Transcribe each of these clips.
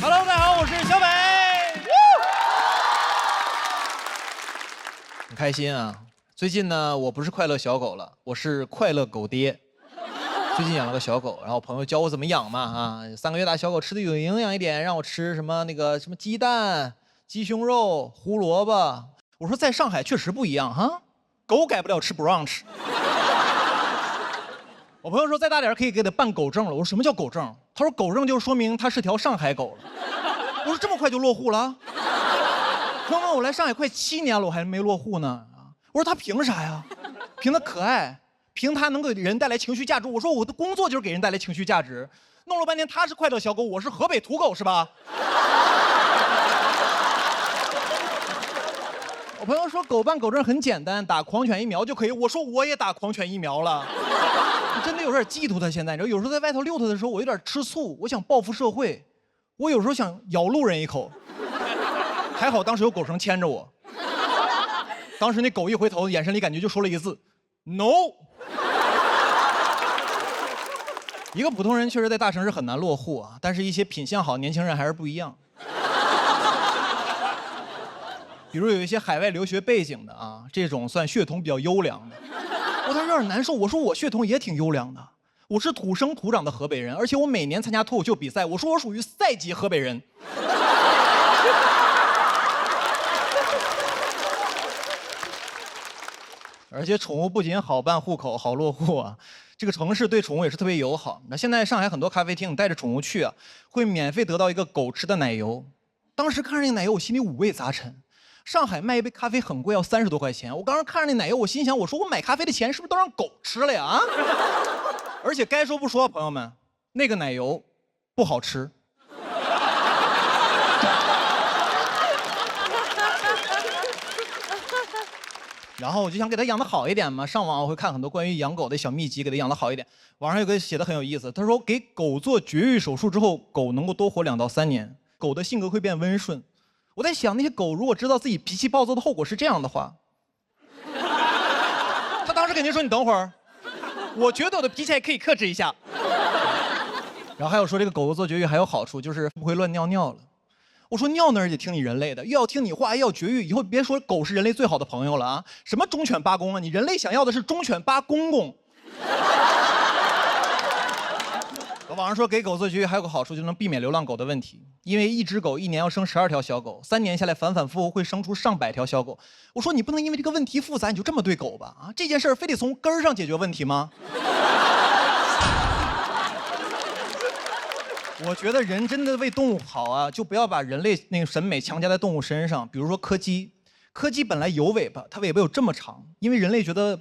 Hello， 大家好，我是小北。很开心啊！最近呢，我不是快乐小狗了，我是快乐狗爹。最近养了个小狗，然后朋友教我怎么养嘛啊，3个月大小狗吃的有营养一点，让我吃什么什么鸡蛋、鸡胸肉、胡萝卜。我说在上海确实不一样哈，狗改不了吃 brunch。我朋友说再大点可以给他办狗证了。我说什么叫狗证？他说狗证就说明它是条上海狗了。我说这么快就落户了？朋友们，我来上海快7年了，我还没落户呢。我说他凭啥呀？凭他可爱，凭他能给人带来情绪价值。我说我的工作就是给人带来情绪价值。弄了半天他是快乐小狗，我是河北土狗是吧？我朋友说狗办狗证很简单，打狂犬疫苗就可以。我说我也打狂犬疫苗了。我真的有点嫉妒他。现在你知道，有时候在外头遛他的时候，我有点吃醋，我想报复社会，我有时候想咬路人一口。还好当时有狗绳牵着我。当时那狗一回头，眼神里感觉就说了一个字 ：“No。”一个普通人确实在大城市很难落户啊，但是一些品相好年轻人还是不一样。比如有一些海外留学背景的啊，这种算血统比较优良的。我当时有点难受，我说我血统也挺优良的，我是土生土长的河北人，而且我每年参加脱口秀比赛，我说我属于赛级河北人。而且宠物不仅好办户口、好落户啊，这个城市对宠物也是特别友好。那现在上海很多咖啡厅，你带着宠物去啊，会免费得到一个狗吃的奶油。当时看着那个奶油，我心里五味杂陈。上海卖一杯咖啡很贵，要30多块钱。我当时看着那奶油，我心想，我说我买咖啡的钱是不是都让狗吃了呀？啊！而且该说不说，朋友们，那个奶油不好吃。然后我就想给它养得好一点嘛，上网我会看很多关于养狗的小秘籍，给它养得好一点。网上有个写的很有意思，他说给狗做绝育手术之后，狗能够多活2到3年，狗的性格会变温顺。我在想，那些狗如果知道自己脾气暴躁的后果是这样的话，他当时肯定说：“你等会儿，我觉得我的脾气还可以克制一下。”然后还有说这个狗狗做绝育还有好处，就是不会乱尿尿了。我说尿那儿也听你人类的，又要听你话，又要绝育，以后别说狗是人类最好的朋友了啊！什么忠犬八公啊？你人类想要的是忠犬八公公。网上说给狗做绝育还有个好处，就能避免流浪狗的问题，因为一只狗1年要生12条小狗，3年下来反反复复会生出上百条小狗。我说你不能因为这个问题复杂你就这么对狗吧？啊，这件事儿非得从根儿上解决问题吗？我觉得人真的为动物好啊，就不要把人类那个审美强加在动物身上。比如说柯基，柯基本来有尾巴，它尾巴有这么长，因为人类觉得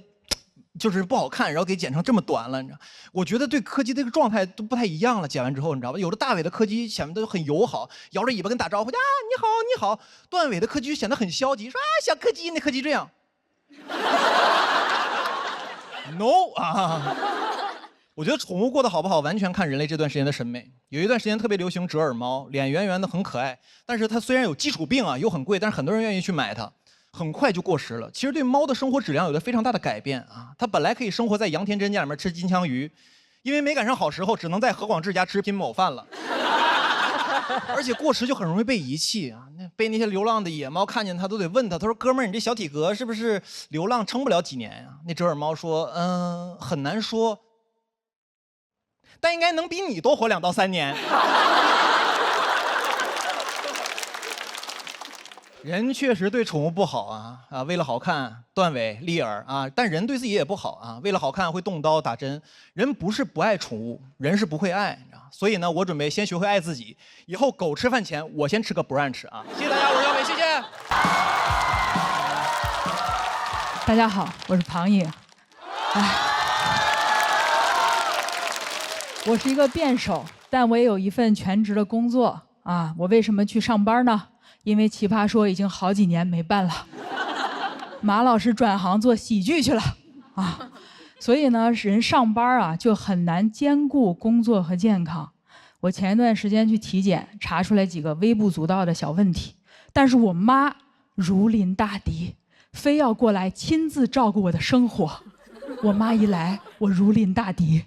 就是不好看，然后给剪成这么短了，你知道？我觉得对柯基这个状态都不太一样了。剪完之后，你知道吧？有的大尾的柯基显得都很友好，摇着尾巴跟打招呼啊，你好你好。断尾的柯基就显得很消极，说啊小柯基，那柯基这样。No 啊！我觉得宠物过得好不好，完全看人类这段时间的审美。有一段时间特别流行折耳猫，脸圆圆的很可爱，但是它虽然有基础病啊，又很贵，但是很多人愿意去买它，很快就过时了。其实对猫的生活质量有着非常大的改变啊，它本来可以生活在杨天真家里面吃金枪鱼，因为没赶上好时候，只能在何广智家吃拼某饭了。而且过时就很容易被遗弃啊，被那些流浪的野猫看见它都得问他，他说哥们儿，你这小体格是不是流浪撑不了几年呀？那折耳猫说，很难说。但应该能比你多活2到3年。人确实对宠物不好啊，为了好看断尾立耳啊，但人对自己也不好啊，为了好看会动刀打针。人不是不爱宠物，人是不会爱，你知道？所以呢，我准备先学会爱自己，以后狗吃饭前我先吃个 brunch 啊！谢谢大家，我是小伟，谢谢。大家好，我是庞颖。我是一个辩手，但我也有一份全职的工作啊。我为什么去上班呢？因为奇葩说已经好几年没办了，马老师转行做喜剧去了啊，所以呢，人上班啊就很难兼顾工作和健康。我前一段时间去体检，查出来几个微不足道的小问题，但是我妈如临大敌，非要过来亲自照顾我的生活。我妈一来，我如临大敌。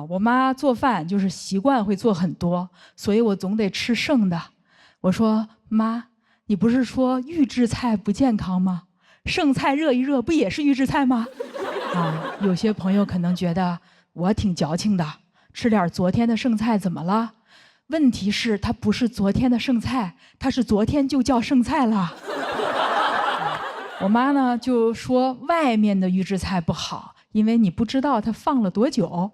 我妈做饭就是习惯会做很多，所以我总得吃剩的。我说妈，你不是说预制菜不健康吗？剩菜热一热不也是预制菜吗？有些朋友可能觉得我挺矫情的，吃点昨天的剩菜怎么了？问题是它不是昨天的剩菜，它是昨天就叫剩菜了。我妈呢就说外面的预制菜不好，因为你不知道它放了多久。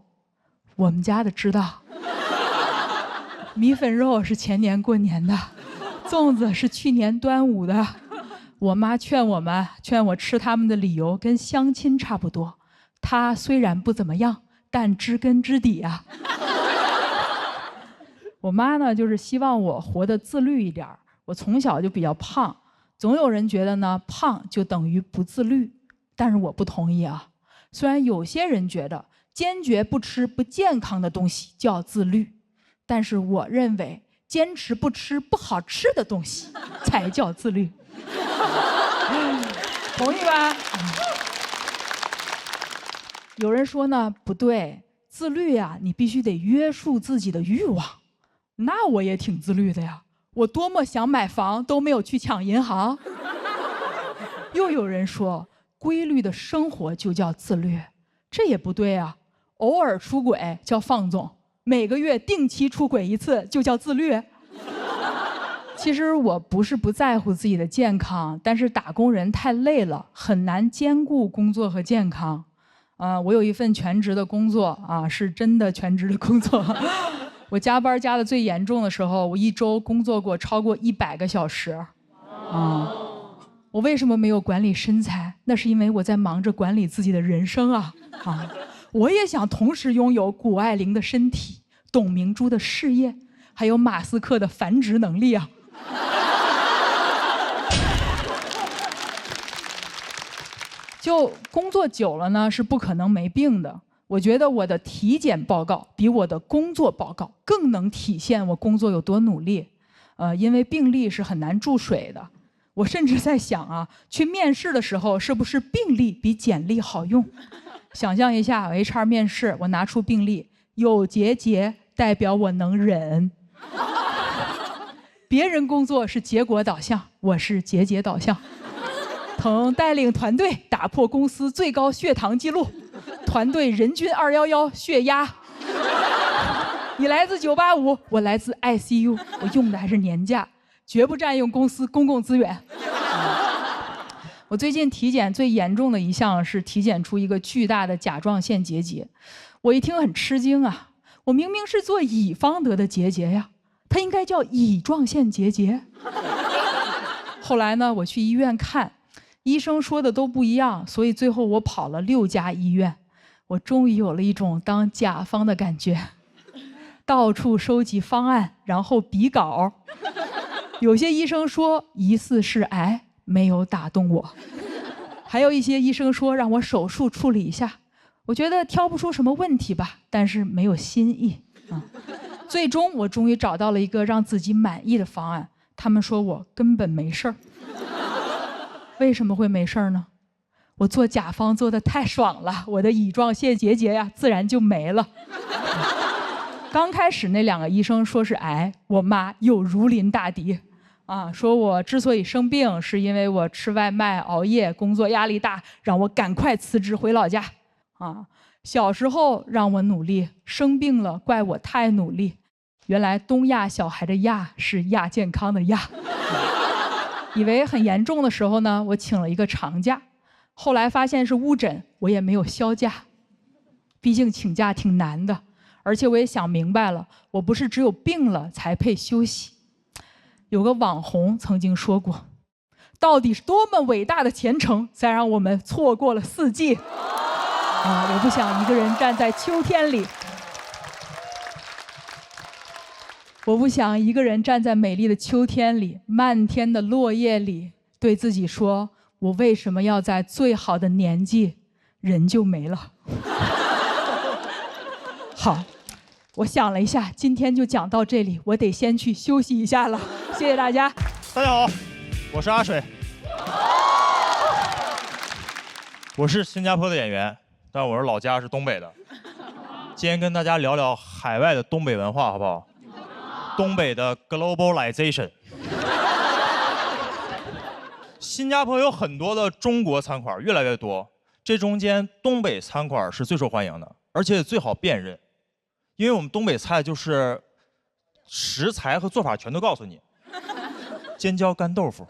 我们家的知道，米粉肉是前年过年的，粽子是去年端午的。我妈劝我吃他们的理由跟相亲差不多，她虽然不怎么样，但知根知底啊。我妈呢就是希望我活得自律一点，我从小就比较胖，总有人觉得呢胖就等于不自律，但是我不同意啊。虽然有些人觉得坚决不吃不健康的东西叫自律，但是我认为坚持不吃不好吃的东西才叫自律。同意吧？有人说呢不对，自律呀，你必须得约束自己的欲望。那我也挺自律的呀，我多么想买房都没有去抢银行。又有人说规律的生活就叫自律，这也不对啊，偶尔出轨叫放纵，每个月定期出轨一次就叫自律。其实我不是不在乎自己的健康，但是打工人太累了，很难兼顾工作和健康。我有一份全职的工作啊，是真的全职的工作。我加班加的最严重的时候，我一周工作过超过100个小时。我为什么没有管理身材？那是因为我在忙着管理自己的人生啊！我也想同时拥有谷爱凌的身体、董明珠的事业，还有马斯克的繁殖能力啊！就工作久了呢，是不可能没病的。我觉得我的体检报告比我的工作报告更能体现我工作有多努力。因为病历是很难注水的。我甚至在想啊，去面试的时候是不是病历比简历好用？想象一下 HR 面试，我拿出病历，有结节代表我能忍。别人工作是结果导向，我是节节导向。曾带领团队打破公司最高血糖记录，团队人均211血压。你来自985，我来自 ICU， 我用的还是年假，绝不占用公司公共资源。我最近体检最严重的一项是体检出一个巨大的甲状腺结节，我一听很吃惊啊，我明明是做乙方得的结节呀，它应该叫乙状腺结节。后来呢，我去医院看，医生说的都不一样，所以最后我跑了6家医院，我终于有了一种当甲方的感觉，到处收集方案，然后比稿。有些医生说疑似是癌，没有打动我；还有一些医生说让我手术处理一下，我觉得挑不出什么问题吧，但是没有新意。最终我终于找到了一个让自己满意的方案，他们说我根本没事儿。为什么会没事儿呢？我做甲方做得太爽了，我的乙状腺结节呀，自然就没了。刚开始那2个医生说是癌，我妈又如临大敌，说我之所以生病，是因为我吃外卖、熬夜、工作压力大，让我赶快辞职回老家。小时候让我努力，生病了怪我太努力。原来东亚小孩的亚是亚健康的亚。以为很严重的时候呢，我请了一个长假，后来发现是误诊，我也没有销假。毕竟请假挺难的，而且我也想明白了，我不是只有病了才配休息。有个网红曾经说过，到底是多么伟大的前程，才让我们错过了4季。我不想一个人站在秋天里，我不想一个人站在美丽的秋天里，漫天的落叶里，对自己说，我为什么要在最好的年纪，人就没了。好，我想了一下，今天就讲到这里，我得先去休息一下了。谢谢大家。大家好，我是阿水，我是新加坡的演员，但我是老家是东北的。今天跟大家聊聊海外的东北文化，好不好？东北的 globalization。新加坡有很多的中国餐馆，越来越多。这中间东北餐馆是最受欢迎的，而且最好辨认，因为我们东北菜就是食材和做法全都告诉你：尖椒干豆腐、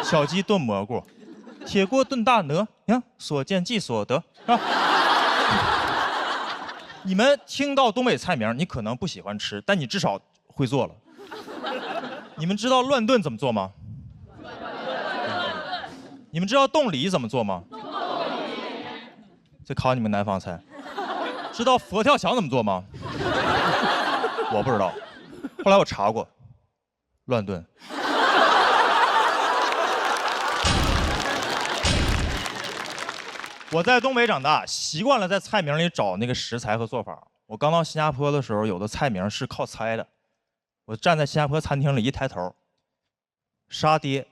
小鸡炖蘑菇、铁锅炖大鹅，你看所见即所得啊。你们听到东北菜名，你可能不喜欢吃，但你至少会做了。你们知道乱炖怎么做吗？你们知道冻梨怎么做吗？这考你们南方菜。知道佛跳墙怎么做吗？我不知道，后来我查过，乱炖。我在东北长大，习惯了在菜名里找那个食材和做法。我刚到新加坡的时候，有的菜名是靠猜的。我站在新加坡餐厅里一抬头，沙爹，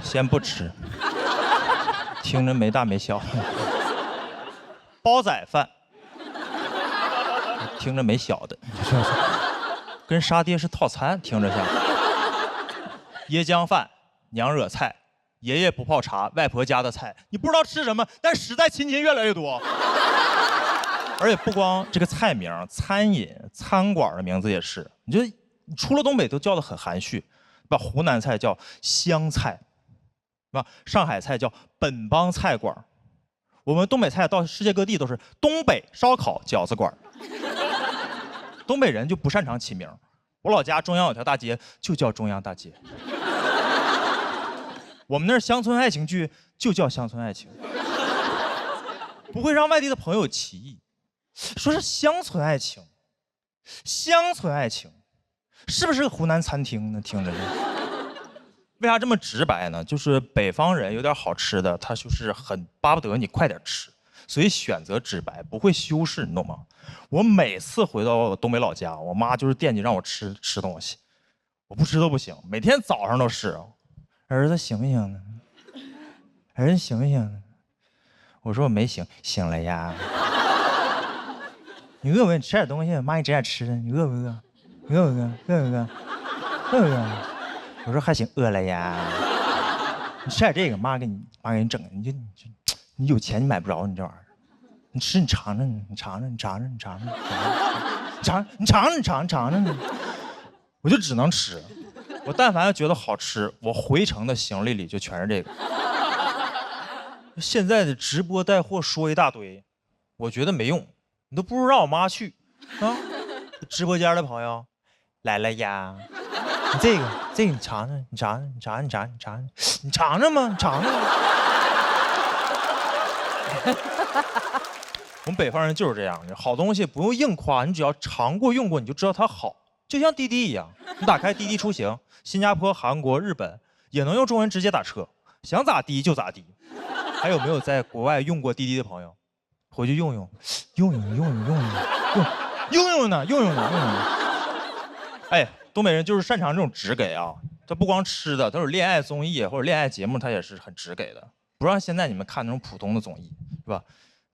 先不吃，听着没大没小。煲仔饭，听着没小的，跟沙爹是套餐，听着像。椰浆饭，娘惹菜。爷爷不泡茶，外婆家的菜，你不知道吃什么，但实在亲戚越来越多。而且不光这个菜名，餐饮餐馆的名字也是，你觉得出了东北都叫得很含蓄，把湖南菜叫湘菜，是吧？上海菜叫本帮菜馆，我们东北菜到世界各地都是东北烧烤饺子馆。东北人就不擅长起名，我老家中央有条大街就叫中央大街。我们那儿乡村爱情剧就叫乡村爱情，不会让外地的朋友起疑，说是乡村爱情，乡村爱情，是不是个湖南餐厅呢？听着是。为啥这么直白呢？就是北方人有点好吃的，他就是很巴不得你快点吃，所以选择直白，不会修饰，你懂吗？我每次回到我东北老家，我妈就是惦记让我吃东西，我不吃都不行，每天早上都是。儿子醒不醒呢？儿子醒不醒呢？我说我没醒，醒了呀。你饿不饿？你吃点东西，妈给你整点吃的。你饿不饿？你饿不饿？饿不饿？饿不饿？我说还行，饿了呀。你吃点这个，妈给你整。你有钱你买不着你这玩意儿。你吃你尝尝，你尝尝，你尝尝，你尝尝，你尝尝。我就只能吃。我但凡要觉得好吃，我回程的行李里就全是这个。现在的直播带货说一大堆，我觉得没用，你都不如让我妈去啊。直播间的朋友来了呀，你这个你尝尝，你尝尝，你尝尝，你尝尝吗？你尝尝。我们北方人就是这样，好东西不用硬夸，你只要尝过用过，你就知道它好。就像滴滴一样，你打开滴滴出行，新加坡、韩国、日本也能用中文直接打车，想咋滴就咋滴。还有没有在国外用过滴滴的朋友？回去用呢，用呢。哎，东北人就是擅长这种直给啊，他不光吃的，都是恋爱综艺或者恋爱节目，他也是很直给的。不像现在你们看那种普通的综艺，是吧？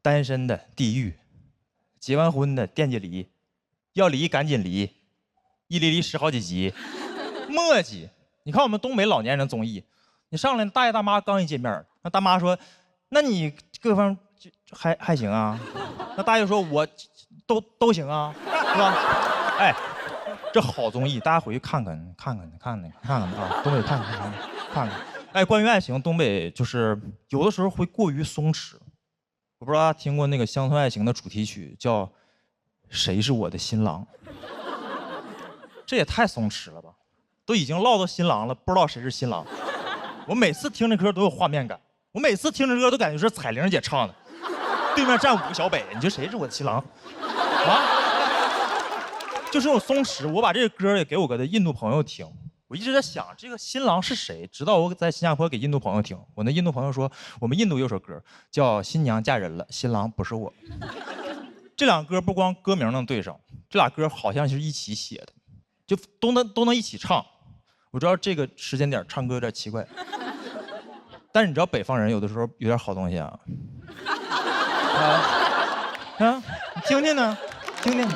单身的地狱，结完婚的惦记离，要离赶紧离。一离10好几集，磨叽。你看我们东北老年人综艺，你上来大爷大妈刚一见面，那大妈说：“那你各方还行啊？”那大爷说：“我都行啊，是吧？”哎，这好综艺，大家回去看看啊，东北看看。哎，关于爱情，东北就是有的时候会过于松弛。我不知道大家听过那个乡村爱情的主题曲叫《谁是我的新郎》。这也太松弛了吧，都已经唠到新郎了，不知道谁是新郎。我每次听这歌都有画面感，我每次听这歌都感觉是彩玲姐唱的，对面站5个小北，你说谁是我的新郎啊？就是这种松弛。我把这个歌也给我的印度朋友听，我一直在想这个新郎是谁，直到我在新加坡给印度朋友听，我那印度朋友说我们印度有首歌叫《新娘嫁人了，新郎不是我》。这两歌不光歌名能对上，这俩歌好像是一起写的。就都能一起唱，我知道这个时间点唱歌有点奇怪，但是你知道北方人有的时候有点好东西啊，啊，你听听呢，听听。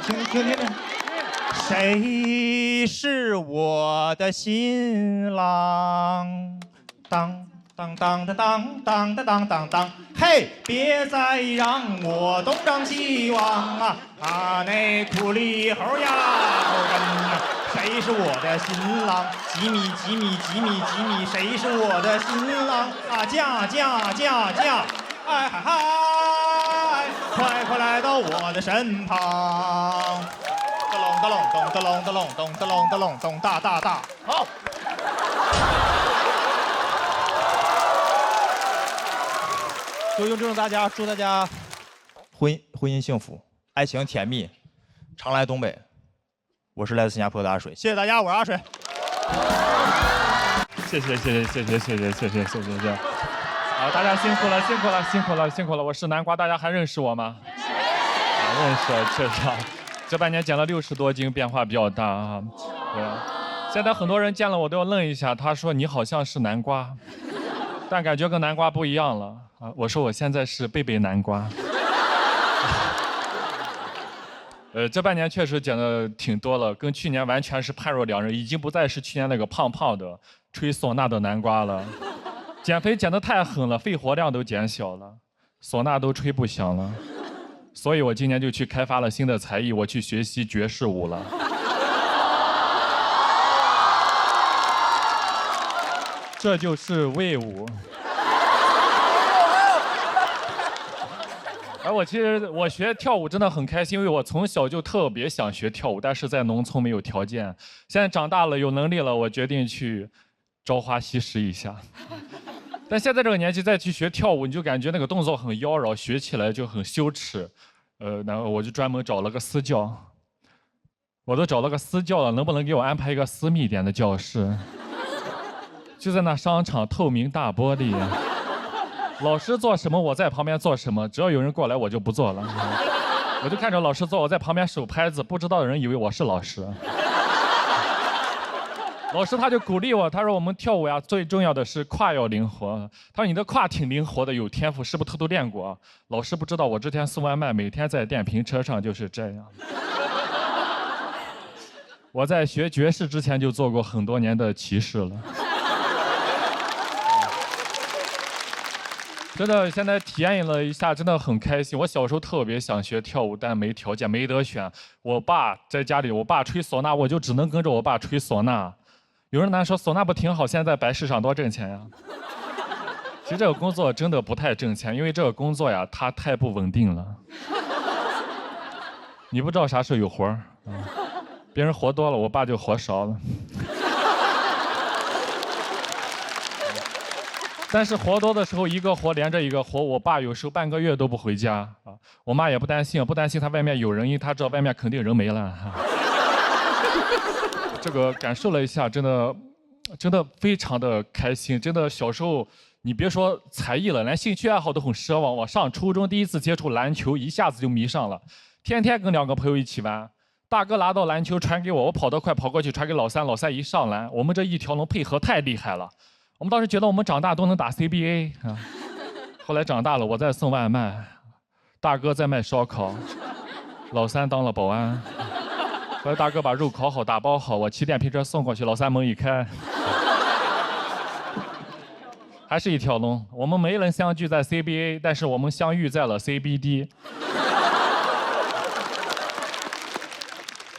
谁是我的新郎？当当当当当当当当当当，嘿，别再让我东张西望啊！啊，那苦力猴呀，谁是我的新郎？几米，谁是我的新郎？啊，嫁！哎嗨嗨，快来到我的身旁！咚咚大，好。就用这种祝大家婚姻幸福，爱情甜蜜，常来东北。我是来自新加坡的阿水，谢谢大家，我是阿水。谢谢。啊，大家辛苦了！我是南瓜，大家还认识我吗？认识，确实啊，这半年减了60多斤，变化比较大啊。对，现在很多人见了我都要愣一下，他说你好像是南瓜，但感觉跟南瓜不一样了啊。我说我现在是贝贝南瓜。这半年确实减的挺多了，跟去年完全是判若两人，已经不再是去年那个胖胖的吹唢呐的南瓜了。减肥减得太狠了，肺活量都减小了，唢呐都吹不响了，所以我今年就去开发了新的才艺，我去学习爵士舞了。这就是魏舞。而我学跳舞真的很开心，因为我从小就特别想学跳舞，但是在农村没有条件。现在长大了有能力了，我决定去朝花夕拾一下。但现在这个年纪再去学跳舞，你就感觉那个动作很妖娆，学起来就很羞耻。然后我就专门找了个私教，我都找了个私教了，能不能给我安排一个私密一点的教室？就在那商场透明大玻璃，老师做什么我在旁边做什么，只要有人过来我就不做了。我就看着老师做，我在旁边手拍子，不知道的人以为我是老师。老师他就鼓励我，他说我们跳舞呀，最重要的是胯要灵活。他说你的胯挺灵活的，有天赋，是不是偷偷练过？老师不知道，我之前送外卖，每天在电瓶车上就是这样。我在学爵士之前就做过很多年的骑士了。真的，现在体验了一下，真的很开心。我小时候特别想学跳舞，但没条件，没得选。我爸在家里，我爸吹唢呐，我就只能跟着我爸吹唢呐。有人说唢呐不挺好，现在在白市场多挣钱呀。其实这个工作真的不太挣钱，因为这个工作呀，它太不稳定了。你不知道啥时候有活儿，别人活多了，我爸就活少了。但是活多的时候，一个活连着一个活，我爸有时候半个月都不回家啊。我妈也不担心他外面有人，因为他知道外面肯定人没了。这个感受了一下，真的非常的开心。真的小时候，你别说才艺了，连兴趣爱好都很奢望。我上初中第一次接触篮球，一下子就迷上了，天天跟2个朋友一起玩。大哥拿到篮球传给我，我跑得快，跑过去传给老三，老三一上篮，我们这一条龙配合太厉害了。我们当时觉得我们长大都能打 CBA 啊。后来长大了，我在送外卖，大哥在卖烧烤，老三当了保安。后来大哥把肉烤好打包好，我骑电瓶车送过去，老三门一开，还是一条龙。我们没能相聚在 CBA， 但是我们相遇在了 CBD。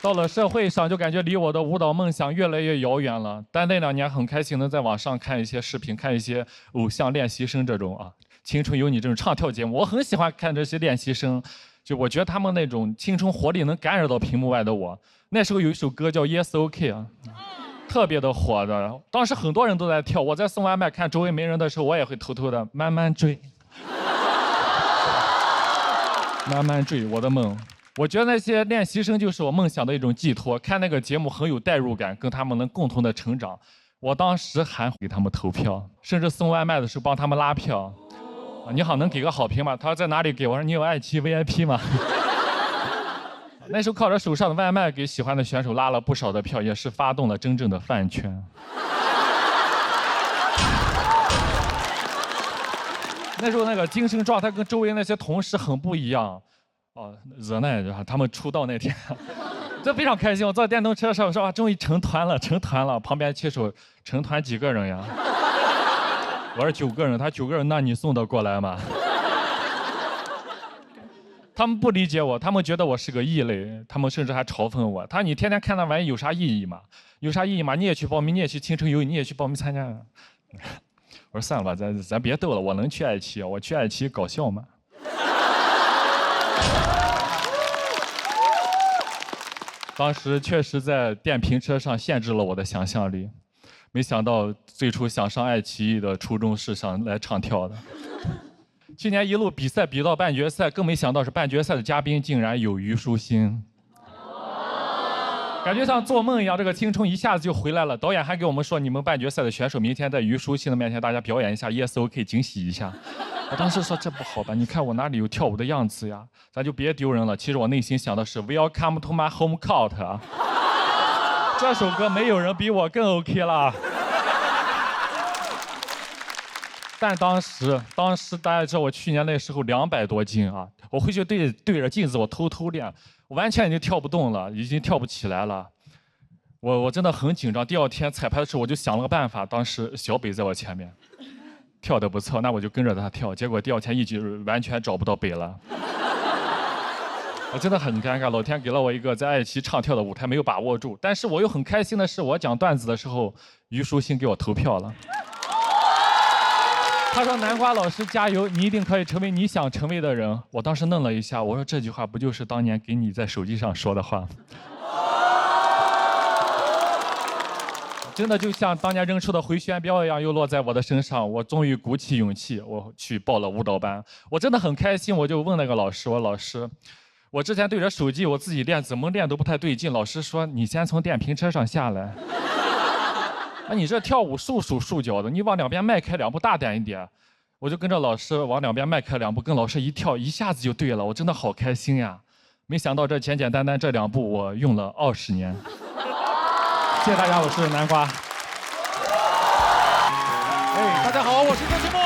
到了社会上，就感觉离我的舞蹈梦想越来越遥远了。但那2年很开心，能在网上看一些视频，看一些偶像练习生这种青春有你这种唱跳节目，我很喜欢看这些练习生。就我觉得他们那种青春活力能感染到屏幕外的我。那时候有一首歌叫 Yes OK 特别的火的，当时很多人都在跳。我在送外卖看周围没人的时候，我也会偷偷的慢慢追，慢慢追我的梦。我觉得那些练习生就是我梦想的一种寄托，看那个节目很有代入感，跟他们能共同的成长。我当时还给他们投票，甚至送外卖的时候帮他们拉票。你好，能给个好评吗？他说在哪里给？我说你有爱奇艺 VIP 吗？那时候靠着手上的外卖给喜欢的选手拉了不少的票，也是发动了真正的饭圈。那时候那个精神状态跟周围那些同事很不一样，热奈他们出道那天，这非常开心。我坐电动车上，我说终于成团了，成团了。旁边骑手成团几个人呀？我说9个人，他9个人，那你送得过来吗？他们不理解我，他们觉得我是个异类，他们甚至还嘲讽我。他说你天天看那玩意有啥意义吗？有啥意义吗？你也去报名，你也去青城游，你也去报名参加。我说算了吧，咱别斗了，我能去爱奇艺，我去爱奇艺搞笑吗？当时确实在电瓶车上限制了我的想象力，没想到最初想上爱奇艺的初衷是想来唱跳的。去年一路比赛比到半决赛，更没想到是半决赛的嘉宾竟然有虞书欣，感觉像做梦一样，这个青春一下子就回来了。导演还给我们说，你们半决赛的选手明天在虞书欣的面前，大家表演一下 Yes OK 惊喜一下。我当时说这不好吧？你看我哪里有跳舞的样子呀？咱就别丢人了。其实我内心想的是 Welcome to my home court 啊，这首歌没有人比我更 OK 了。但当时大家知道我去年那时候200多斤啊，我回去对着镜子我偷偷练，我完全已经跳不动了，已经跳不起来了。我真的很紧张。第2天彩排的时候我就想了个办法，当时小北在我前面。跳得不错，那我就跟着他跳。结果第2天一直完全找不到北了，我真的很尴尬。老天给了我一个在爱奇艺唱跳的舞台，没有把握住。但是我又很开心的是，我讲段子的时候，虞书欣给我投票了。他说：“南瓜老师加油，你一定可以成为你想成为的人。”我当时愣了一下，我说这句话不就是当年给你在手机上说的话吗？真的就像当年扔出的回旋镖一样，又落在我的身上。我终于鼓起勇气，我去报了舞蹈班。我真的很开心，我就问那个老师：“我老师，我之前对着手机我自己练，怎么练都不太对劲。”老师说：“你先从电瓶车上下来。啊，你这跳舞束手束脚的，你往2边迈开2步，大胆一点。”我就跟着老师往2边迈开2步，跟老师一跳，一下子就对了。我真的好开心呀！没想到这简简单单这2步，我用了20年。谢谢大家，我是南瓜。大家好，我是周奇墨。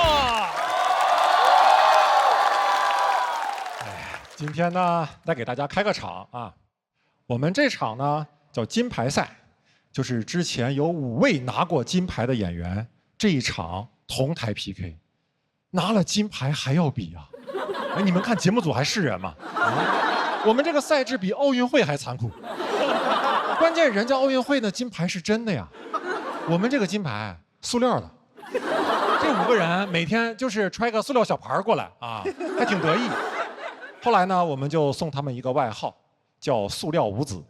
今天呢，再给大家开个场啊。我们这场呢叫金牌赛，就是之前有5位拿过金牌的演员，这一场同台 PK， 拿了金牌还要比啊！哎，你们看节目组还是人吗？啊，我们这个赛制比奥运会还残酷。关键人家奥运会的金牌是真的呀，我们这个金牌塑料的。这5个人每天就是揣个塑料小盘过来啊，还挺得意。后来呢，我们就送他们一个外号，叫“塑料五子”。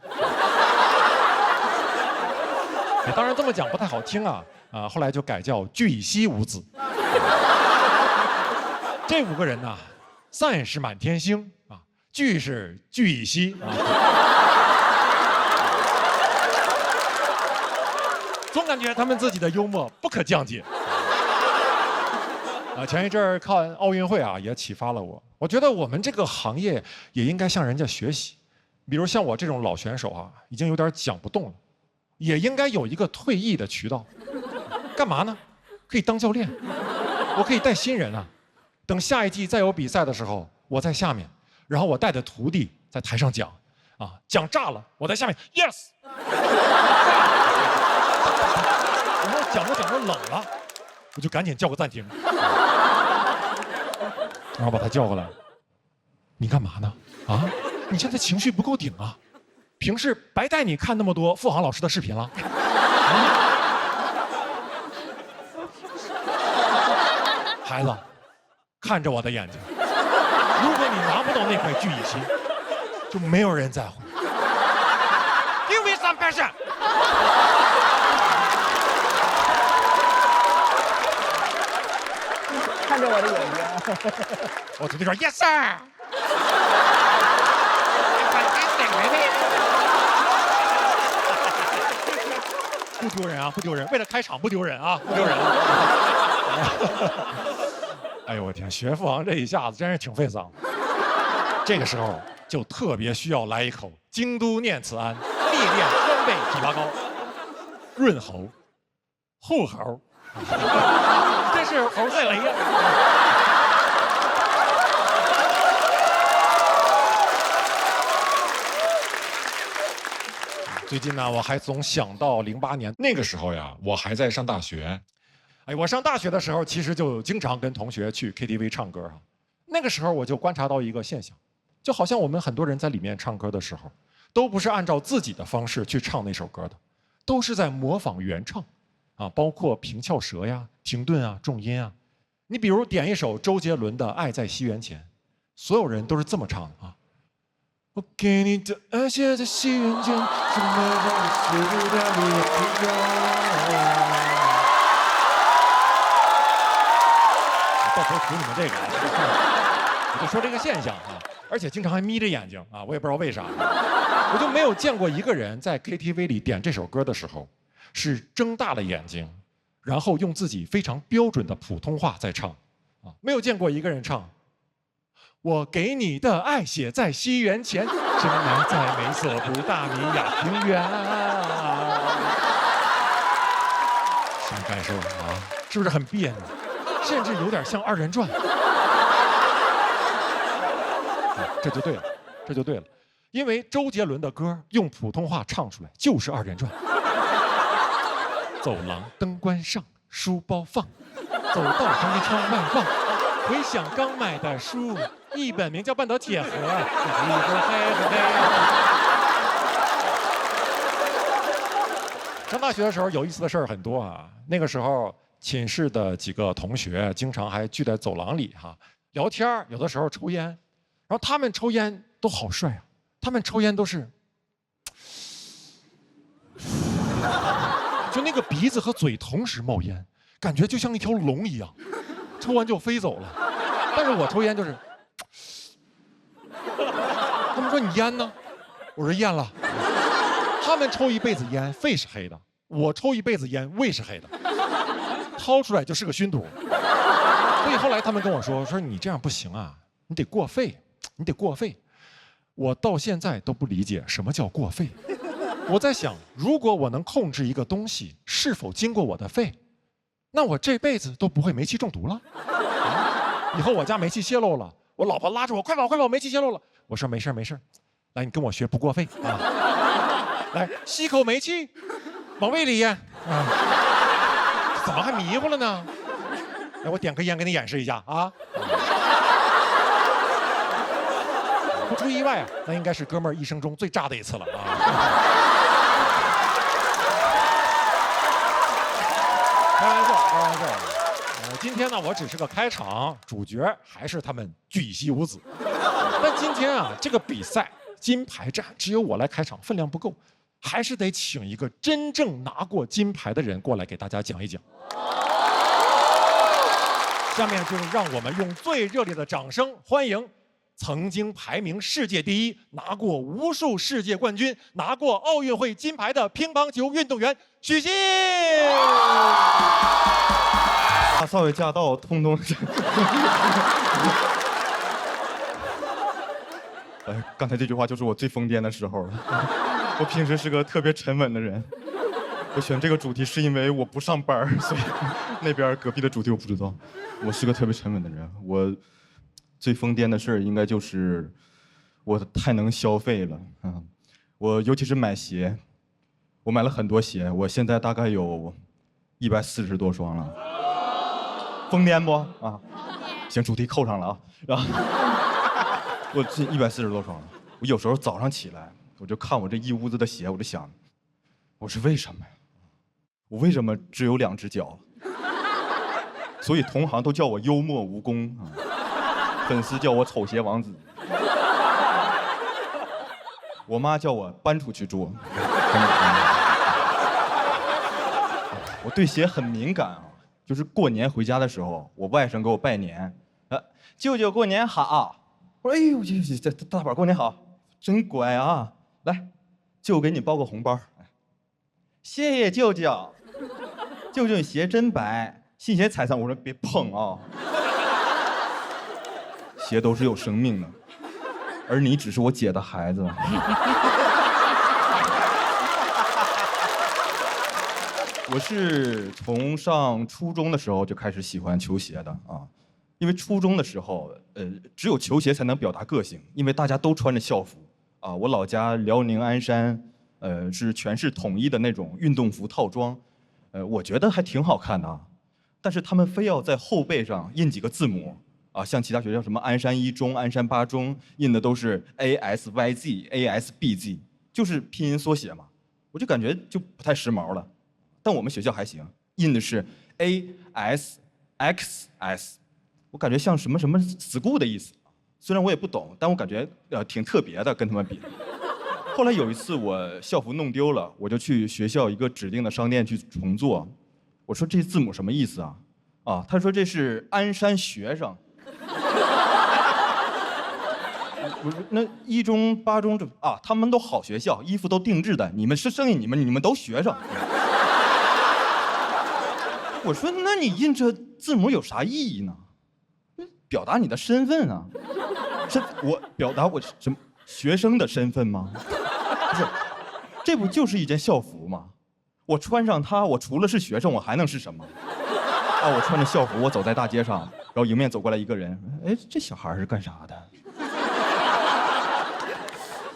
当然这么讲不太好听啊，后来就改叫“聚乙烯五子”。这5个人呢，散是满天星啊，聚是聚乙烯啊。总感觉他们自己的幽默不可降解。前一阵儿看奥运会啊，也启发了我。我觉得我们这个行业也应该向人家学习。比如像我这种老选手啊，已经有点讲不动了，也应该有一个退役的渠道。干嘛呢？可以当教练，我可以带新人啊。等下一季再有比赛的时候，我在下面，然后我带着徒弟在台上讲，啊，讲炸了，我在下面 yes。然后讲着冷了，我就赶紧叫个暂停，然后把他叫过来。你干嘛呢？啊，你现在情绪不够顶啊！平时白带你看那么多付航老师的视频了。孩子，看着我的眼睛，如果你拿不到那块聚乙烯，就没有人在乎。Give me some passion。看着我的眼睛，我徒弟说 Yes sir。不丢人啊，不丢人！为了开场不丢人啊，不丢人啊！哎呦我天，学付航这一下子真是挺费嗓。这个时候就特别需要来一口京都念慈庵，历练川贝枇杷膏，润喉、护喉。这是猴赛雷呀！最近呢，我还总想到08年那个时候呀，我还在上大学。哎，我上大学的时候，其实就经常跟同学去 KTV 唱歌哈。那个时候我就观察到一个现象，就好像我们很多人在里面唱歌的时候，都不是按照自己的方式去唱那首歌的，都是在模仿原唱，啊，包括平翘舌呀、停顿啊、重音啊。你比如点一首周杰伦的《爱在西元前》，所有人都是这么唱的啊。我给你的爱写在西元前，什么让你死掉你也不要。到时候图你们这个，我就说这个现象啊，而且经常还眯着眼睛啊，我也不知道为啥，我就没有见过一个人在 KTV 里点这首歌的时候，是睁大了眼睛，然后用自己非常标准的普通话在唱，啊，没有见过一个人唱。我给你的爱写在西元前，深埋在美索不达米亚平原。什么感受啊？是不是很别扭？甚至有点像二人转。这就对了，这就对了，因为周杰伦的歌用普通话唱出来就是二人转。走廊灯关上，书包放，走到旁边窗外望，回想刚买的书。一本名叫《半岛铁盒》，一会儿嘿。上大学的时候有意思的事儿很多啊。那个时候寝室的几个同学经常还聚在走廊里哈聊天，有的时候抽烟，然后他们抽烟都好帅啊，他们抽烟都是，就那个鼻子和嘴同时冒烟，感觉就像一条龙一样，抽完就飞走了。但是我抽烟就是。他们说你烟呢？我说烟了。他们抽一辈子烟，肺是黑的；我抽一辈子烟，胃是黑的，掏出来就是个熏土。所以后来他们跟我说你这样不行啊，你得过肺，你得过肺。我到现在都不理解什么叫过肺。我在想，如果我能控制一个东西是否经过我的肺，那我这辈子都不会煤气中毒了。以后我家煤气泄漏了，我老婆拉着我，快跑快跑，煤气泄漏了。我说没事没事，来你跟我学不过肺啊，来吸口煤气，往胃里咽啊，怎么还迷糊了呢？来我点根烟给你演示一下啊。不出意外啊，那应该是哥们儿一生中最炸的一次了啊。开玩笑开玩笑。今天呢，我只是个开场，主角还是他们巨蜥无子。但今天啊，这个比赛金牌战只有我来开场，分量不够，还是得请一个真正拿过金牌的人过来给大家讲一讲。下面就让我们用最热烈的掌声欢迎曾经排名世界第一、拿过无数世界冠军、拿过奥运会金牌的乒乓球运动员许昕。大少爷驾到，通通。刚才这句话就是我最疯癫的时候了。我平时是个特别沉稳的人，我选这个主题是因为我不上班，所以那边隔壁的主题我不知道。我是个特别沉稳的人，我最疯癫的事儿应该就是我太能消费了啊！我尤其是买鞋，我买了很多鞋，我现在大概有140多双了。疯癫不啊？行，主题扣上了啊。然后我这140多双了。我有时候早上起来，我就看我这一屋子的鞋，我就想，我是为什么呀？我为什么只有2只脚？所以同行都叫我幽默蜈蚣啊，粉丝叫我丑鞋王子，我妈叫我搬出去住。我对鞋很敏感啊。就是过年回家的时候，我外甥给我拜年，舅舅过年好。我说哎呦，这大宝过年好，真乖啊！来，舅给你包个红包。谢谢舅舅。舅舅你鞋真白，新鞋踩上。我说别碰啊，鞋都是有生命的，而你只是我姐的孩子。我是从上初中的时候就开始喜欢球鞋的啊，因为初中的时候，只有球鞋才能表达个性，因为大家都穿着校服啊。我老家辽宁鞍山，是全是统一的那种运动服套装，我觉得还挺好看的啊。但是他们非要在后背上印几个字母啊，像其他学校什么鞍山一中、鞍山八中印的都是 ASYZ、ASBZ， 就是拼音缩写嘛，我就感觉就不太时髦了。但我们学校还行，印的是 ASXS， 我感觉像什么什么 school 的意思。虽然我也不懂，但我感觉挺特别的，跟他们比。后来有一次我校服弄丢了，我就去学校一个指定的商店去重做。我说这字母什么意思啊？啊，他说这是鞍山学生。我说那一中、八中这啊，他们都好学校，衣服都定制的，你们是剩下你们都学生。我说那你印这字母有啥意义呢？表达你的身份啊。我表达我什么学生的身份吗？不是，这不就是一件校服吗？我穿上它，我除了是学生，我还能是什么？啊，我穿着校服，我走在大街上，然后迎面走过来一个人，哎，这小孩是干啥的？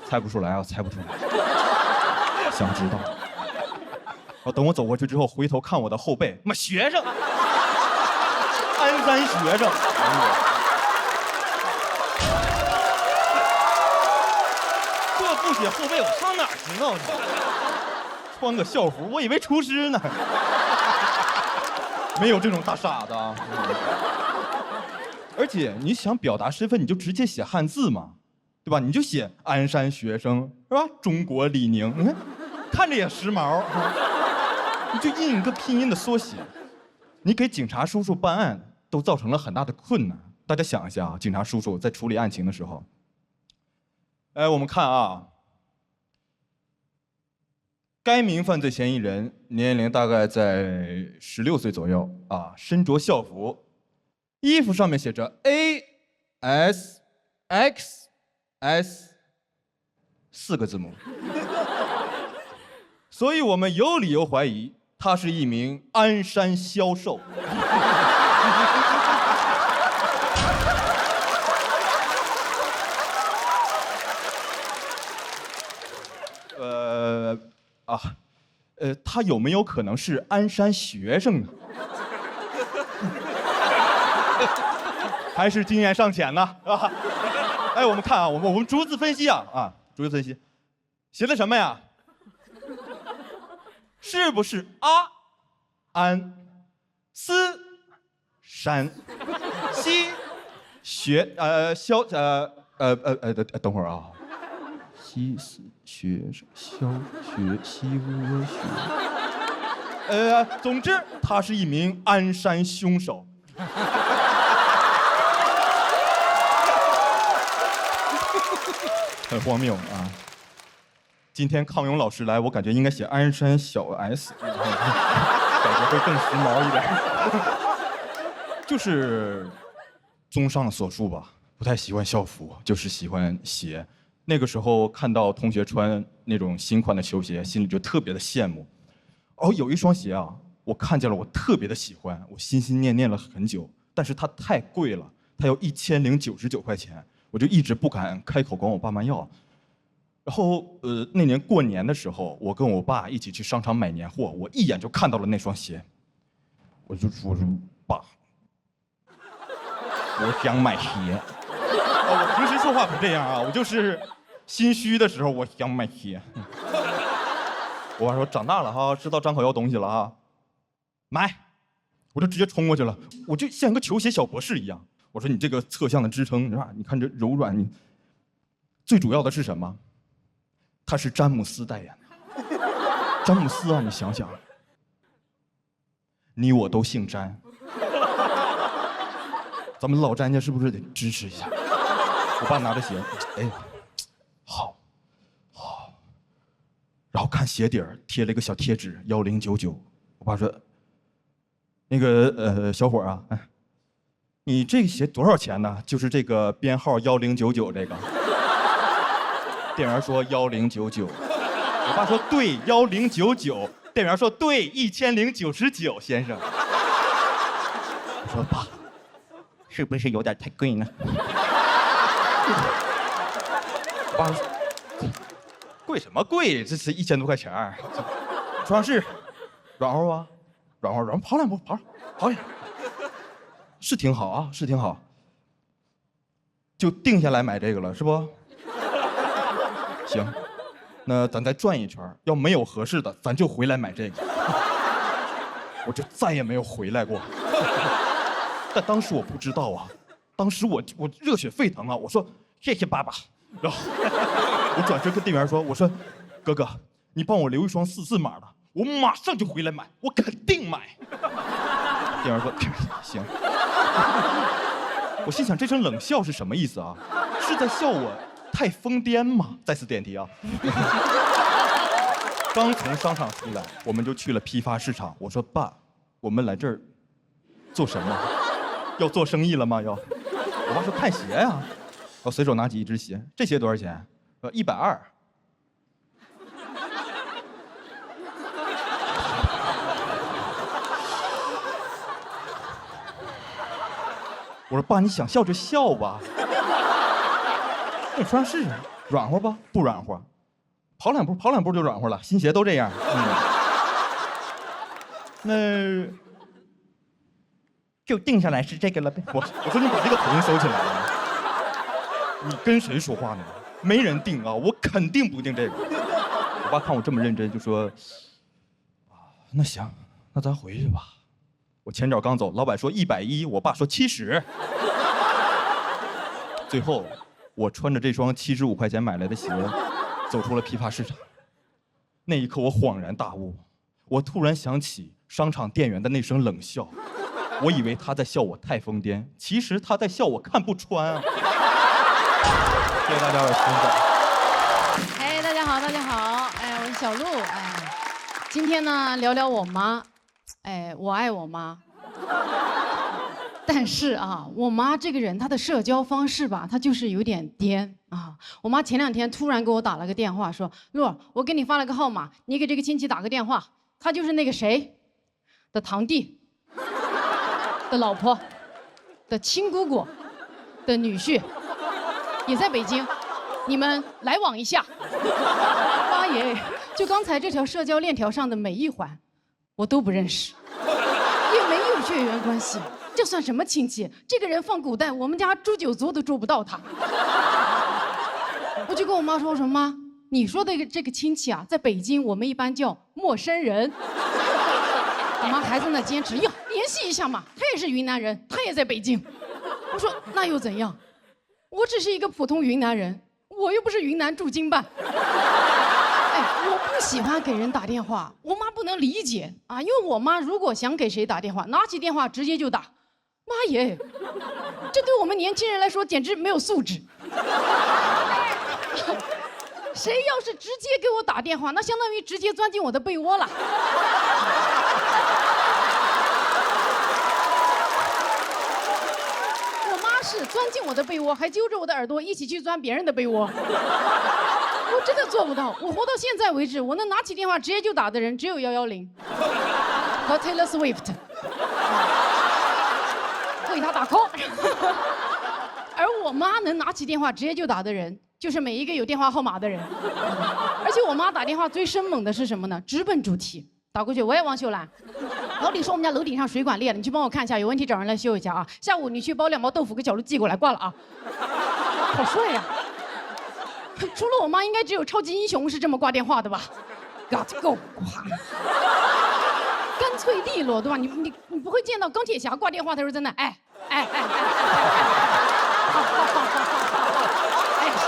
猜不出来啊，猜不出来。想知道。等我走过去之后，回头看我的后背，妈学生，鞍山学生。这不写后背，我上哪儿知道呢？穿个校服，我以为厨师呢。没有这种大傻子啊！而且你想表达身份，你就直接写汉字嘛，对吧？你就写鞍山学生，是吧？中国李宁，你看，看着也时髦。你就印一个拼音的缩写，你给警察叔叔办案都造成了很大的困难。大家想一下啊，警察叔叔在处理案情的时候，我们看啊。该名犯罪嫌疑人年龄大概在16岁左右啊，身着校服，衣服上面写着 ASXS 4个字母，所以我们有理由怀疑他是一名鞍山销售。他有没有可能是鞍山学生呢？还是经验尚浅呢？啊，哎，我们看啊，我们逐字分析啊，逐字分析，写的什么呀？是不是安斯山西学等会儿啊。西死学生消学西窝学，总之他是一名鞍山凶手。很荒谬啊！今天康永老师来，我感觉应该写鞍山小 S， 感觉会更时髦一点。就是综上所述吧，不太喜欢校服，就是喜欢鞋。那个时候看到同学穿那种新款的球鞋，心里就特别的羡慕。有一双鞋啊，我看见了，我特别的喜欢，我心心念念了很久，但是它太贵了，它要1099块钱，我就一直不敢开口管我爸妈要。然后那年过年的时候，我跟我爸一起去商场买年货，我一眼就看到了那双鞋，我说爸，我想买鞋。我平时说话不这样啊，我就是心虚的时候我想买鞋。我爸说长大了哈，知道张口要东西了哈，买，我就直接冲过去了，我就像一个球鞋小博士一样。我说你这个侧向的支撑是吧？你看这柔软，你最主要的是什么？它是詹姆斯代言的。詹姆斯啊，你想想，你我都姓詹，咱们老詹家是不是得支持一下？我爸拿着鞋，哎，好，然后看鞋底儿贴了一个小贴纸1099。我爸说，那个小伙啊，哎，你这个鞋多少钱呢？就是这个编号1099这个。店员说1099，我爸说对1099，店员说对1099，先生。我说爸，是不是有点太贵呢？爸说，贵贵什么贵？这是1000多块钱儿，装饰，软和吧，软和，跑两步，跑一下，是挺好啊，是挺好。就定下来买这个了，是不？行，那咱再转一圈，要没有合适的，咱就回来买这个。我就再也没有回来过。但当时我不知道啊，当时我热血沸腾啊！我说谢谢爸爸，然后我转身跟店员说：“我说哥哥，你帮我留一双44码的，我马上就回来买，我肯定买。”店员说：“行。”我心想这声冷笑是什么意思啊？是在笑我太疯癫吗？再次点题啊！刚从商场出来，我们就去了批发市场。我说爸，我们来这儿做什么？要做生意了吗？要？我爸说看鞋呀。我随手拿起一只鞋，这鞋多少钱？120。我说爸，你想笑就笑吧。你穿试试，软和吧？不软和。跑两步就软和了，新鞋都这样。那就定下来是这个了呗。我说你把这个口音收起来了。你跟谁说话呢？没人定啊，我肯定不定这个。我爸看我这么认真，就说：“那行，那咱回去吧。”我前脚刚走，老板说110，我爸说70。最后，我穿着这双75块钱买来的鞋，走出了批发市场。那一刻，我恍然大悟，我突然想起商场店员的那声冷笑，我以为他在笑我太疯癫，其实他在笑我看不穿啊。谢谢大家，我是孙总。哎，大家好，大家好，哎，我是小鹿，哎，今天呢聊聊我妈，哎，我爱我妈。但是啊，我妈这个人，她的社交方式吧，她就是有点颠啊。我妈前2天突然给我打了个电话，说：“鹿，我给你发了个号码，你给这个亲戚打个电话，他就是那个谁的堂弟的老婆的亲姑姑的女婿，也在北京，你们来往一下。”妈耶，就刚才这条社交链条上的每一环，我都不认识，也没有血缘关系。这算什么亲戚？这个人放古代，我们家诛九族都捉不到他。我就跟我妈说：“我说妈，你说的这个亲戚啊，在北京我们一般叫陌生人。”我妈还在那坚持，呀，联系一下嘛，他也是云南人，他也在北京。我说那又怎样？我只是一个普通云南人，我又不是云南驻京办。哎，我不喜欢给人打电话，我妈不能理解啊，因为我妈如果想给谁打电话，拿起电话直接就打。妈耶，这对我们年轻人来说简直没有素质。谁要是直接给我打电话，那相当于直接钻进我的被窝了。我妈是钻进我的被窝，还揪着我的耳朵一起去钻别人的被窝。我真的做不到。我活到现在为止，我能拿起电话直接就打的人只有110和 Taylor Swift。为他打 call。而我妈能拿起电话直接就打的人，就是每一个有电话号码的人。而且我妈打电话最生猛的是什么呢？直奔主题，打过去，喂，王秀兰，老李说我们家楼顶上水管裂了，你去帮我看一下，有问题找人来修一下啊。下午你去包2包豆腐给小鹿寄过来，挂了啊。好帅呀！除了我妈，应该只有超级英雄是这么挂电话的吧 ？Got go， 挂。干脆利落，对吧？你不会见到钢铁侠挂电话的时候在那哎，是。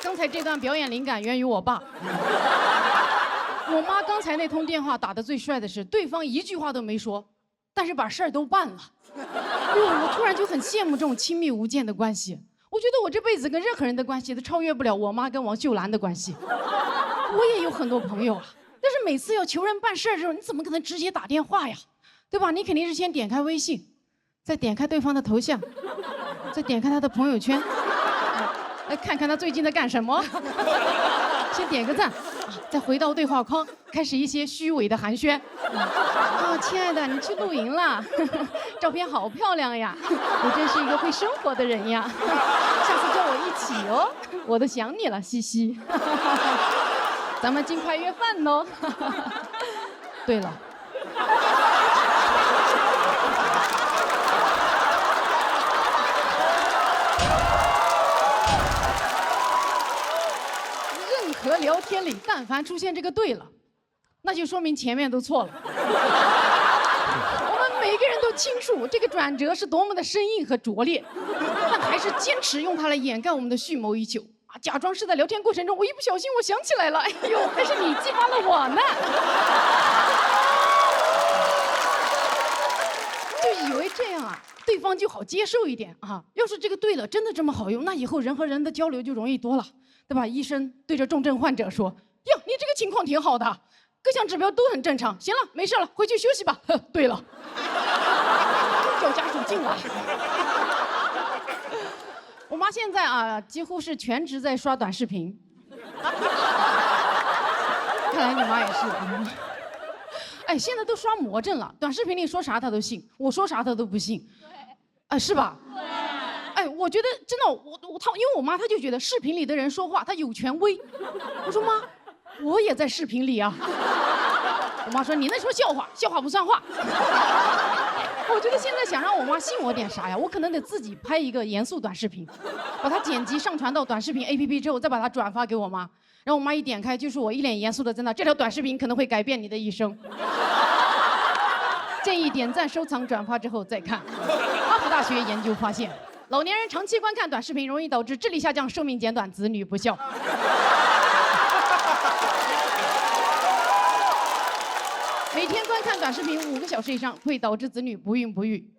刚才这段表演灵感源于我爸。我妈刚才那通电话打得最帅的是，对方一句话都没说，但是把事儿都办了。我突然就很羡慕这种亲密无间的关系。我觉得我这辈子跟任何人的关系都超越不了我妈跟王秀兰的关系。我也有很多朋友啊，但是每次要求人办事的时候，你怎么可能直接打电话呀？对吧？你肯定是先点开微信，再点开对方的头像，再点开他的朋友圈，来看看他最近在干什么，先点个赞，再回到对话框，开始一些虚伪的寒暄。亲爱的，你去露营了，照片好漂亮呀！你真是一个会生活的人呀，下次叫我一起哦，我都想你了，西西。咱们尽快约饭喽。对了。任何聊天里，但凡出现这个对了，那就说明前面都错了。我们每个人都清楚这个转折是多么的生硬和拙劣，但还是坚持用它来掩盖我们的蓄谋已久啊！假装是在聊天过程中，我一不小心我想起来了，哎呦，还是你激发了我呢。就以为这样啊，对方就好接受一点啊。要是这个对了，真的这么好用，那以后人和人的交流就容易多了，对吧？医生对着重症患者说：“哟，你这个情况挺好的，各项指标都很正常。行了，没事了，回去休息吧。”对了，叫家属进来。我妈现在啊，几乎是全职在刷短视频。看来你妈也是。哎，现在都刷魔怔了，短视频里说啥她都信，我说啥她都不信。对，哎，是吧？对。哎，我觉得真的，因为我妈她就觉得视频里的人说话她有权威。我说妈，我也在视频里啊。我妈说你那说笑话，笑话不算话。我觉得现在想让我妈信我点啥呀？我可能得自己拍一个严肃短视频，把它剪辑上传到短视频 APP 之后，再把它转发给我妈。然后我妈一点开，就是我一脸严肃的在那，这条短视频可能会改变你的一生。建议点赞、收藏、转发之后再看。哈佛大学研究发现，老年人长期观看短视频容易导致智力下降、寿命减短、子女不孝。每天观看短视频5个小时以上，会导致子女不孕不育。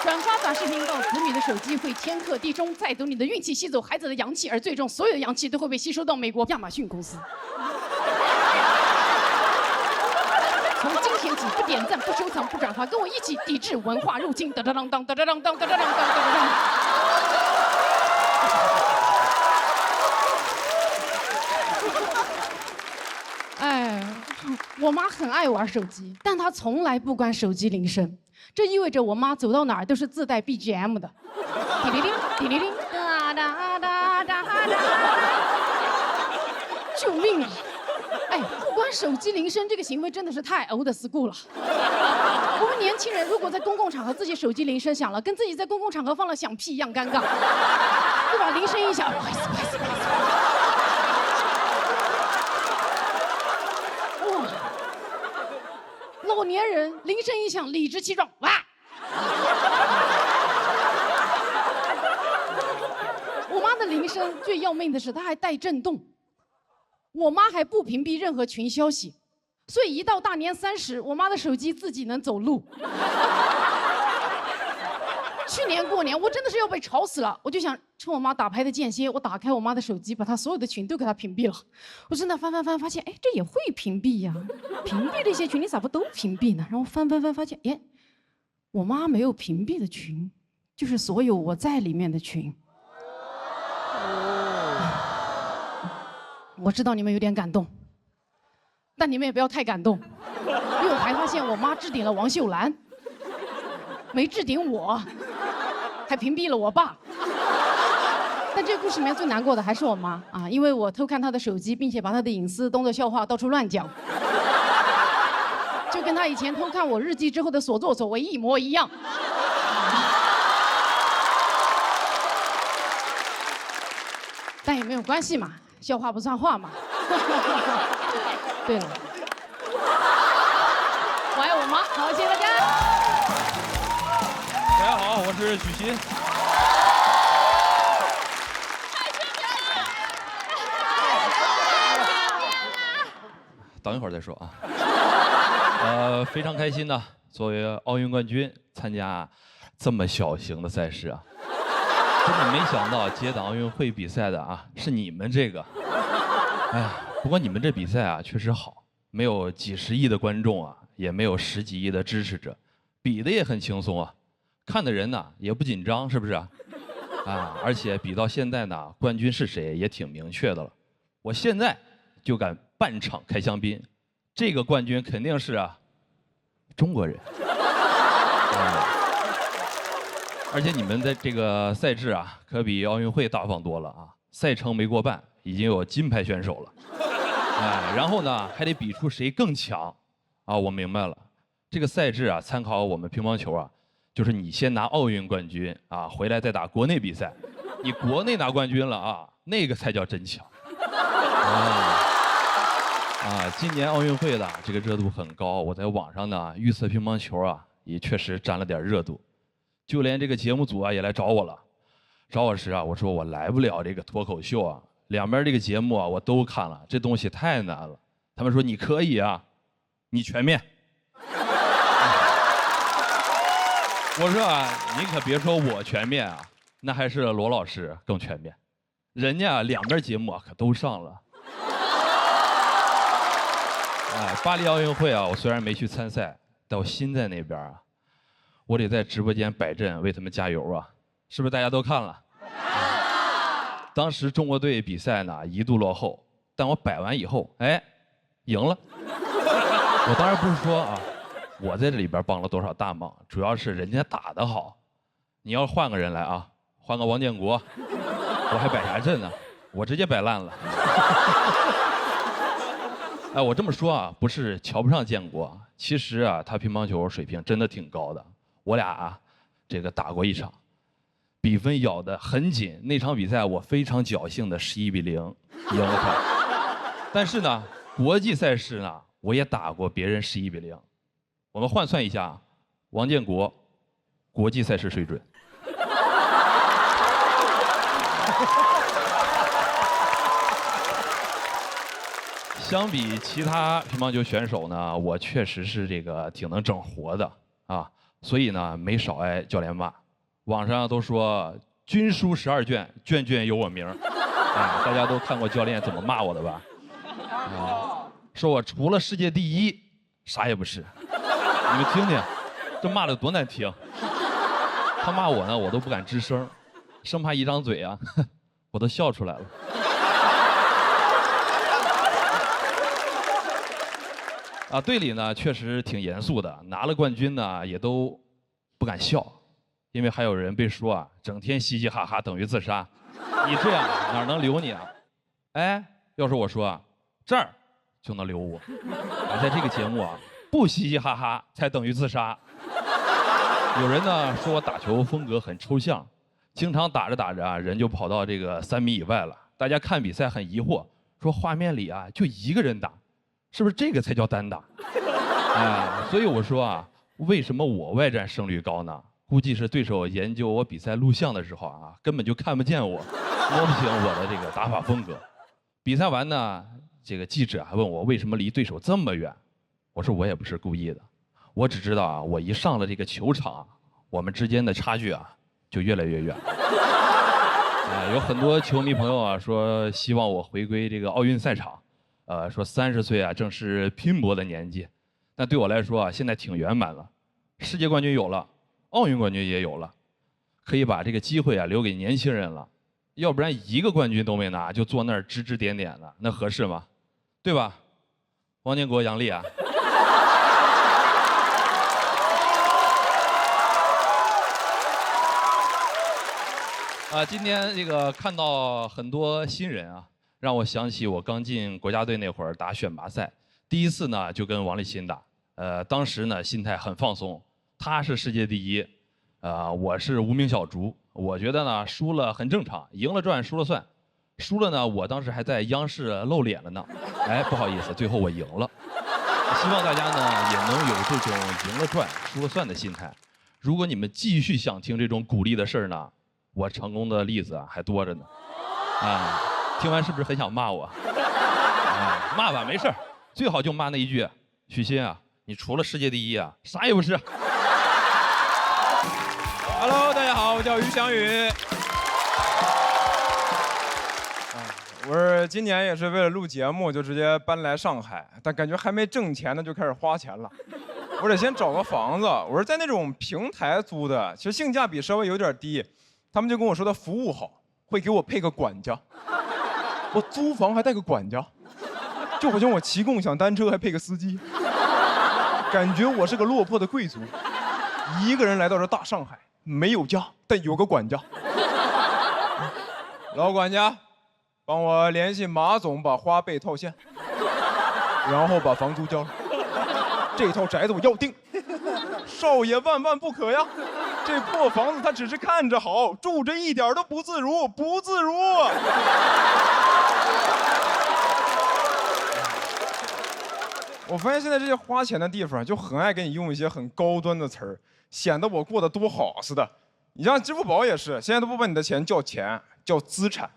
转发短视频到子女的手机会天克地冲，再走你的运气，吸走孩子的阳气，而最终所有的阳气都会被吸收到美国亚马逊公司。从今天起，不点赞、不收藏、不转发，跟我一起抵制文化入侵！哒哒当当哒哒当当哒哒当当哒哒当。哎，我妈很爱玩手机，但她从来不关手机铃声。这意味着我妈走到哪儿都是自带 BGM 的，滴哩铃，滴哩铃，哒哒哒哒哒。救命啊！哎，不关手机铃声这个行为真的是太 old school 了。我们年轻人如果在公共场合自己手机铃声响了，跟自己在公共场合放了响屁一样尴尬，对吧？铃声一响，不好意思，不好意思，不好意思。老年人铃声一响，理直气壮，哇！我妈的铃声最要命的是，它还带震动。我妈还不屏蔽任何群消息，所以一到大年30，我妈的手机自己能走路。去年过年，我真的是要被吵死了，我就想趁我妈打牌的间歇，我打开我妈的手机，把她所有的群都给她屏蔽了。我真的翻，发现，哎，这也会屏蔽呀？屏蔽这些群，你咋不都屏蔽呢？然后翻，发现，哎，我妈没有屏蔽的群，就是所有我在里面的群。我知道你们有点感动，但你们也不要太感动，因为我还发现我妈置顶了王秀兰，没置顶我，还屏蔽了我爸。但这个故事里面最难过的还是我妈啊，因为我偷看她的手机，并且把她的隐私当作笑话到处乱讲，就跟她以前偷看我日记之后的所作所为一模一样。但也没有关系嘛，笑话不算话嘛。对了，我爱我妈，好，谢谢大家。大家好，我是许昕。等一会儿再说啊。非常开心呢，作为奥运冠军参加这么小型的赛事啊。真的没想到接档奥运会比赛的啊是你们这个，哎呀，不过你们这比赛啊确实好，没有几十亿的观众啊，也没有10几亿的支持者，比的也很轻松啊，看的人呢也不紧张，是不是？啊，而且比到现在呢，冠军是谁也挺明确的了。我现在就敢半场开香槟，这个冠军肯定是中国人。而且你们的这个赛制可比奥运会大方多了赛程没过半，已经有金牌选手了。然后呢，还得比出谁更强我明白了，这个赛制参考我们乒乓球就是你先拿奥运冠军回来再打国内比赛，你国内拿冠军了那个才叫真强。今年奥运会的这个热度很高，我在网上呢预测乒乓球也确实沾了点热度，就连这个节目组也来找我了。找我时我说我来不了这个脱口秀两边这个节目我都看了，这东西太难了。他们说你可以你全面。我说你可别说我全面那还是罗老师更全面，人家两边节目可都上了。巴黎奥运会我虽然没去参赛，但我心在那边我得在直播间摆阵为他们加油是不是大家都看了？当时中国队比赛呢一度落后，但我摆完以后赢了。我当然不是说我在这里边帮了多少大忙，主要是人家打得好。你要换个人来换个王建国，我还摆啥阵呢？我直接摆烂了。我这么说不是瞧不上建国，其实他乒乓球水平真的挺高的。我俩这个打过一场，比分咬得很紧，那场比赛我非常侥幸的11-0赢了他。但是呢，国际赛事呢，我也打过别人11-0。我们换算一下，王建国国际赛事水准。相比其他乒乓球选手呢，我确实是这个挺能整活的所以呢没少挨教练骂。网上都说军书12卷，卷卷有我名大家都看过教练怎么骂我的吧？说我除了世界第1，啥也不是。你们听听，这骂的多难听！他骂我呢，我都不敢吱声，生怕一张嘴我都笑出来了。队里呢确实挺严肃的，拿了冠军呢也都不敢笑，因为还有人被说整天嘻嘻哈哈等于自杀，你这样哪能留你要是我说这儿就能留我，在这个节目不嘻嘻哈哈才等于自杀。有人呢说我打球风格很抽象，经常打着打着人就跑到这个3米以外了，大家看比赛很疑惑，说画面里就一个人打，是不是这个才叫单打？所以我说为什么我外战胜率高呢？估计是对手研究我比赛录像的时候根本就看不见我，摸不清我的这个打法风格。比赛完呢，这个记者还问我为什么离对手这么远，我说我也不是故意的，我只知道我一上了这个球场我们之间的差距就越来越远。有很多球迷朋友说希望我回归这个奥运赛场。说30岁正是拼搏的年纪，但对我来说现在挺圆满了，世界冠军有了，奥运冠军也有了，可以把这个机会留给年轻人了，要不然一个冠军都没拿就坐那儿指指点点的，那合适吗？对吧？王建国、杨丽今天这个看到很多新人让我想起我刚进国家队那会儿打选拔赛，第一次呢就跟王励勤打，当时呢心态很放松，他是世界第1，我是无名小卒，我觉得呢输了很正常，赢了赚，输了算，输了呢我当时还在央视露脸了呢，不好意思，最后我赢了。希望大家呢也能有这种赢了赚，输了算的心态。如果你们继续想听这种鼓励的事儿呢，我成功的例子还多着呢，听完是不是很想骂我？骂吧，没事儿，最好就骂那一句：许昕你除了世界第1啥也不是。Hello， 大家好，我叫于翔宇。我是今年也是为了录节目就直接搬来上海，但感觉还没挣钱呢就开始花钱了。我得先找个房子，我是在那种平台租的，其实性价比稍微有点低，他们就跟我说他服务好，会给我配个管家。我租房还带个管家，就好像我骑共享单车还配个司机，感觉我是个落魄的贵族，一个人来到这大上海，没有家，但有个管家。老管家，帮我联系马总把花呗套现，然后把房租交了。这套宅子我要定，少爷万万不可呀！这破房子他只是看着好，住着一点都不自如，不自如。我发现现在这些花钱的地方就很爱给你用一些很高端的词儿，显得我过得多好似的。你像支付宝也是，现在都不把你的钱叫钱，叫资产，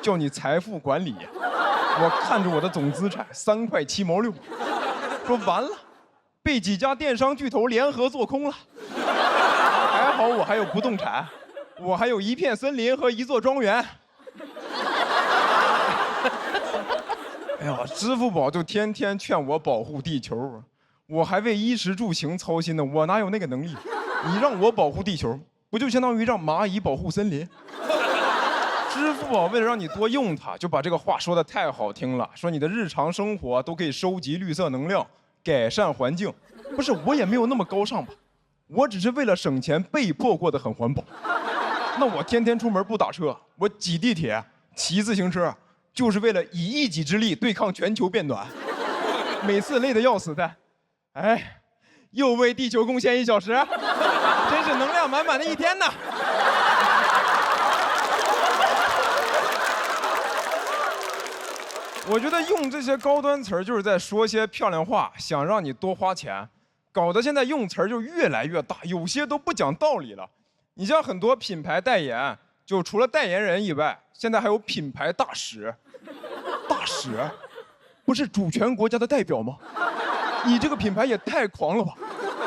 叫你财富管理。我看着我的总资产3块7毛6，说完了，被几家电商巨头联合做空了。还好我还有不动产，我还有一片森林和一座庄园。哎呀，支付宝就天天劝我保护地球，我还为衣食住行操心呢，我哪有那个能力？你让我保护地球，不就相当于让蚂蚁保护森林？支付宝为了让你多用它，就把这个话说得太好听了，说你的日常生活都可以收集绿色能量，改善环境。不是，我也没有那么高尚吧？我只是为了省钱被迫过得很环保。那我天天出门不打车，我挤地铁、骑自行车，就是为了以一己之力对抗全球变暖。每次累得要死的，哎，又为地球贡献1小时，真是能量满满的一天呐！我觉得用这些高端词儿就是在说些漂亮话，想让你多花钱，搞得现在用词儿就越来越大，有些都不讲道理了。你像很多品牌代言，就除了代言人以外，现在还有品牌大使。大使，不是主权国家的代表吗？你这个品牌也太狂了吧！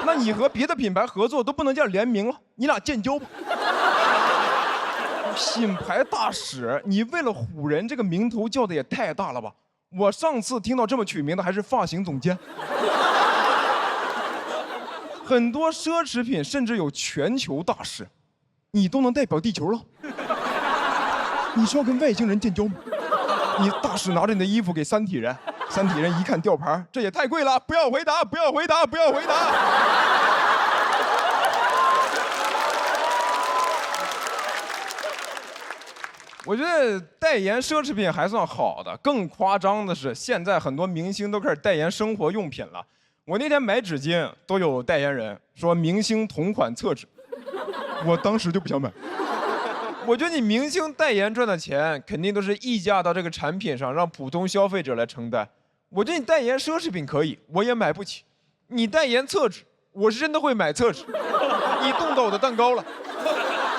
那你和别的品牌合作都不能叫联名了，你俩建交吧。品牌大使，你为了唬人，这个名头叫的也太大了吧！我上次听到这么取名的还是发型总监。很多奢侈品甚至有全球大使，你都能代表地球了，你是要跟外星人建交吗？你大使拿着你的衣服给三体人，三体人一看吊牌，这也太贵了，不要回答，不要回答，不要回答。我觉得代言奢侈品还算好的，更夸张的是，现在很多明星都开始代言生活用品了。我那天买纸巾都有代言人说明星同款厕纸，我当时就不想买。我觉得你明星代言赚的钱肯定都是溢价到这个产品上，让普通消费者来承担。我觉得你代言奢侈品可以，我也买不起。你代言厕纸，我是真的会买厕纸。你动到我的蛋糕了，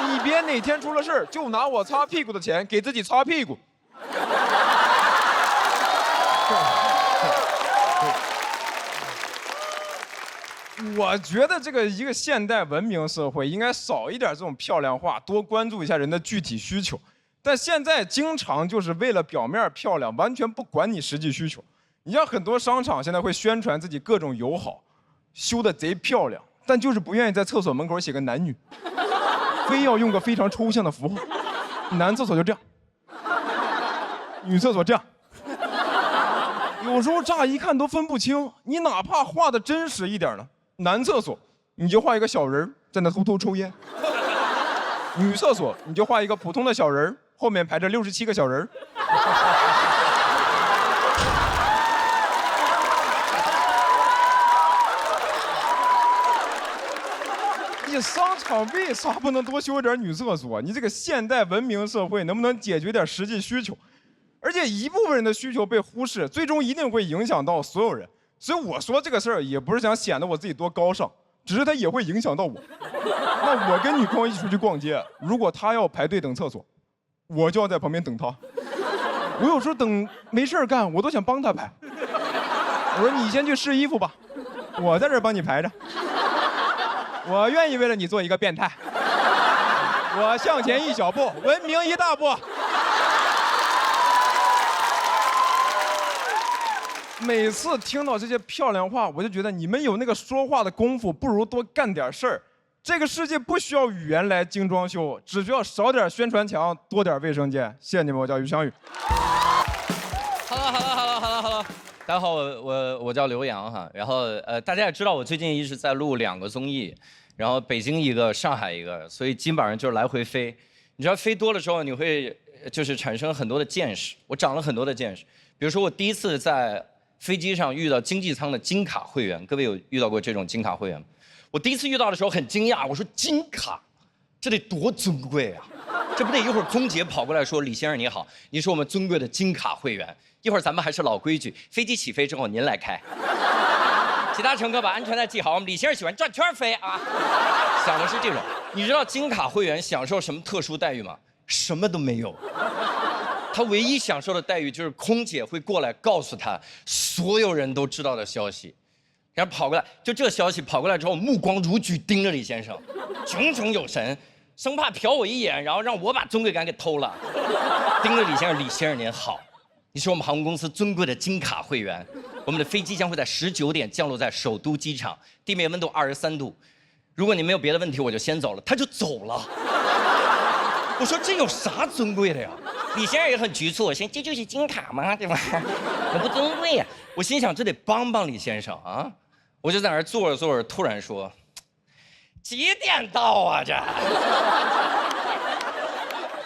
你别哪天出了事儿就拿我擦屁股的钱给自己擦屁股。我觉得这个一个现代文明社会应该少一点这种漂亮话，多关注一下人的具体需求。但现在经常就是为了表面漂亮，完全不管你实际需求。你像很多商场现在会宣传自己各种友好，修得贼漂亮，但就是不愿意在厕所门口写个男女，非要用个非常抽象的符号。男厕所就这样，女厕所这样。有时候乍一看都分不清，你哪怕画的真实一点呢？男厕所，你就画一个小人在那偷偷抽烟；女厕所，你就画一个普通的小人，后面排着67个小人。你商场为啥不能多修点女厕所？你这个现代文明社会能不能解决点实际需求？而且一部分人的需求被忽视，最终一定会影响到所有人。所以我说这个事儿也不是想显得我自己多高尚，只是它也会影响到我。那我跟女朋友一起出去逛街，如果她要排队等厕所，我就要在旁边等她。我有时候等没事儿干，我都想帮她排。我说你先去试衣服吧，我在这儿帮你排着。我愿意为了你做一个变态。我向前一小步，文明一大步。每次听到这些漂亮话，我就觉得你们有那个说话的功夫，不如多干点事儿。这个世界不需要语言来精装修，只需要少点宣传墙，多点卫生间。谢谢你们，我叫于翔宇。Hello， 大家好，我叫刘洋哈。然后大家也知道我最近一直在录2个综艺，然后北京一个，上海一个，所以基本上就是来回飞。你知道飞多了之后，你会就是产生很多的见识。我长了很多的见识，比如说我第一次在飞机上遇到经济舱的金卡会员，各位有遇到过这种金卡会员吗？我第一次遇到的时候很惊讶，我说金卡，这得多尊贵啊！这不得一会儿空姐跑过来说李先生你好，你是我们尊贵的金卡会员。一会儿咱们还是老规矩，飞机起飞之后您来开，其他乘客把安全带系好。我们李先生喜欢转圈飞啊，想的是这种。你知道金卡会员享受什么特殊待遇吗？什么都没有。他唯一享受的待遇就是空姐会过来告诉他所有人都知道的消息，然后跑过来，就这消息跑过来之后，目光如炬盯着李先生，炯炯有神，生怕瞟我一眼，然后让我把尊贵感给偷了。盯着李先生，李先生您好。你是我们航空公司尊贵的金卡会员，我们的飞机将会在19点降落在首都机场，地面温度23度。如果你没有别的问题，我就先走了。他就走了。我说这有啥尊贵的呀？李先生也很局促，我心这就是金卡吗？对吧？也不尊贵呀。我心想这得帮帮李先生啊！我就在那儿坐着坐着，突然说：“几点到啊？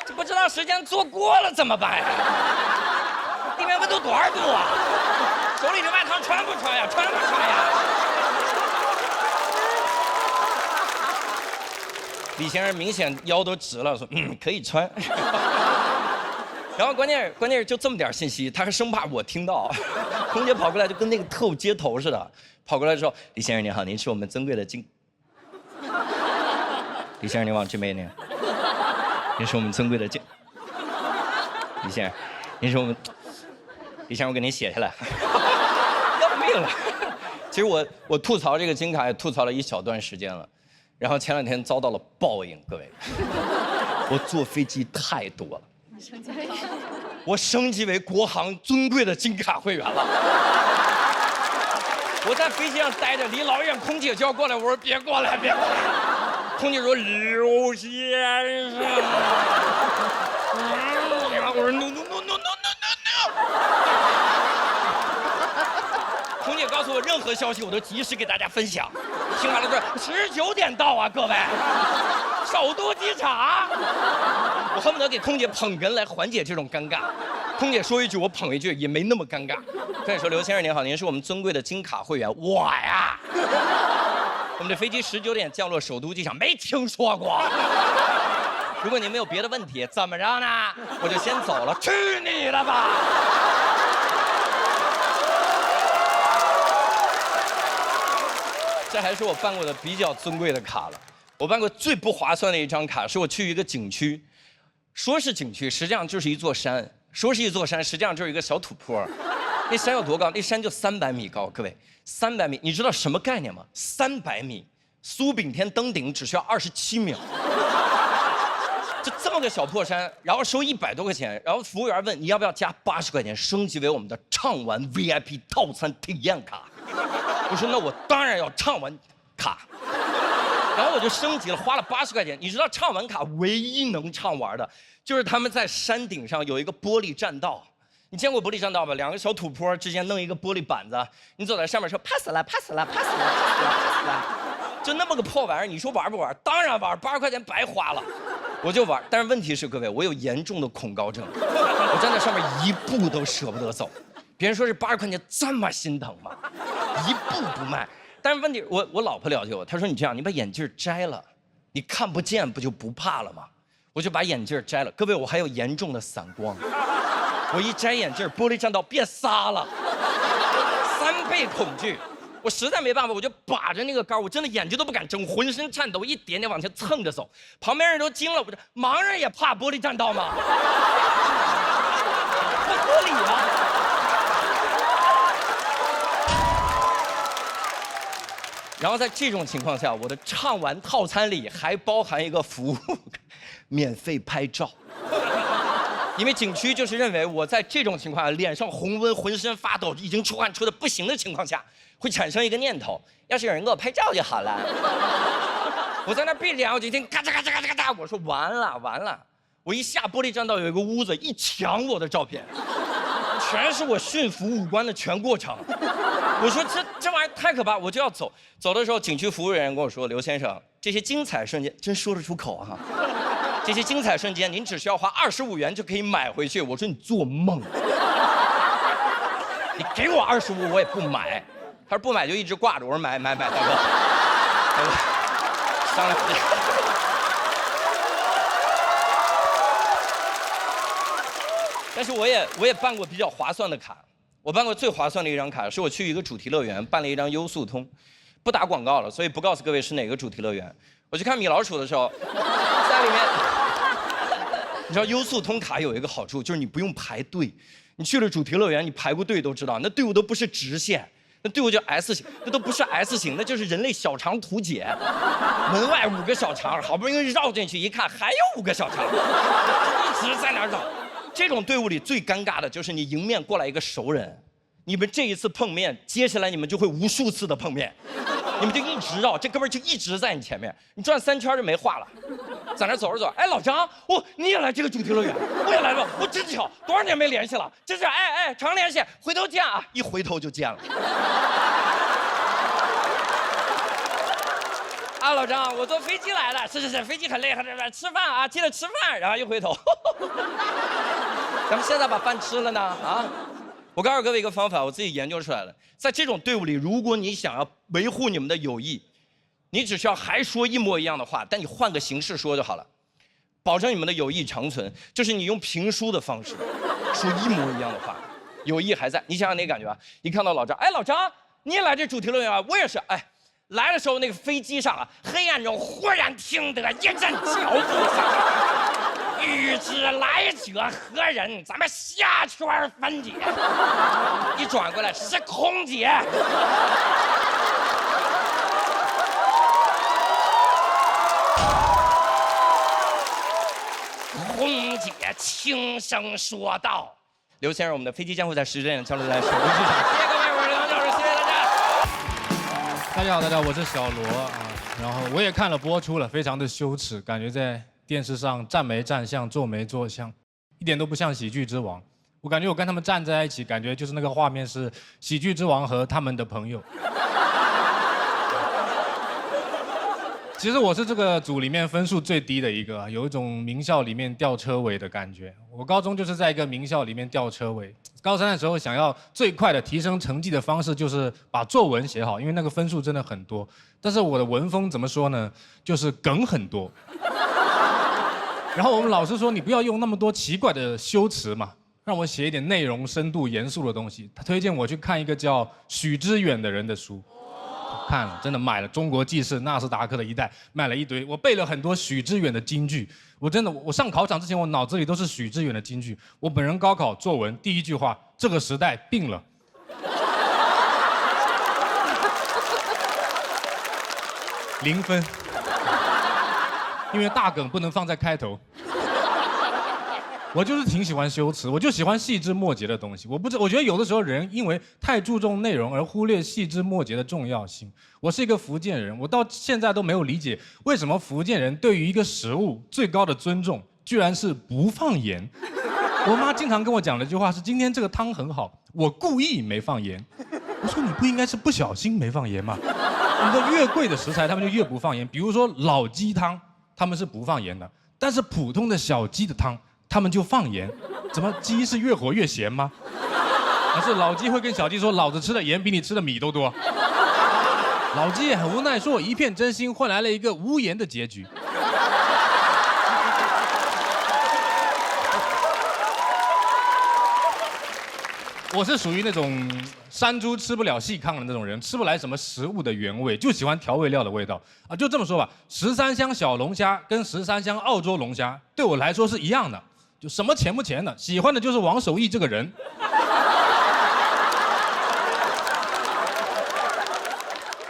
这不知道时间坐过了怎么办呀？”地面温度多少度啊？手里的外套穿不穿呀？穿不穿呀？李先生明显腰都直了，说可以穿。然后关键是就这么点信息，他还生怕我听到。空姐跑过来就跟那个特务接头似的，跑过来之后，李先生您好，您是我们尊贵的金。李先生您往这边您，您是我们尊贵的金。李先生，您是我们。李先生，我给您写下来，要命了。其实我吐槽这个金卡也吐槽了一小段时间了，然后前2天遭到了报应，各位，我坐飞机太多了，我升级为国航尊贵的金卡会员了。我在飞机上待着，离老远，空姐就要过来，我说别过来，别过来。空姐说刘先生，我说 no。空姐告诉我任何消息我都及时给大家分享。听完了说19点到啊，各位，首都机场。我恨不得给空姐捧哏来缓解这种尴尬。空姐说一句我捧一句，也没那么尴尬。空姐说刘先生您好，您是我们尊贵的金卡会员。我呀，我们的飞机19点降落首都机场，没听说过。如果您没有别的问题，怎么着呢？我就先走了。去你的吧！这还是我办过的比较尊贵的卡了。我办过最不划算的一张卡，是我去一个景区，说是景区，实际上就是一座山；说是一座山，实际上就是一个小土坡。那山有多高？那山就300米高，各位，300米，你知道什么概念吗？300米，苏炳添登顶只需要27秒。就这么个小破山，然后收100多块钱，然后服务员问你要不要加80块钱升级为我们的畅玩 VIP 套餐体验卡。我说那我当然要畅玩卡，然后我就升级了，花了80块钱。你知道畅玩卡唯一能畅玩的，就是他们在山顶上有一个玻璃栈道。你见过玻璃栈道吧？2个小土坡之间弄一个玻璃板子，你走在上面说 pass 了 pass 了 pass 了 pass 了，就那么个破玩意儿，你说玩不玩？当然玩，80块钱白花了。我就玩，但是问题是各位，我有严重的恐高症，我站在上面一步都舍不得走。别人说是80块钱这么心疼吗？一步不迈。但是问题，我老婆了解我，她说你这样，你把眼镜摘了，你看不见不就不怕了吗？我就把眼镜摘了。各位，我还有严重的散光，我一摘眼镜，玻璃栈道变仨了，3倍恐惧。我实在没办法，我就把着那个杆，我真的眼睛都不敢睁，浑身颤抖，一点点往前蹭着走。旁边人都惊了，我说盲人也怕玻璃栈道吗？不合理啊！然后在这种情况下，我的畅玩套餐里还包含一个服务，免费拍照。因为景区就是认为我在这种情况下脸上红温、浑身发抖、已经出汗出的不行的情况下，会产生一个念头：要是有人给我拍照就好了。我在那闭着眼，我就听咔嚓咔嚓咔嚓咔嚓，我说完了完了，我一下玻璃栈道有一个屋子，一抢我的照片，全是我驯服五官的全过程。我说这玩意儿太可怕，我就要走。走的时候，景区服务人员跟我说：“刘先生，这些精彩瞬间真说得出口啊！这些精彩瞬间，您只需要花25元就可以买回去。”我说：“你做梦！你给我25，我也不买。”他说：“不买就一直挂着。”我说：“买，大哥。”商量。但是我也办过比较划算的卡。我办过最划算的一张卡，是我去一个主题乐园办了一张优速通，不打广告了，所以不告诉各位是哪个主题乐园。我去看米老鼠的时候，在里面，你知道优速通卡有一个好处，就是你不用排队。你去了主题乐园，你排过队都知道，那队伍都不是直线，那队伍就 S 型，那都不是 S 型，那就是人类小肠图解。门外5个小肠，好不容易绕进去一看，还有5个小肠，一直在那儿绕。这种队伍里最尴尬的就是你迎面过来一个熟人，你们这一次碰面，接下来你们就会无数次的碰面，你们就一直绕，这哥们儿就一直在你前面，你转3圈就没话了。在那走着走，哎，老张，你也来这个主题乐园？我也来了，我真巧，多少年没联系了，真是哎，常联系，回头见啊！一回头就见了。啊，老张，我坐飞机来的，是，飞机很累，吃饭啊，记得吃饭。然后一回头，咱们现在把饭吃了呢啊！我告诉各位一个方法，我自己研究出来的，在这种队伍里，如果你想要维护你们的友谊，你只需要还说一模一样的话，但你换个形式说就好了，保证你们的友谊长存。就是你用评书的方式说一模一样的话，友谊还在。你想想那感觉啊！一看到老张，哎，老张，你也来这主题乐园啊？我也是，哎。来的时候，那个飞机上啊，黑暗中忽然听得一阵脚步声，欲知来者何人，咱们下圈分解。一转过来是空姐。空姐轻声说道：“刘先生，我们的飞机将会在10点降落在首都机场。”谢谢各位，我是刘洋教授，谢谢大家。大家好，我是小罗啊。然后我也看了播出了，非常的羞耻，感觉在电视上站没站相，坐没坐相，一点都不像喜剧之王。我感觉我跟他们站在一起，感觉就是那个画面是喜剧之王和他们的朋友。其实我是这个组里面分数最低的一个，有一种名校里面吊车尾的感觉。我高中就是在一个名校里面吊车尾。高3的时候想要最快的提升成绩的方式就是把作文写好，因为那个分数真的很多。但是我的文风怎么说呢？就是梗很多。然后我们老师说你不要用那么多奇怪的修辞嘛，让我写一点内容深度严肃的东西。他推荐我去看一个叫许知远的人的书。看了，真的买了《中国纪事》、纳斯达克的一代，买了一堆。我背了很多许知远的金句，我上考场之前，我脑子里都是许知远的金句。我本人高考作文第一句话：这个时代病了。0分，因为大梗不能放在开头。我就是挺喜欢修辞，我就喜欢细枝末节的东西。我觉得有的时候人因为太注重内容而忽略细枝末节的重要性。我是一个福建人，我到现在都没有理解为什么福建人对于一个食物最高的尊重，居然是不放盐。我妈经常跟我讲的一句话是：今天这个汤很好，我故意没放盐。我说你不应该是不小心没放盐吗？你的越贵的食材他们就越不放盐，比如说老鸡汤，他们是不放盐的，但是普通的小鸡的汤。他们就放盐，怎么鸡是越活越咸吗？还是老鸡会跟小鸡说，老子吃的盐比你吃的米都多？老鸡也很无奈，说我一片真心换来了一个无盐的结局。我是属于那种山猪吃不了细糠的那种人，吃不来什么食物的原味，就喜欢调味料的味道啊。就这么说吧，13香小龙虾跟13香澳洲龙虾对我来说是一样的，就什么钱不钱的，喜欢的就是王守义这个人。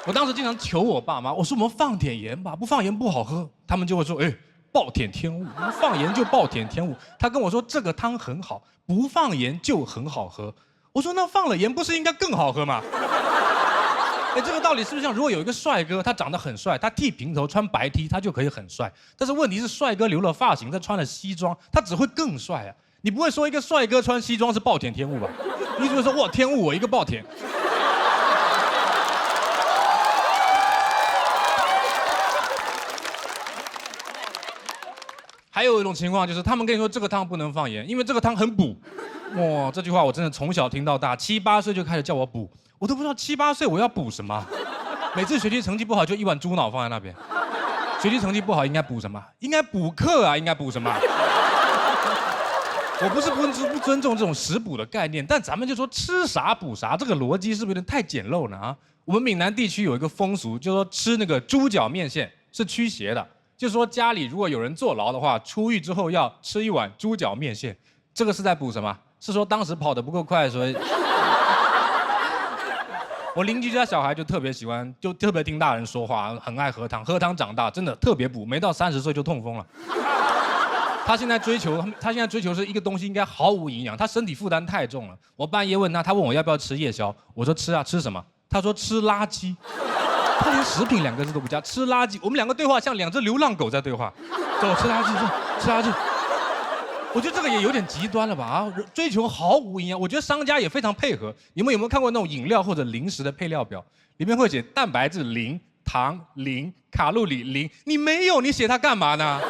我当时经常求我爸妈，我说我们放点盐吧，不放盐不好喝。他们就会说，哎，暴殄天物，放盐就暴殄天物。他跟我说这个汤很好，不放盐就很好喝。我说那放了盐不是应该更好喝吗？哎，这个道理是不是像如果有一个帅哥，他长得很帅，他剃平头穿白 T， 他就可以很帅。但是问题是，帅哥留了发型，他穿了西装，他只会更帅啊！你不会说一个帅哥穿西装是暴殄天物吧？你只会说哇天物，我一个暴殄。还有一种情况就是，他们跟你说这个汤不能放盐，因为这个汤很补。哇，这句话我真的从小听到大，7、8岁就开始叫我补，我都不知道7、8岁我要补什么。每次学习成绩不好就一碗猪脑放在那边，学习成绩不好应该补什么？应该补课啊，应该补什么？我不是不尊重这种食补的概念，但咱们就说吃啥补啥，这个逻辑是不是有点太简陋了啊？我们闽南地区有一个风俗，就是说吃那个猪脚面线是驱邪的。就是说家里如果有人坐牢的话，出狱之后要吃一碗猪脚面线，这个是在补什么？是说当时跑得不够快，所以我邻居家小孩就特别喜欢，就特别听大人说话，很爱喝汤，喝汤长大，真的特别补，没到30岁就痛风了。他现在追求是一个东西应该毫无营养，他身体负担太重了。我半夜问他，他问我要不要吃夜宵，我说吃啊，吃什么？他说吃垃圾。他连食品2个字都不加，吃垃圾。我们2个对话像2只流浪狗在对话，走吃垃圾，走吃垃圾。我觉得这个也有点极端了吧啊！追求毫无营养，我觉得商家也非常配合。你们有没有看过那种饮料或者零食的配料表？里面会写蛋白质0、糖0、卡路里0。你没有，你写它干嘛呢？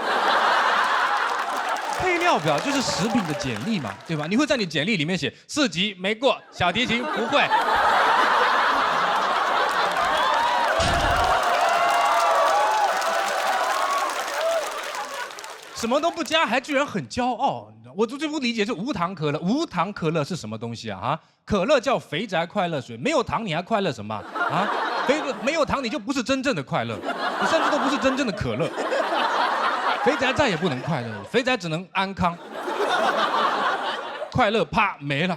配料表就是食品的简历嘛，对吧？你会在你简历里面写4级没过，小提琴不会。什么都不加，还居然很骄傲，你知道？我最不理解是无糖可乐。无糖可乐是什么东西啊？啊，可乐叫肥宅快乐水，没有糖你还快乐什么啊？没有糖你就不是真正的快乐，你甚至都不是真正的可乐。肥宅再也不能快乐了，肥宅只能安康，快乐啪没了。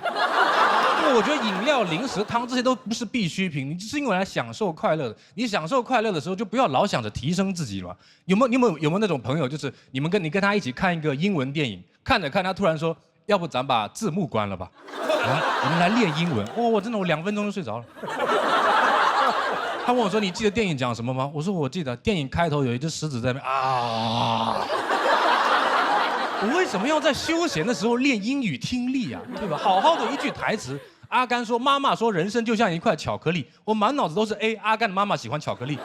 因为我觉得饮料、零食、汤这些都不是必需品，你是因为来享受快乐的。你享受快乐的时候，就不要老想着提升自己了。有没有那种朋友，就是你跟他一起看一个英文电影，看着看他突然说，要不咱把字幕关了吧？啊，我们来练英文。哦，我真的2分钟就睡着了。他问我说：“你记得电影讲什么吗？”我说：“我记得，电影开头有一只狮子在那边啊。”我为什么要在休闲的时候练英语听力啊？对吧？好好的一句台词，阿甘说：“妈妈说人生就像一块巧克力。”我满脑子都是 A， 阿甘的妈妈喜欢巧克力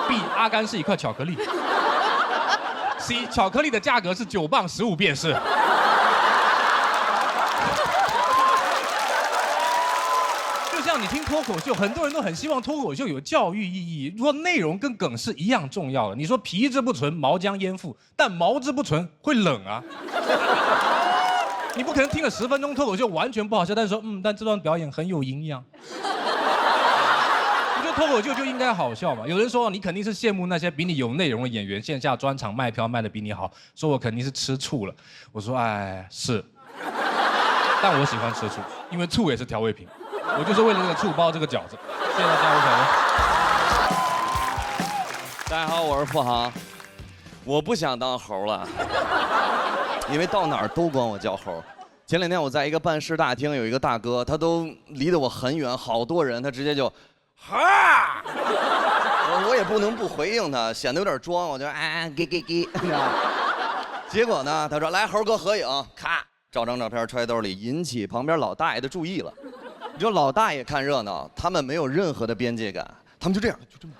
；B， 阿甘是一块巧克力 ；C， 巧克力的价格是9磅15便士。就像你听脱口秀，很多人都很希望脱口秀有教育意义，如果内容跟梗是一样重要的。你说皮之不纯，毛将焉附？但毛之不纯会冷啊。你不可能听了10分钟脱口秀完全不好笑，但是说但这段表演很有营养。我觉得脱口秀就应该好笑嘛。有人说你肯定是羡慕那些比你有内容的演员，线下专场卖票卖得比你好，说我肯定是吃醋了。我说哎是，但我喜欢吃醋，因为醋也是调味品。我就是为了这个醋包这个饺子。谢谢大家，我小文。大家好，我是付航。我不想当猴了，因为到哪儿都管我叫猴。前2天我在一个办事大厅，有一个大哥，他都离得我很远，好多人，他直接就，哈，我也不能不回应他，显得有点装，我就给，结果呢，他说来猴哥合影，咔，照张照片揣兜里，引起旁边老大爷的注意了。你说老大爷看热闹，他们没有任何的边界感，他们就这样，就这么。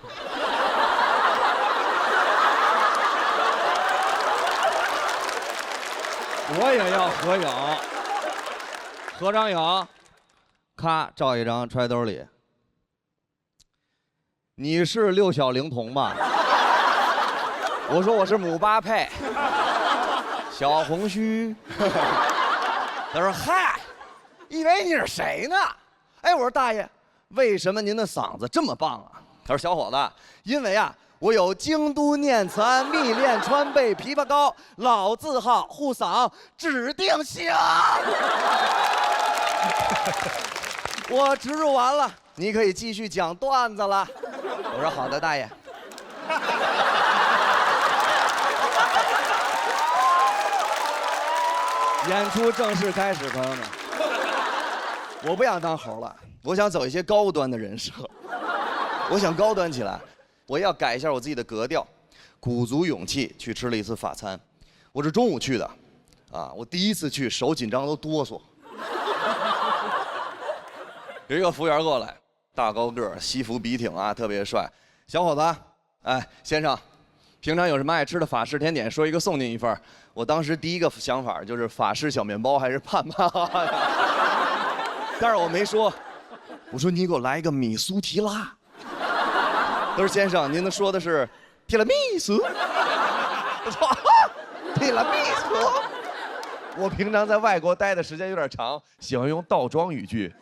我也要合影，合张影，咔照一张揣兜里。你是6小龄童吧？我说我是姆巴佩，小红须。他说嗨，以为你是谁呢？哎，我说大爷，为什么您的嗓子这么棒啊？他说小伙子，因为啊，我有京都念慈庵蜜炼川贝枇杷膏，老字号护嗓指定行。我植入完了，你可以继续讲段子了。我说好的，大爷。演出正式开始，朋友们。我不想当猴了，我想走一些高端的人设。我想高端起来，我要改一下我自己的格调，鼓足勇气去吃了一次法餐。我是中午去的，啊，我第一次去，手紧张都哆嗦。有一个服务员过来，大高个儿，西服笔挺啊，特别帅。小伙子，哎，先生，平常有什么爱吃的法式甜点，说一个送您一份。我当时第一个想法就是法式小面包还是盼盼，但是我没说，我说你给我来一个米苏提拉。他说先生，您说的是提拉米苏？我说提拉米苏。我平常在外国待的时间有点长，喜欢用倒装语句。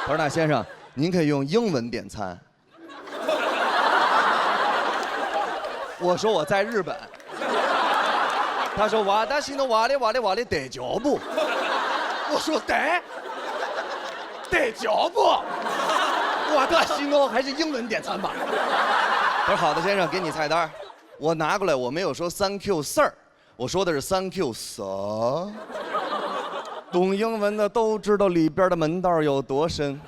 他说那先生，您可以用英文点餐。我说我在日本。他说瓦达西诺瓦里得脚步。我说得脚步。瓦达西诺还是英文点餐吧。他说好的先生，给你菜单。我拿过来，我没有说 Thank you sir， 我说的是 Thank you sir。懂英文的都知道里边的门道有多深。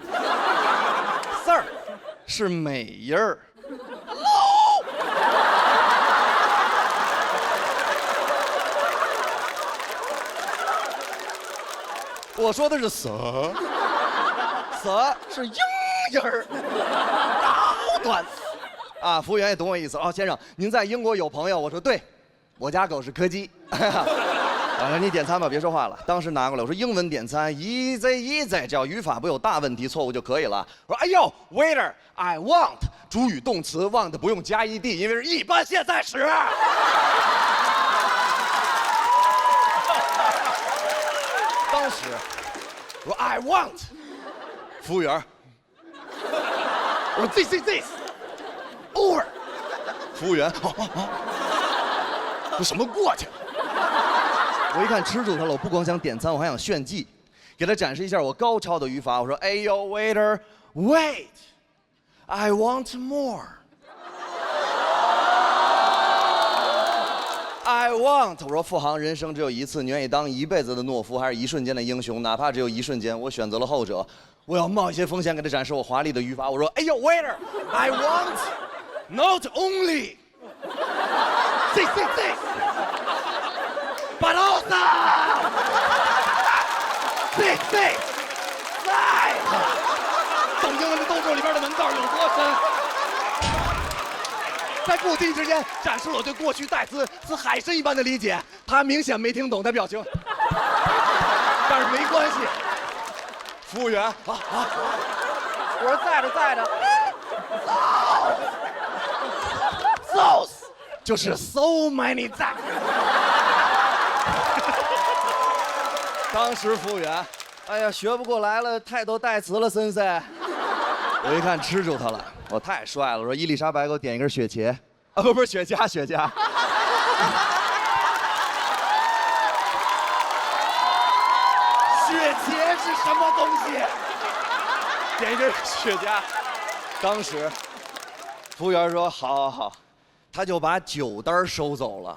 Sir 是美音儿。我说的是 sir 是英音儿，高端。啊，服务员也懂我意思啊，先生，您在英国有朋友？我说对，我家狗是柯基。你点餐吧，别说话了。当时拿过来，我说英文点餐 easy， 只要语法不有大问题错误就可以了。我说哎呦 waiter I want， 主语动词 want 不用加 ed， 因为是一般现在时。当时我说 I want， 服务员，我说 this over， 服务员，这什么过去？我一看吃住他了，我不光想点餐，我还想炫技，给他展示一下我高超的语法。我说：“哎呦 ，waiter， wait， I want more。” I want， 我说富航，人生只有一次，你愿意当一辈子的懦夫，还是一瞬间的英雄？哪怕只有一瞬间，我选择了后者。我要冒一些风险给他展示我华丽的语法。我说：“哎呦 ，waiter，I want not only this。” But also, this, 懂英文的都知道里边的门道有多深。在不经意之间展示了我对过去代词似海参一般的理解。他明显没听懂的表情，但是没关系。服务员，我说在的。Those 就是 so many 在。当时服务员，哎呀，学不过来了，太多代词了，森森。我一看吃住他了，我太帅了。我说伊丽莎白，给我点一根雪茄，啊，不是雪茄。雪茄是什么东西？点一根雪茄。当时服务员说好，他就把酒单收走了。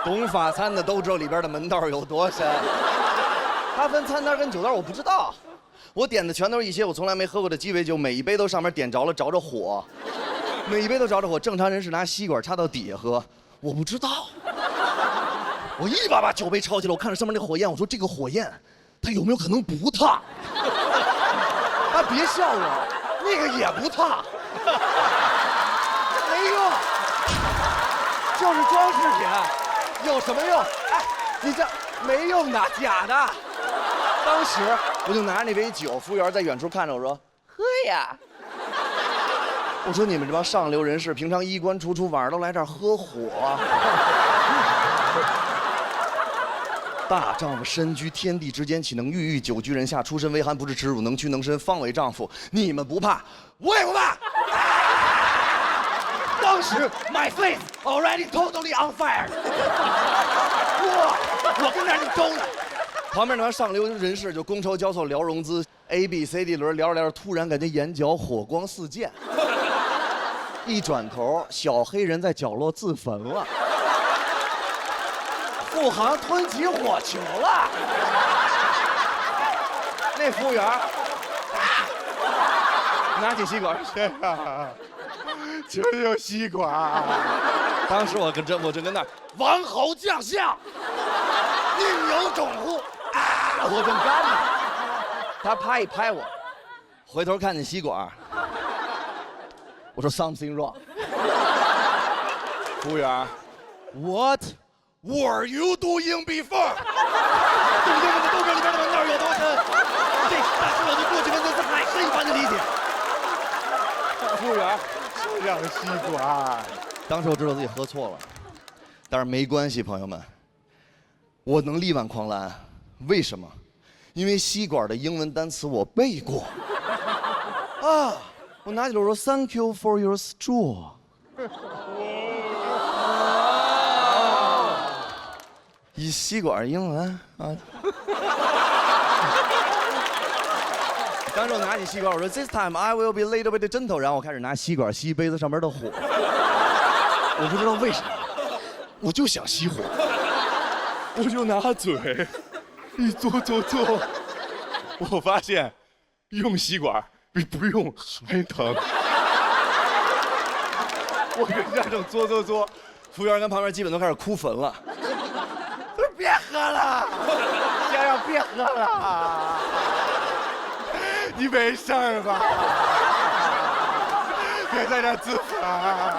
懂法餐的都知道里边的门道有多深。他分餐单跟酒单我不知道，我点的全都是一些我从来没喝过的鸡尾酒，每一杯都上面点着了着火，每一杯都着着火。正常人是拿吸管插到底下喝，我不知道。我一把酒杯抄起来，我看着上面那火焰，我说这个火焰，它有没有可能不烫？啊，别笑我，那个也不烫，没用，就是装饰品。有什么用？哎，你这没用的，假的。当时我就拿着那杯酒，服务员在远处看着我说：“喝呀。”我说：“你们这帮上流人士，平常衣冠楚楚，晚上都来这儿喝火。”大丈夫身居天地之间，岂能郁郁久居人下？出身为寒，不知耻辱，能屈能伸，方为丈夫。你们不怕，我也不怕。当时 my face already totally on fire， 我跟那儿就周了。旁边那帮上流人士就觥筹交错聊融资 ，A、B、C、D 轮聊着聊着，突然感觉眼角火光四溅，一转头，小黑人在角落自焚了。富航吞起火球了。那服务员，拿起吸管，先生，请用吸管。当时我正跟那儿王侯将相，宁有种乎？啊！我正干呢，他啪一拍我，回头看见吸管，我说 something wrong。服务员 ，What were you doing before？ 对不对？豆哥里边的门道有多深？这大是我对过去跟这次海参一般的理解。服务员，让吸管。当时我知道自己喝错了，但是没关系，朋友们，我能力挽狂澜，为什么？因为吸管的英文单词我背过。啊，我拿起来我说 Thank you for your straw。以吸管英文啊。当时我拿起吸管，我说 This time I will be a little bit gentle， 然后我开始拿吸管吸杯子上面的火。我不知道为什么，我就想熄火，我就拿嘴一嘬，我发现用吸管比不用还疼。我跟家正嘬，服务员跟旁边基本都开始哭坟了。他说别喝了，先生别喝了，你没事吧？别在这自罚。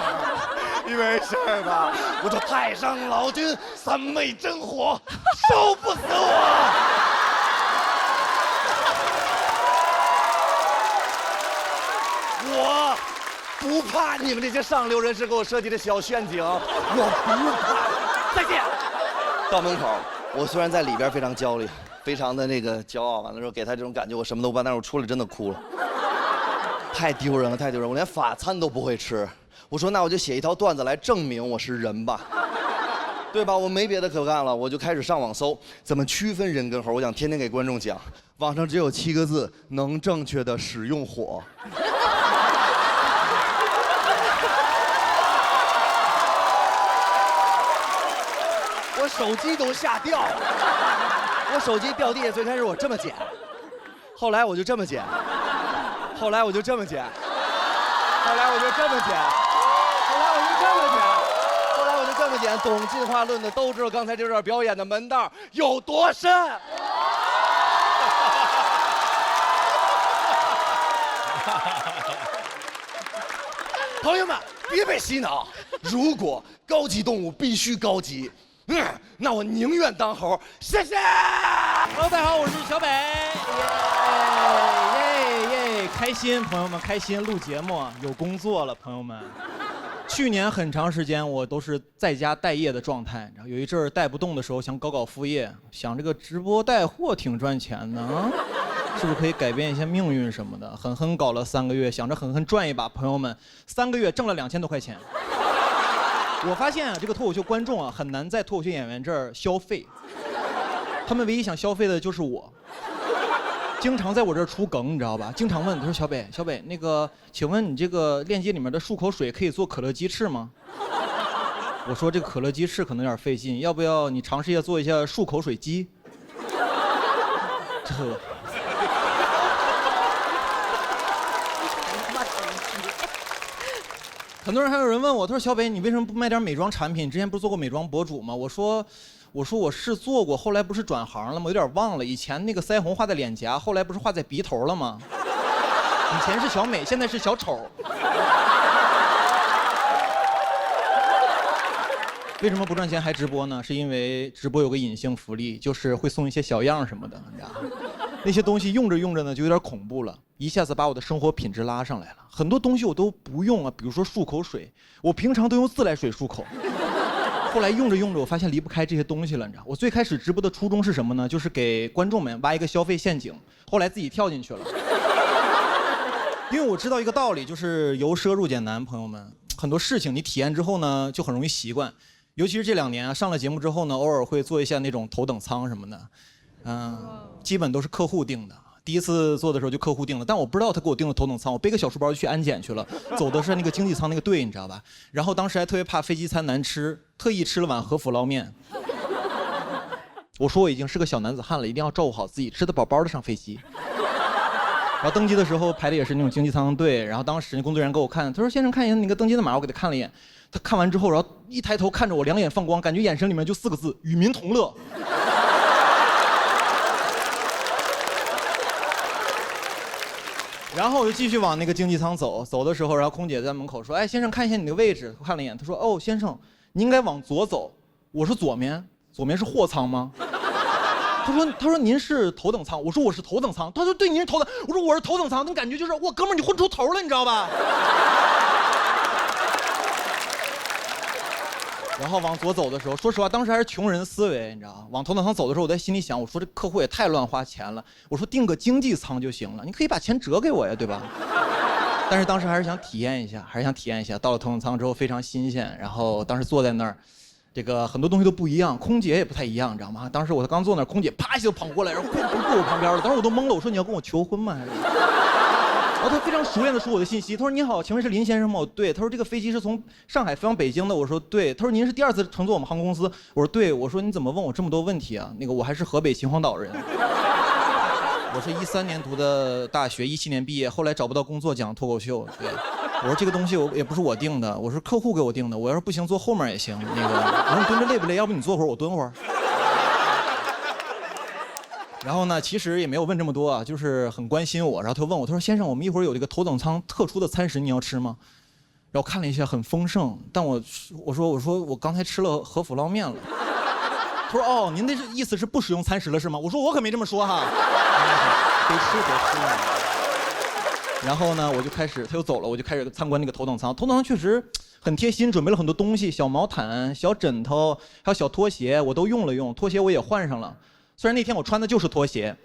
你没事吧？我说太上老君三昧真火，烧不死我。我不怕你们这些上流人士给我设计的小陷阱，我不怕。再见。到门口，我虽然在里边非常焦虑，非常的那个骄傲，完了之后给他这种感觉，我什么都不办，但是我出来真的哭了，太丢人了，太丢人！我连法餐都不会吃。我说那我就写一条段子来证明我是人吧，对吧？我没别的可干了，我就开始上网搜怎么区分人跟猴。我想天天给观众讲，网上只有7个字：能正确的使用火。我手机都吓掉了，我手机掉地下，最开始我这么捡，后来我就这么捡，后来我就这么捡，后来我就这么捡。懂进化论的都知道，刚才这段表演的门道有多深。朋友们，别被洗脑。如果高级动物必须高级，那我宁愿当猴。谢谢。Hello， 大家好，我是小北。耶，开心，朋友们开心，录节目有工作了，朋友们。去年很长时间我都是在家待业的状态，然后有一阵儿带不动的时候，想搞副业，想这个直播带货挺赚钱的，是不是可以改变一下命运什么的？狠狠搞了3个月，想着狠狠赚一把，朋友们，3个月挣了2000多块钱。我发现啊，这个脱口秀观众啊，很难在脱口秀演员这儿消费，他们唯一想消费的就是我。经常在我这儿出梗，你知道吧？经常问他说：“小北，那个，请问你这个链接里面的漱口水可以做可乐鸡翅吗？”我说：“这个可乐鸡翅可能有点费劲，要不要你尝试一下做一下漱口水鸡？”这，很多人还有人问我，他说：“小北，你为什么不卖点美妆产品？之前不是做过美妆博主吗？”我说我是做过，后来不是转行了吗？我有点忘了，以前那个腮红画在脸颊，后来不是画在鼻头了吗？以前是小美，现在是小丑。为什么不赚钱还直播呢？是因为直播有个隐性福利，就是会送一些小样什么的，你知道吗？那些东西用着用着呢，就有点恐怖了，一下子把我的生活品质拉上来了。很多东西我都不用啊，比如说漱口水，我平常都用自来水漱口。后来用着用着，我发现离不开这些东西了，你知道？我最开始直播的初衷是什么呢？就是给观众们挖一个消费陷阱，后来自己跳进去了。因为我知道一个道理，就是由奢入俭难，朋友们，很多事情你体验之后呢，就很容易习惯。尤其是这2年啊，上了节目之后呢，偶尔会做一下那种头等舱什么的，基本都是客户订的。第一次做的时候就客户订了，但我不知道他给我订了头等舱，我背个小书包就去安检去了，走的是那个经济舱那个队，你知道吧？然后当时还特别怕飞机餐难吃，特意吃了碗和府捞面。我说我已经是个小男子汉了，一定要照顾好自己，吃得饱饱的上飞机。然后登机的时候排的也是那种经济舱队，然后当时工作人员给我看，他说先生看一眼那个登机的码，我给他看了一眼，他看完之后，然后一抬头看着我，两眼放光，感觉眼神里面就4个字：与民同乐。然后我就继续往那个经济舱走，走的时候，然后空姐在门口说：“哎，先生看一下你的位置。”我看了一眼，她说：“哦，先生，你应该往左走。”我说：“左面是货舱吗？”他说您是头等舱，我说我是头等舱，他说对，您是头等，我说我是头等舱，那感觉就是哇，哥们儿你混出头了，你知道吧？然后往左走的时候，说实话，当时还是穷人思维，你知道吗？往头等舱走的时候，我在心里想，我说这客户也太乱花钱了，我说订个经济舱就行了，你可以把钱折给我呀，对吧？但是当时还是想体验一下，到了头等舱之后非常新鲜，然后当时坐在那儿。这个很多东西都不一样，空姐也不太一样，你知道吗？当时我刚坐那儿，空姐啪一下就跑过来，然后过我旁边了。当时我都懵了，我说你要跟我求婚吗？然后他非常熟练的说我的信息，他说你好，请问是林先生吗？我对。他说这个飞机是从上海飞往北京的，我说对。他说您是第2次乘坐我们航空公司，我说对。我说你怎么问我这么多问题啊？那个我还是河北秦皇岛人。我是13年读的大学，17年毕业，后来找不到工作讲脱口秀，对。我说这个东西也不是我定的，我是客户给我定的。我要是不行坐后面也行。那个我说你蹲着累不累？要不你坐会儿，我蹲会儿。然后呢，其实也没有问这么多啊，就是很关心我。然后他问我，他说先生，我们一会儿有这个头等舱特殊的餐食，你要吃吗？然后看了一下，很丰盛。但我说我刚才吃了和府捞面了。他说哦，您的意思是不使用餐食了是吗？我说我可没这么说哈。别吃。然后呢，我就开始，他又走了，我就开始参观那个头等舱。头等舱确实很贴心，准备了很多东西，小毛毯、小枕头，还有小拖鞋，我都用了用。拖鞋我也换上了，虽然那天我穿的就是拖鞋。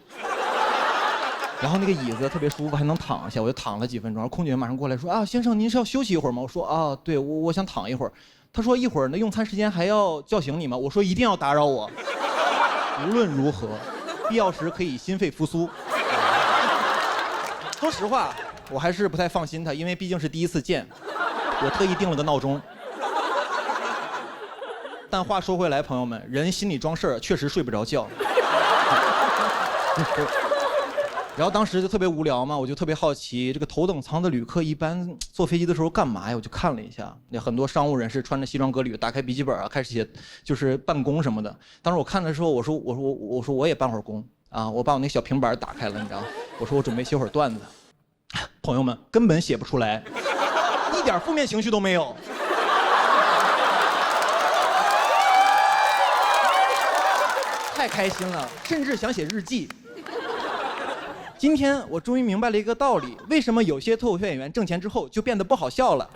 然后那个椅子特别舒服，还能躺下，我就躺了几分钟。然后空姐马上过来说：“啊，先生，您是要休息一会儿吗？”我说：“啊，对，我想躺一会儿。”他说：“一会儿那用餐时间还要叫醒你吗？”我说：“一定要打扰我，无论如何，必要时可以心肺复苏。”说实话，我还是不太放心他，因为毕竟是第一次见，我特意定了个闹钟。但话说回来，朋友们，人心里装事儿，确实睡不着觉。然后当时就特别无聊嘛，我就特别好奇，这个头等舱的旅客一般坐飞机的时候干嘛呀？我就看了一下，那很多商务人士穿着西装革履，打开笔记本啊，开始写，就是办公什么的。当时我看的时候，我说我也办会儿工。啊！我把我那小平板打开了，你知道？我说我准备写会儿段子，朋友们根本写不出来，一点负面情绪都没有。太开心了，甚至想写日记。今天我终于明白了一个道理：为什么有些脱口秀演员挣钱之后就变得不好笑了？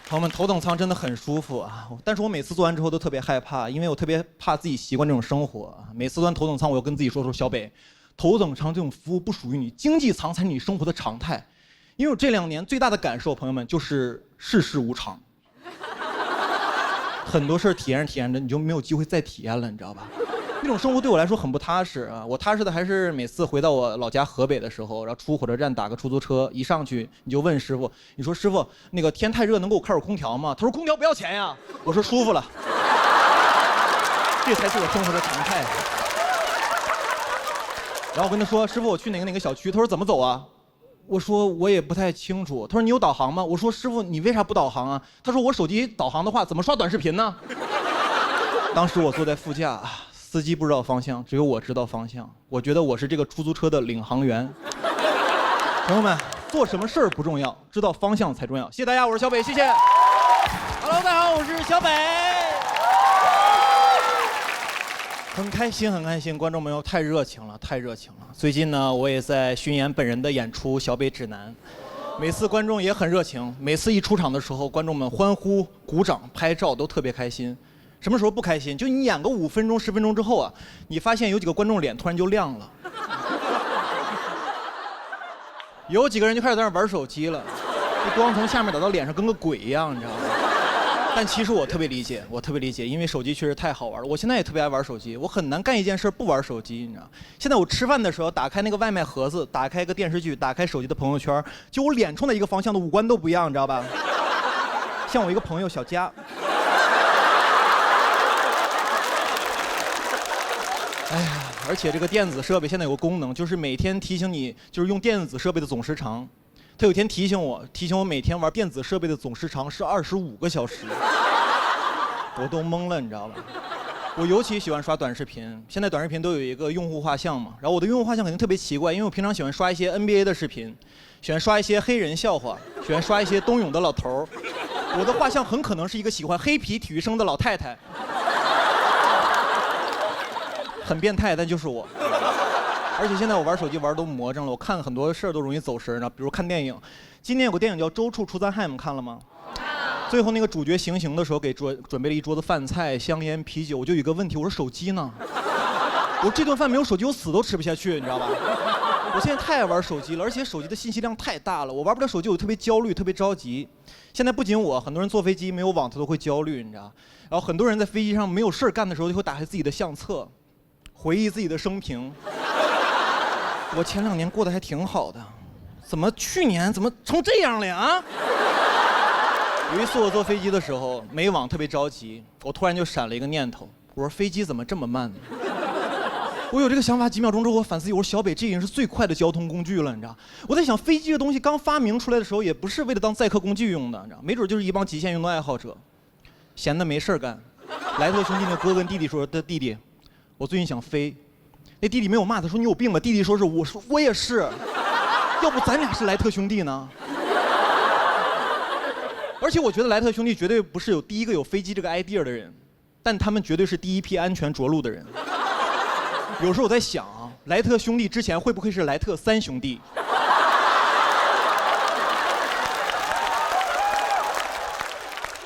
朋友们，头等舱真的很舒服啊，但是我每次做完之后都特别害怕，因为我特别怕自己习惯这种生活。每次做完头等舱，我要跟自己说小北，头等舱这种服务不属于你，经济舱才是你生活的常态。因为我这2年最大的感受，朋友们，就是世事无常。很多事儿体验着，你就没有机会再体验了，你知道吧？那种生活对我来说很不踏实啊！我踏实的还是每次回到我老家河北的时候，然后出火车站打个出租车，一上去你就问师傅，你说师傅，那个天太热，能给我开会儿空调吗？他说空调不要钱呀。我说舒服了，这才是我生活的常态。然后我跟他说，师傅，我去哪个小区？他说怎么走啊？我说我也不太清楚。他说你有导航吗？我说师傅，你为啥不导航啊？他说我手机导航的话，怎么刷短视频呢？当时我坐在副驾。司机不知道方向，只有我知道方向。我觉得我是这个出租车的领航员。朋友们，做什么事儿不重要，知道方向才重要。谢谢大家，我是小北，谢谢。Hello， 大家好，我是小北。很开心，观众朋友太热情了。最近呢，我也在巡演本人的演出《小北指南》，每次观众也很热情，每次一出场的时候，观众们欢呼、鼓掌、拍照都特别开心。什么时候不开心？就你演个5分钟、10分钟之后啊，你发现有几个观众脸突然就亮了，有几个人就开始在那玩手机了，这光从下面打到脸上跟个鬼一样，你知道吗？但其实我特别理解，因为手机确实太好玩了。我现在也特别爱玩手机，我很难干一件事不玩手机，你知道？现在我吃饭的时候打开那个外卖盒子，打开一个电视剧，打开手机的朋友圈，就我脸冲的一个方向的五官都不一样，你知道吧？像我一个朋友小佳。哎呀，而且这个电子设备现在有个功能，就是每天提醒你，就是用电子设备的总时长。他有一天提醒我每天玩电子设备的总时长是25个小时，我都懵了，你知道吧？我尤其喜欢刷短视频，现在短视频都有一个用户画像嘛，然后我的用户画像肯定特别奇怪，因为我平常喜欢刷一些 NBA 的视频，喜欢刷一些黑人笑话，喜欢刷一些冬泳的老头儿。我的画像很可能是一个喜欢黑皮体育生的老太太，很变态，但就是我。而且现在我玩手机玩都魔怔了，我看很多事儿都容易走神儿呢，比如看电影。今年有个电影叫《周处除三害》，你们看了吗？最后那个主角行刑的时候给准备了一桌子饭菜、香烟、啤酒，我就有一个问题，我说手机呢？我说这顿饭没有手机，我死都吃不下去，你知道吧？我现在太爱玩手机了，而且手机的信息量太大了，我玩不了手机，我特别焦虑，特别着急。现在不仅我，很多人坐飞机没有网，他都会焦虑，你知道？然后很多人在飞机上没有事儿干的时候，就会打开自己的相册，回忆自己的生平。我前2年过得还挺好的，怎么去年怎么成这样了呀？啊！有一次我坐飞机的时候没网，特别着急，我突然就闪了一个念头，我说飞机怎么这么慢呢？我有这个想法几秒钟之后，我反思，我说小北这已经是最快的交通工具了，你知道？我在想，飞机这东西刚发明出来的时候，也不是为了当载客工具用的，你知道？没准就是一帮极限运动爱好者，闲的没事干。莱特兄弟那哥跟弟弟说：“弟弟，我最近想飞。”那弟弟没有骂他，说：“你有病吧？”弟弟说：“是我说我也是，要不咱俩是莱特兄弟呢？”而且我觉得莱特兄弟绝对不是第一个有飞机这个 idea 的人，但他们绝对是第一批安全着陆的人。有时候我在想啊，莱特兄弟之前会不会是莱特3兄弟？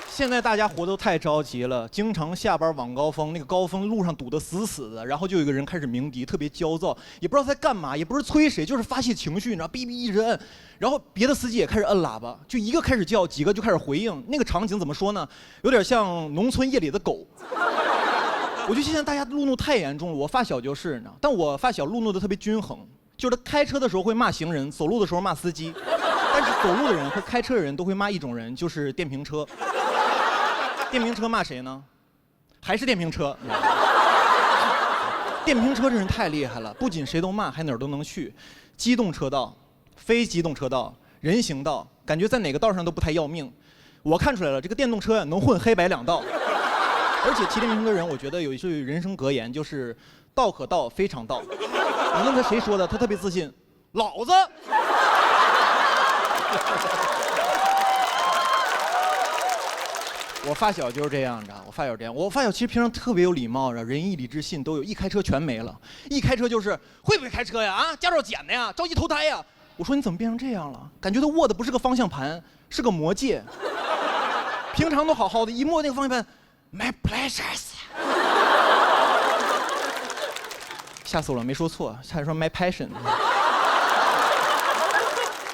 现在大家活都太着急了，经常下班晚高峰，那个高峰路上堵得死死的，然后就有一个人开始鸣笛，特别焦躁，也不知道在干嘛，也不是催谁，就是发泄情绪，你知道，哔哔一直摁，然后别的司机也开始摁喇叭，就一个开始叫，几个就开始回应，那个场景怎么说呢？有点像农村夜里的狗。我觉得现在大家路怒太严重了，我发小就是，你知道，但我发小路怒的特别均衡，就是他开车的时候会骂行人，走路的时候骂司机，但是走路的人和开车的人都会骂一种人，就是电瓶车。电瓶车骂谁呢？还是电瓶车。电瓶车这人太厉害了，不仅谁都骂，还哪儿都能去。机动车道、非机动车道、人行道，感觉在哪个道上都不太要命。我看出来了，这个电动车能混黑白2道。而且骑电瓶车的人，我觉得有一句人生格言，就是“道可道，非常道”。你问他谁说的，他特别自信，老子。我发小就是这样，你知道？我发小这样，我发小其实平常特别有礼貌，仁义礼智信都有，一开车全没了。一开车就是会不会开车呀？啊，驾照捡的呀？着急投胎呀？我说你怎么变成这样了？感觉他握的不是个方向盘，是个魔戒。平常都好好的，一摸那个方向盘 ，My pleasures。吓死我了，没说错，差点说 My passion。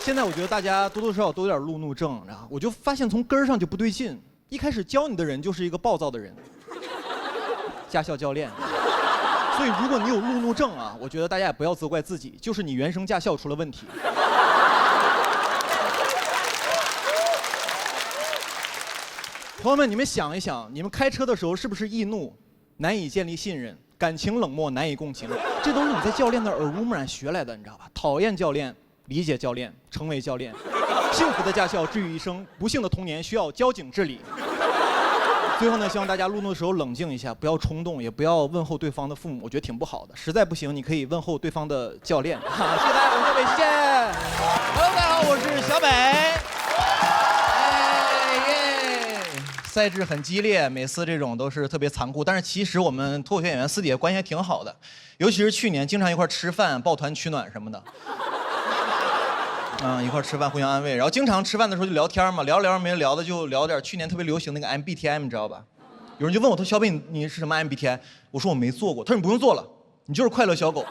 现在我觉得大家多多少少都有点路怒症，然后我就发现从根儿上就不对劲。一开始教你的人就是一个暴躁的人，驾校教练。所以如果你有路怒症啊，我觉得大家也不要责怪自己，就是你原生驾校出了问题。朋友们，你们想一想，你们开车的时候是不是易怒，难以建立信任，感情冷漠，难以共情？这都是你在教练那耳濡目染学来的，你知道吧？讨厌教练，理解教练，成为教练。幸福的驾校治愈一生，不幸的童年需要交警治理。最后呢，希望大家路怒的时候冷静一下，不要冲动，也不要问候对方的父母，我觉得挺不好的。实在不行，你可以问候对方的教练。谢谢大家，我是小北，谢谢。Hello， 大家好，我是小北。赛制很激烈，每次这种都是特别残酷，但是其实我们脱口秀演员私底下关系还挺好的，尤其是去年经常一块吃饭、抱团取暖什么的。一块吃饭互相安慰，然后经常吃饭的时候就聊天嘛，聊着聊着没人聊的就聊点去年特别流行那个 MBTI， 你知道吧？有人就问我，他说小北你是什么 MBTI？ 我说我没做过。他说你不用做了，你就是快乐小狗，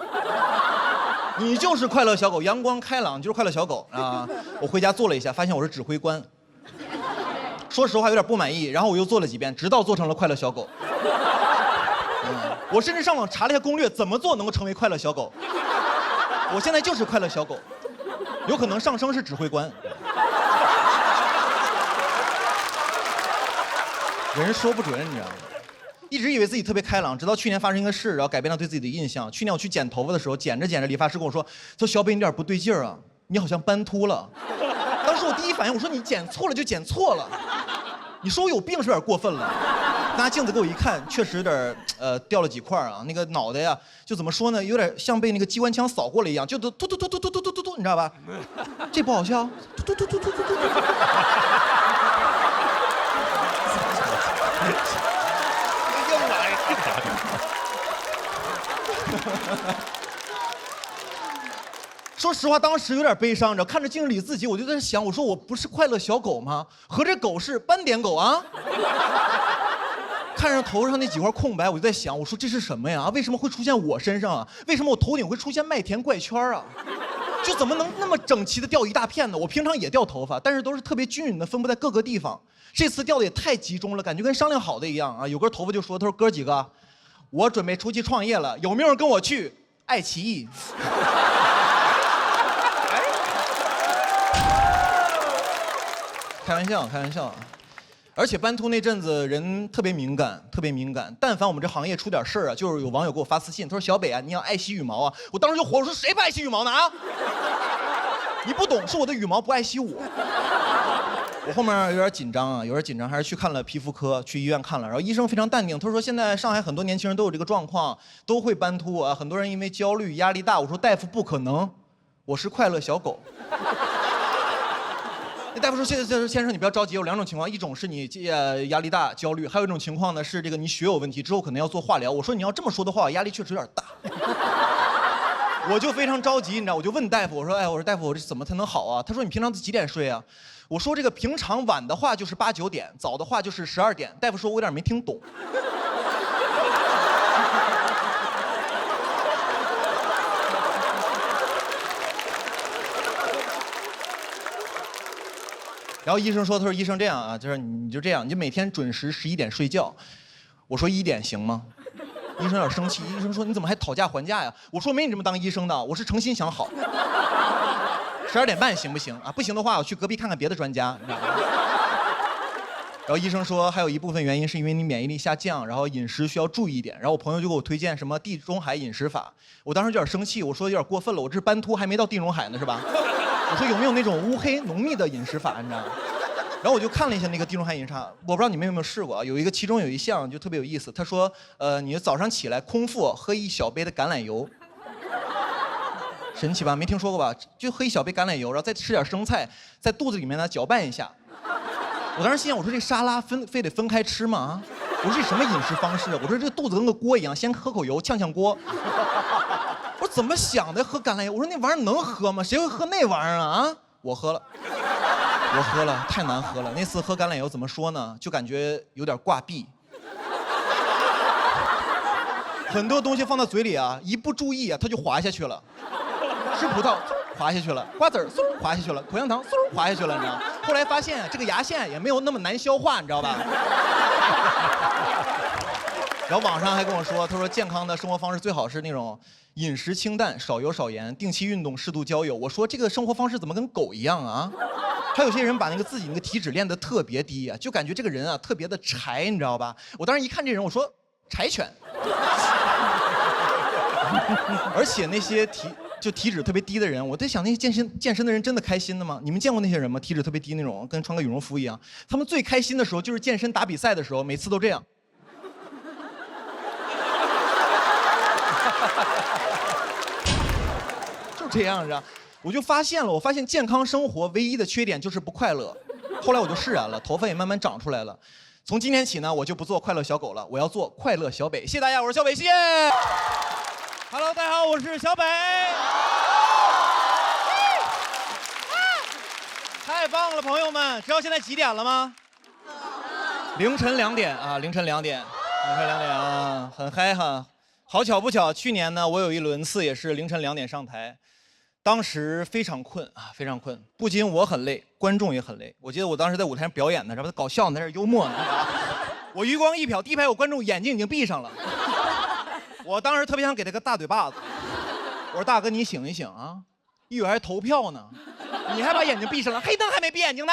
你就是快乐小狗，阳光开朗，就是快乐小狗啊！我回家做了一下，发现我是指挥官。说实话有点不满意，然后我又做了几遍，直到做成了快乐小狗。我甚至上网查了一下攻略，怎么做能够成为快乐小狗。我现在就是快乐小狗。有可能上升是指挥官。人说不准，你知道吗？一直以为自己特别开朗，直到去年发生一个事，然后改变了对自己的印象。去年我去剪头发的时候，剪着剪着，理发师跟我说：“说小北你有点不对劲儿啊，你好像斑秃了。”当时我第一反应，我说你剪错了就剪错了，你说我有病是有点过分了。拿镜子给我一看，确实有点掉了几块啊，那个脑袋呀，就怎么说呢，有点像被那个机关枪扫过了一样，就突突突突突突突突突，你知道吧？这不好笑，突突突突突突突。又来。说实话，当时有点悲伤，你知道，看着镜子里自己，我就在想，我说我不是快乐小狗吗？合着狗是斑点狗啊？看着头上那几块空白，我就在想，我说这是什么呀？为什么会出现我身上啊？为什么我头顶会出现麦田怪圈啊？就怎么能那么整齐的掉一大片呢？我平常也掉头发，但是都是特别均匀的分布在各个地方。这次掉的也太集中了，感觉跟商量好的一样啊！有根头发就说，他说哥几个，我准备出去创业了，有没有人跟我去爱奇艺？开玩笑，开玩笑。而且斑秃那阵子人特别敏感，特别敏感。但凡我们这行业出点事儿啊，就是有网友给我发私信，他说小北啊，你要爱惜羽毛啊。我当时就火，我说谁不爱惜羽毛呢啊？你不懂，是我的羽毛不爱惜我。我后面有点紧张啊，有点紧张，还是去看了皮肤科，去医院看了。然后医生非常淡定，他说现在上海很多年轻人都有这个状况，都会斑秃啊。很多人因为焦虑、压力大。我说大夫不可能，我是快乐小狗。那大夫说：“先生，你不要着急，有两种情况，一种是你压力大、焦虑，还有一种情况呢是这个你血有问题，之后可能要做化疗。”我说：“你要这么说的话，我压力确实有点大。”我就非常着急，你知道，我就问大夫，我说：“哎，我说大夫，我这怎么才能好啊？”他说：“你平常几点睡啊？”我说：“这个平常晚的话就是8、9点，早的话就是12点。”大夫说：“我有点没听懂。”然后医生说：“他说医生这样啊，就是你就这样，你就每天准时11点睡觉。”我说1点行吗？医生有点生气，医生说：“你怎么还讨价还价呀？”我说：“没你这么当医生的，我是诚心想好。12点半行不行啊？不行的话，我去隔壁看看别的专家。”你知道吗？然后医生说，还有一部分原因是因为你免疫力下降，然后饮食需要注意一点。然后我朋友就给我推荐什么地中海饮食法，我当时有点生气，我说有点过分了，我这斑秃还没到地中海呢，是吧？我说有没有那种乌黑浓密的饮食法，你知道吗？然后我就看了一下那个地中海饮食法，我不知道你们有没有试过啊？其中有一项就特别有意思，他说，你早上起来空腹喝1小杯的橄榄油，神奇吧？没听说过吧？就喝1小杯橄榄油，然后再吃点生菜，在肚子里面呢搅拌一下。我当时心想，我说这沙拉非得分开吃吗？啊？我说这什么饮食方式？我说这肚子跟个锅一样，先喝口油呛锅。我说怎么想的？喝橄榄油？我说那玩意儿能喝吗？谁会喝那玩意儿啊？啊，我喝了，太难喝了。那次喝橄榄油怎么说呢？就感觉有点挂壁。很多东西放到嘴里啊，一不注意啊，它就滑下去了。吃葡萄滑下去了，瓜子儿滑下去了，口香糖滑下去了，你知道吗？后来发现这个牙线也没有那么难消化，你知道吧？然后网上还跟我说，他说健康的生活方式最好是那种饮食清淡、少油少盐、定期运动、适度交友。我说这个生活方式怎么跟狗一样啊？还有些人把自己那个体脂练得特别低啊，就感觉这个人啊特别的柴，你知道吧？我当时一看这人，我说柴犬。而且那些体脂特别低的人，我在想那些健身的人真的开心的吗？你们见过那些人吗？体脂特别低那种，跟穿个羽绒服一样。他们最开心的时候就是健身打比赛的时候，每次都这样。就这样着，我就发现健康生活唯一的缺点就是不快乐。后来我就释然了，头发也慢慢长出来了。从今天起呢，我就不做快乐小狗了，我要做快乐小北。谢谢大家，我是小北，谢谢。Hello， 大家好，我是小北。太棒了，朋友们！知道现在几点了吗？凌晨2点啊，凌晨2点啊，很嗨哈。好巧不巧，去年呢，我有一轮次也是凌晨2点上台，当时非常困啊，非常困，不仅我很累，观众也很累。我记得我当时在舞台上表演呢，这不搞笑呢，在这幽默呢。我余光一瞟，第一排有观众眼睛已经闭上了。我当时特别想给他个大嘴巴子，我说大哥你醒一醒啊，一会儿还投票呢，你还把眼睛闭上了，黑灯还没闭眼睛呢。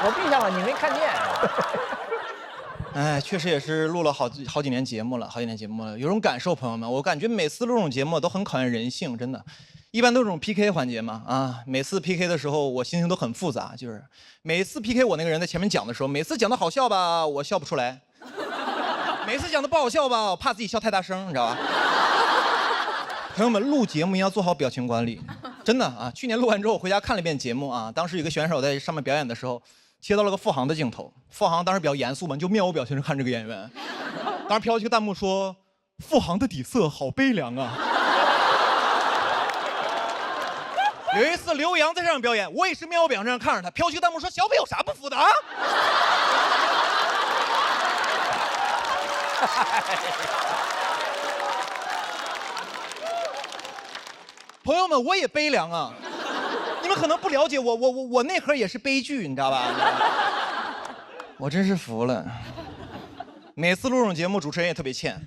我我闭上了，你没看见。哎，确实也是录了好几年节目了，有种感受，朋友们，我感觉每次录这种节目都很考验人性，真的。一般都是这种 PK 环节嘛，啊，每次 PK 的时候我心情都很复杂，就是每次 PK 我那个人在前面讲的时候，每次讲的好笑吧，我笑不出来；每次讲的不好笑吧，我怕自己笑太大声，你知道吧？朋友们，录节目要做好表情管理，真的啊！去年录完之后，我回家看了一遍节目啊，当时有个选手在上面表演的时候，切到了个付航的镜头，付航当时比较严肃嘛，就面无表情地看这个演员，当时飘起个弹幕说：“付航的底色好悲凉啊。”有一次刘洋在上面表演，我也是面无表情这样看着他，飘起个弹幕说：“小北有啥不服的啊？”朋友们，我也悲凉啊！你们可能不了解我内核也是悲剧，你知道吧？我真是服了。每次录这种节目，主持人也特别欠。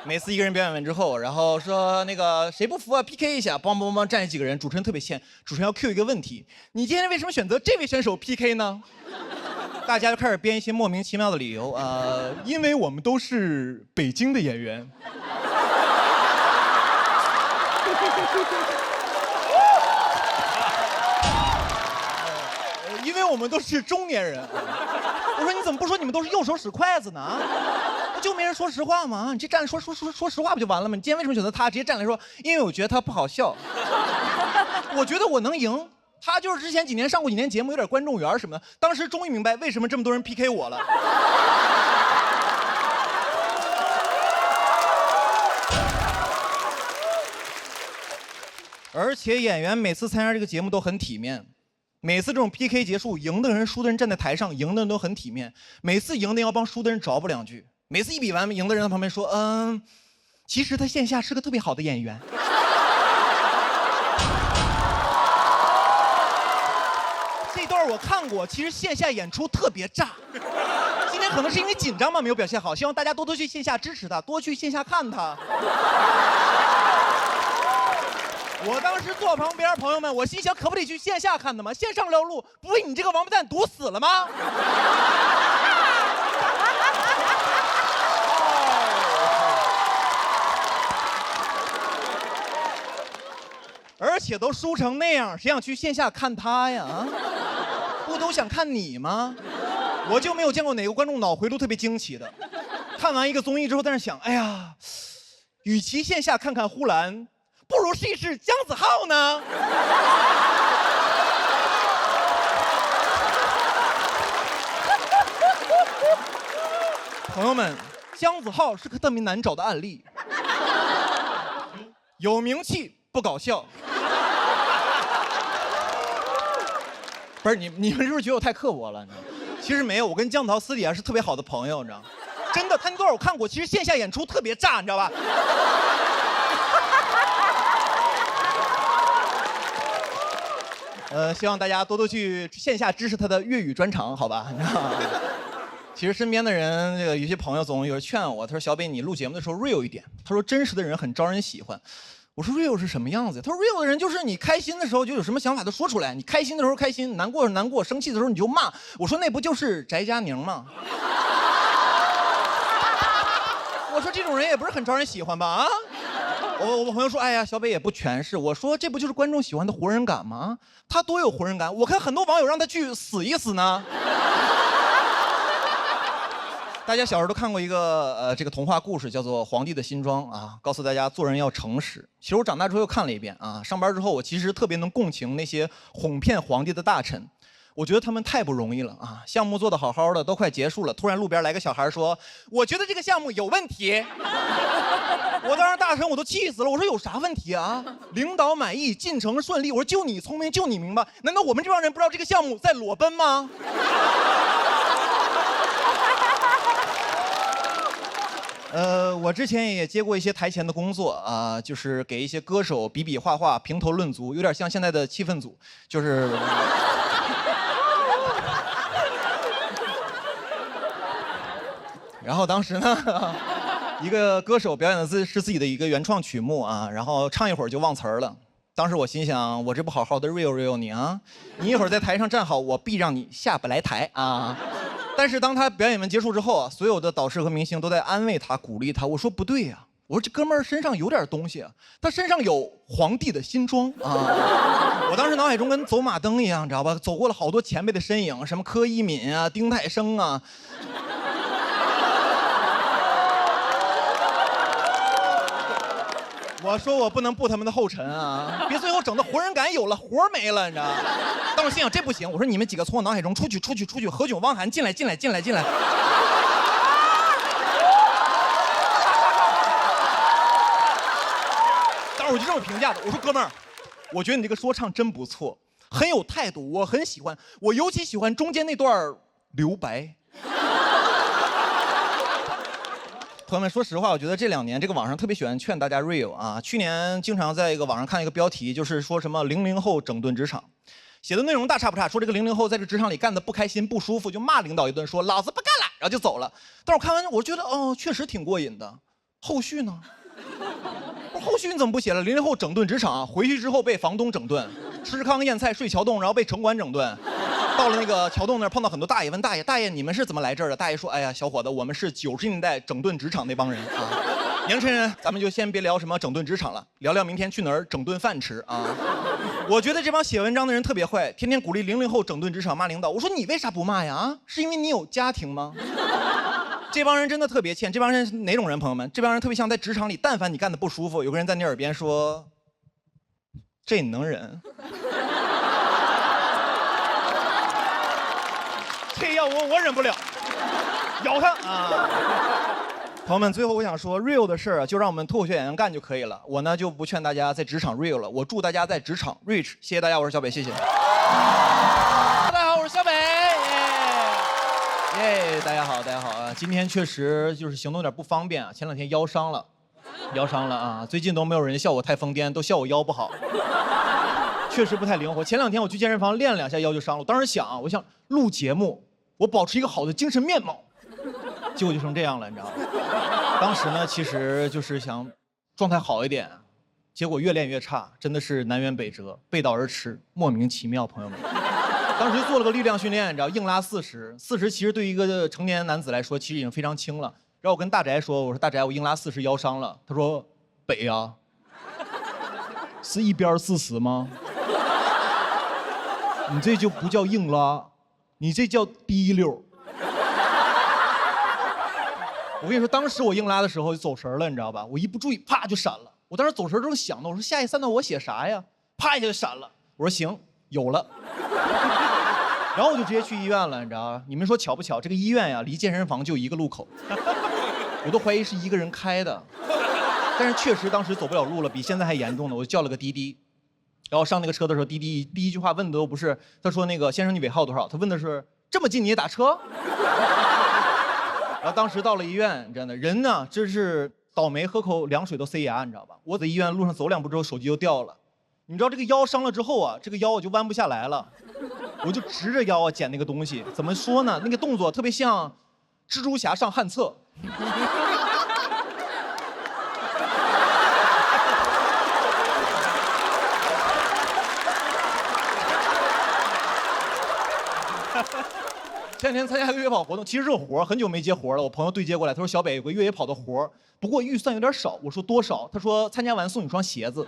每次一个人表演完之后，然后说那个谁不服啊 ，PK 一下，梆梆梆站起几个人，主持人特别欠，主持人要 Q 一个问题：你今天为什么选择这位选手 PK 呢？大家就开始编一些莫名其妙的理由，因为我们都是北京的演员。因为我们都是中年人。我说你怎么不说你们都是右手使筷子呢？就没人说实话吗？你这站说实话不就完了吗？你今天为什么选择他？直接站来说，因为我觉得他不好笑。我觉得我能赢。他就是之前几年上过几年节目，有点观众缘什么的。当时终于明白为什么这么多人 PK 我了。而且演员每次参加这个节目都很体面。每次这种 PK 结束，赢的人、输的人站在台上，赢的人都很体面。每次赢的人要帮输的人找补两句。每次一比完，赢的人在旁边说：“其实他线下是个特别好的演员。”这段我看过，其实线下演出特别炸。今天可能是因为紧张嘛，没有表现好。希望大家多多去线下支持他，多去线下看他。我当时坐旁边，朋友们，我心想，可不得去线下看的吗？线上撩路，不被你这个王八蛋堵死了吗？而且都输成那样，谁想去线下看他呀？不都想看你吗？我就没有见过哪个观众脑回路特别惊奇的。看完一个综艺之后，在那想，哎呀，与其线下看看呼兰，不如试一试姜子浩呢。朋友们，姜子浩是个特别难找的案例，有名气不搞笑。不是你们是不是觉得我太刻薄了？其实没有，我跟姜子浩私底下是特别好的朋友，你知道吗？真的，他那段我看过，其实线下演出特别炸，你知道吧？希望大家多多去线下支持他的粤语专场，好吧？其实身边的人，这个有些朋友总有人劝我，他说：“小北，你录节目的时候 real 一点。”他说：“真实的人很招人喜欢。”我说 real 是什么样子？他说 real 的人就是你开心的时候就有什么想法都说出来，你开心的时候开心，难过难过，生气的时候你就骂。我说那不就是翟佳宁吗？我说这种人也不是很招人喜欢吧？啊？我朋友说，哎呀，小北也不全是。我说这不就是观众喜欢的活人感吗？他多有活人感，我看很多网友让他去死一死呢。大家小时候都看过一个这个童话故事，叫做《皇帝的新装》啊，告诉大家做人要诚实。其实我长大之后又看了一遍啊，上班之后我其实特别能共情那些哄骗皇帝的大臣，我觉得他们太不容易了啊！项目做得好好的，都快结束了，突然路边来个小孩说：“我觉得这个项目有问题。”我当时大臣我都气死了，我说有啥问题啊？领导满意，进程顺利。我说就你聪明，就你明白，难道我们这帮人不知道这个项目在裸奔吗？我之前也接过一些台前的工作啊，就是给一些歌手比比划划、评头论足，有点像现在的气氛组，就是。然后当时呢，一个歌手表演的是自己的一个原创曲目啊，然后唱一会儿就忘词儿了。当时我心想，我这不好好的 real 你啊，你一会儿在台上站好，我必让你下不来台啊。但是当他表演完结束之后啊，所有的导师和明星都在安慰他、鼓励他。我说不对呀、我说这哥们儿身上有点东西啊，他身上有皇帝的新装啊。我当时脑海中跟走马灯一样，知道吧？走过了好多前辈的身影，什么柯以敏啊、丁太升啊。我说我不能步他们的后尘啊，别最后整的活人感有了，活没了，你知道吗？当时心想这不行，我说你们几个从我脑海中出去，何炅、汪涵进来。当时我就这么评价的，我说哥们儿，我觉得你这个说唱真不错，很有态度，我很喜欢，我尤其喜欢中间那段留白。朋友们，说实话，我觉得这2年这个网上特别喜欢劝大家 real 啊。去年经常在一个网上看一个标题，就是说什么00后整顿职场，写的内容大差不差，说这个00后在这个职场里干得不开心不舒服，就骂领导一顿，说老子不干了，然后就走了。但是我看完，我觉得确实挺过瘾的。后续呢？后续你怎么不写了？00后整顿职场，回去之后被房东整顿，吃糠咽菜睡桥洞，然后被城管整顿。到了那个桥洞那儿碰到很多大爷，问大爷你们是怎么来这儿的？大爷说，哎呀，小伙子，我们是90年代整顿职场那帮人啊。年轻人，咱们就先别聊什么整顿职场了，聊聊明天去哪儿整顿饭吃啊。我觉得这帮写文章的人特别坏，天天鼓励00后整顿职场，骂领导。我说你为啥不骂呀？啊，是因为你有家庭吗？这帮人真的特别欠。这帮人是哪种人？朋友们，这帮人特别像在职场里，但凡你干得不舒服，有个人在你耳边说，这你能忍？这要我忍不了，咬他啊！朋友们，最后我想说 ，real 的事儿就让我们脱口秀演员干就可以了。我呢就不劝大家在职场 real 了，我祝大家在职场 rich。谢谢大家，我是小北，谢谢。大家好，我是小北。耶，大家好啊！今天确实就是行动有点不方便啊，前2天腰伤了啊！最近都没有人笑我太疯癫，都笑我腰不好。确实不太灵活。前2天我去健身房练了2下腰就伤了。我当时想，我想录节目，我保持一个好的精神面貌，结果就成这样了，你知道吗？当时呢，其实就是想状态好一点，结果越练越差，真的是南辕北辙，背道而驰，莫名其妙，朋友们。当时就做了个力量训练，你知道，硬拉40其实对于一个成年男子来说，其实已经非常轻了。然后我跟大宅说，我说大宅，我硬拉40腰伤了。他说，北呀，是一边40吗？你这就不叫硬拉，你这叫滴溜。我跟你说，当时我硬拉的时候就走神了，你知道吧？我一不注意，啪就闪了。我当时走神正想呢，我说下一3段我写啥呀？啪一下就闪了。我说行，有了。然后我就直接去医院了，你知道吧？你们说巧不巧？这个医院呀，离健身房就1个路口，我都怀疑是一个人开的。但是确实当时走不了路了，比现在还严重呢。我就叫了个滴滴。然后上那个车的时候，滴滴第一句话问的都不是，他说那个先生你尾号多少？他问的是这么近你也打车？然后当时到了医院，真的人呢，真是倒霉，喝口凉水都塞牙，你知道吧？我在医院路上走2步之后，手机就掉了。你知道这个腰伤了之后啊，这个腰我就弯不下来了，我就直着腰啊捡那个东西。怎么说呢？那个动作特别像蜘蛛侠上旱厕。前2天参加个越野跑活动，其实是个活，很久没接活了。我朋友对接过来，他说小北有个越野跑的活，不过预算有点少。我说多少？他说参加完送你双鞋子。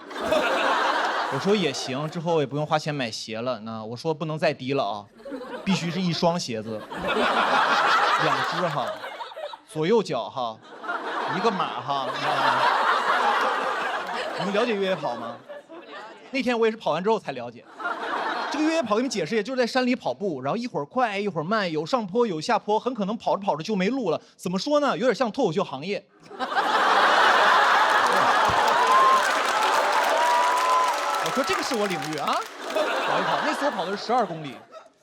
我说也行，之后也不用花钱买鞋了。那我说不能再低了啊，必须是1双鞋子，2只哈，左右脚哈，1个码哈。你们了解越野跑吗？那天我也是跑完之后才了解。这个越野跑给你们解释，也就是在山里跑步，然后一会儿快一会儿慢，有上坡有下坡，很可能跑着跑着就没路了。怎么说呢？有点像脱口秀行业。我说这个是我领域啊，跑一跑。那次我跑的是12公里，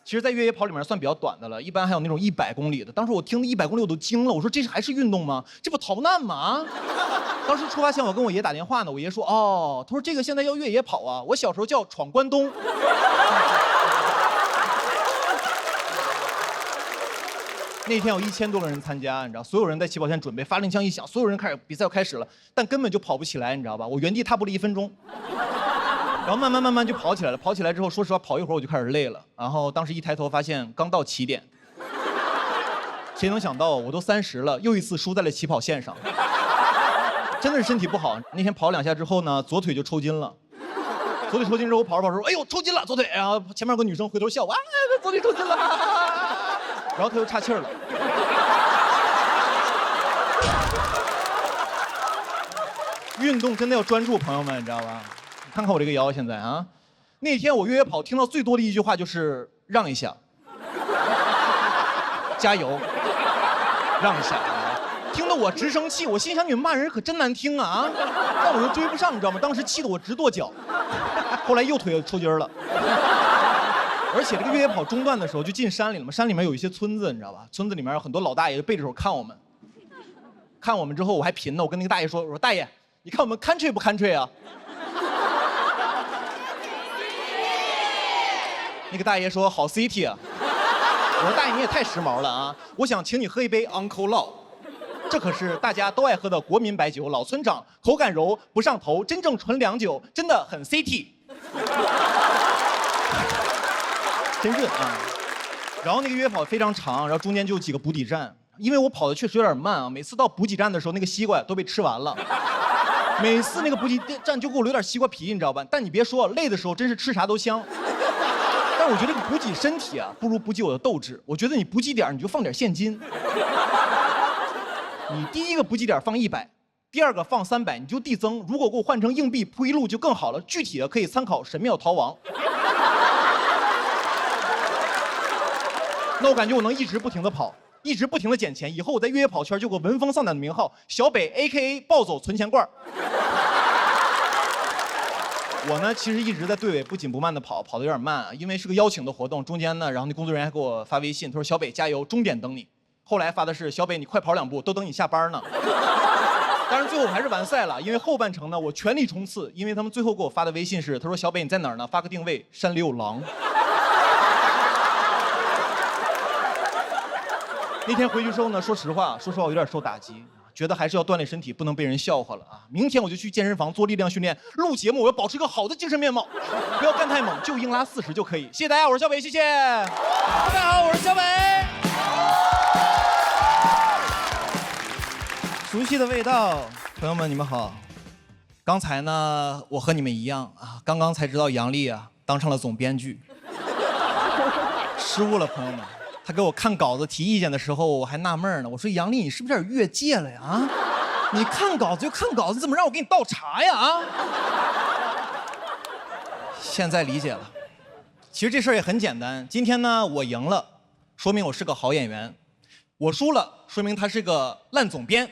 其实在越野跑里面算比较短的了，一般还有那种100公里的。当时我听100公里我都惊了，我说这还是运动吗？这不逃难吗？当时出发前我跟我爷打电话呢，我爷说哦，他说这个现在叫越野跑啊，我小时候叫闯关东。那天有1000多个人参加，你知道，所有人在起跑线准备，发令枪一响，所有人比赛要开始了，但根本就跑不起来，你知道吧？我原地踏步了1分钟。然后慢慢就跑起来了。跑起来之后，说实话，跑一会儿我就开始累了。然后当时一抬头发现刚到起点，谁能想到我都30了，又一次输在了起跑线上，真的是身体不好。那天跑2下之后呢，左腿就抽筋了。左腿抽筋之后，我跑着说：“哎呦，抽筋了，左腿！”然后前面有个女生回头笑我：“啊，左腿抽筋了。”然后他又岔气儿了。运动真的要专注，朋友们，你知道吧？看看我这个腰现在啊。那天我越野跑听到最多的一句话就是“让一下”，加油，让一下。听得我直生气，我心想你们骂人可真难听啊！但我又追不上，你知道吗？当时气得我直跺脚。后来右腿也抽筋了。而且这个越野跑中段的时候就进山里了嘛，山里面有一些村子，你知道吧？村子里面有很多老大爷就背着手看我们。看我们之后我还贫呢，我跟那个大爷说：“我说大爷，你看我们看吹不看吹啊？”那个大爷说：“好 City 啊。”我说：“大爷你也太时髦了啊！我想请你喝一杯 Uncle Law。”这可是大家都爱喝的国民白酒，老村长，口感柔不上头，真正纯粮酒，真的很 CT， 真润啊！然后那个越野跑非常长，然后中间就有几个补给站，因为我跑的确实有点慢啊，每次到补给站的时候，那个西瓜都被吃完了，每次那个补给站就给我留点西瓜皮，你知道吧？但你别说，累的时候真是吃啥都香。但我觉得这个补给身体啊，不如补给我的斗志。我觉得你补给点你就放点现金。你第一个补给点放100，第二个放300，你就递增。如果给我换成硬币铺一路就更好了。具体的可以参考《神庙逃亡》。那我感觉我能一直不停的跑，一直不停的捡钱。以后我在越野跑圈就有个闻风丧胆的名号——小北 ，AKA 暴走存钱罐。我呢，其实一直在队尾不紧不慢的跑，跑得有点慢啊，因为是个邀请的活动。中间呢，然后那工作人员还给我发微信，他说：“小北加油，终点等你。”后来发的是小北，你快跑2步，都等你下班呢。当然最后我还是完赛了，因为后半程呢我全力冲刺，因为他们最后给我发的微信是，他说小北你在哪儿呢？发个定位，山里有狼。那天回去之后呢，说实话我有点受打击，觉得还是要锻炼身体，不能被人笑话了啊。明天我就去健身房做力量训练，录节目我要保持一个好的精神面貌，不要干太猛，就硬拉40就可以。谢谢大家，我是小北，谢谢。大家好，我是小北。熟悉的味道，朋友们你们好。刚才呢，我和你们一样啊，刚刚才知道杨笠啊当上了总编剧，失误了，朋友们。他给我看稿子提意见的时候，我还纳闷呢，我说杨笠你是不是有点越界了呀？啊，你看稿子就看稿子，怎么让我给你倒茶呀？啊！现在理解了。其实这事儿也很简单，今天呢我赢了，说明我是个好演员；我输了，说明他是个烂总编。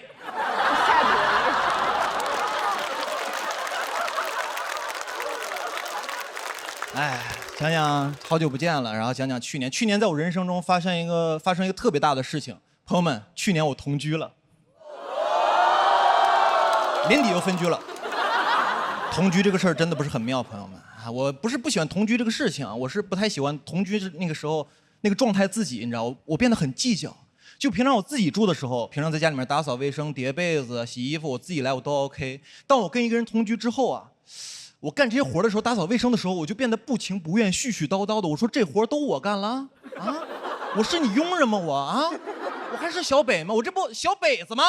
哎，讲讲好久不见了，然后讲讲去年。去年在我人生中发生一个特别大的事情，朋友们，去年我同居了，年底又分居了。同居这个事儿真的不是很妙，朋友们啊，我不是不喜欢同居这个事情啊，我是不太喜欢同居那个时候那个状态自己，你知道，我变得很计较。就平常我自己住的时候，平常在家里面打扫卫生、叠被子、洗衣服，我自己来我都 OK。当我跟一个人同居之后啊，我干这些活的时候，打扫卫生的时候，我就变得不情不愿、絮絮叨叨的。我说这活都我干了啊，我是你佣人吗？我啊，我还是小北吗？我这不小北子吗？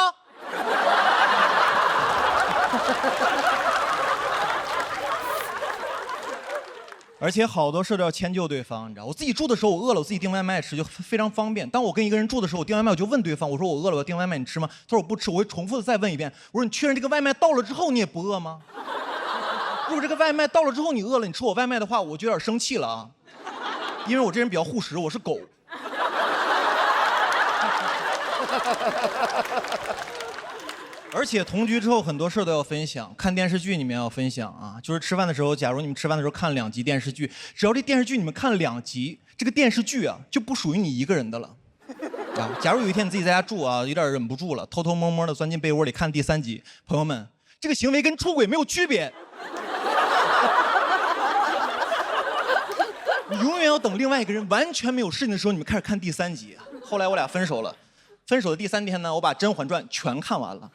而且好多事都要迁就对方，你知道，我自己住的时候我饿了，我自己订外卖吃就非常方便。当我跟一个人住的时候，我订外卖我就问对方，我说我饿了，我要订外卖你吃吗？他说我不吃，我会重复的再问一遍，我说你确认这个外卖到了之后你也不饿吗？如果这个外卖到了之后你饿了，你吃我外卖的话，我就有点生气了啊，因为我这人比较护食，我是狗。而且同居之后很多事都要分享，看电视剧你们要分享啊，就是吃饭的时候，假如你们吃饭的时候看2集电视剧，只要这电视剧你们看2集，这个电视剧啊就不属于你一个人的了。啊，假如有一天你自己在家住啊，有点忍不住了，偷偷摸摸的钻进被窝里看第3集，朋友们，这个行为跟出轨没有区别。你永远要等另外一个人完全没有事情的时候，你们开始看第3集。后来我俩分手了，分手的第3天呢，我把《甄嬛传》全看完了。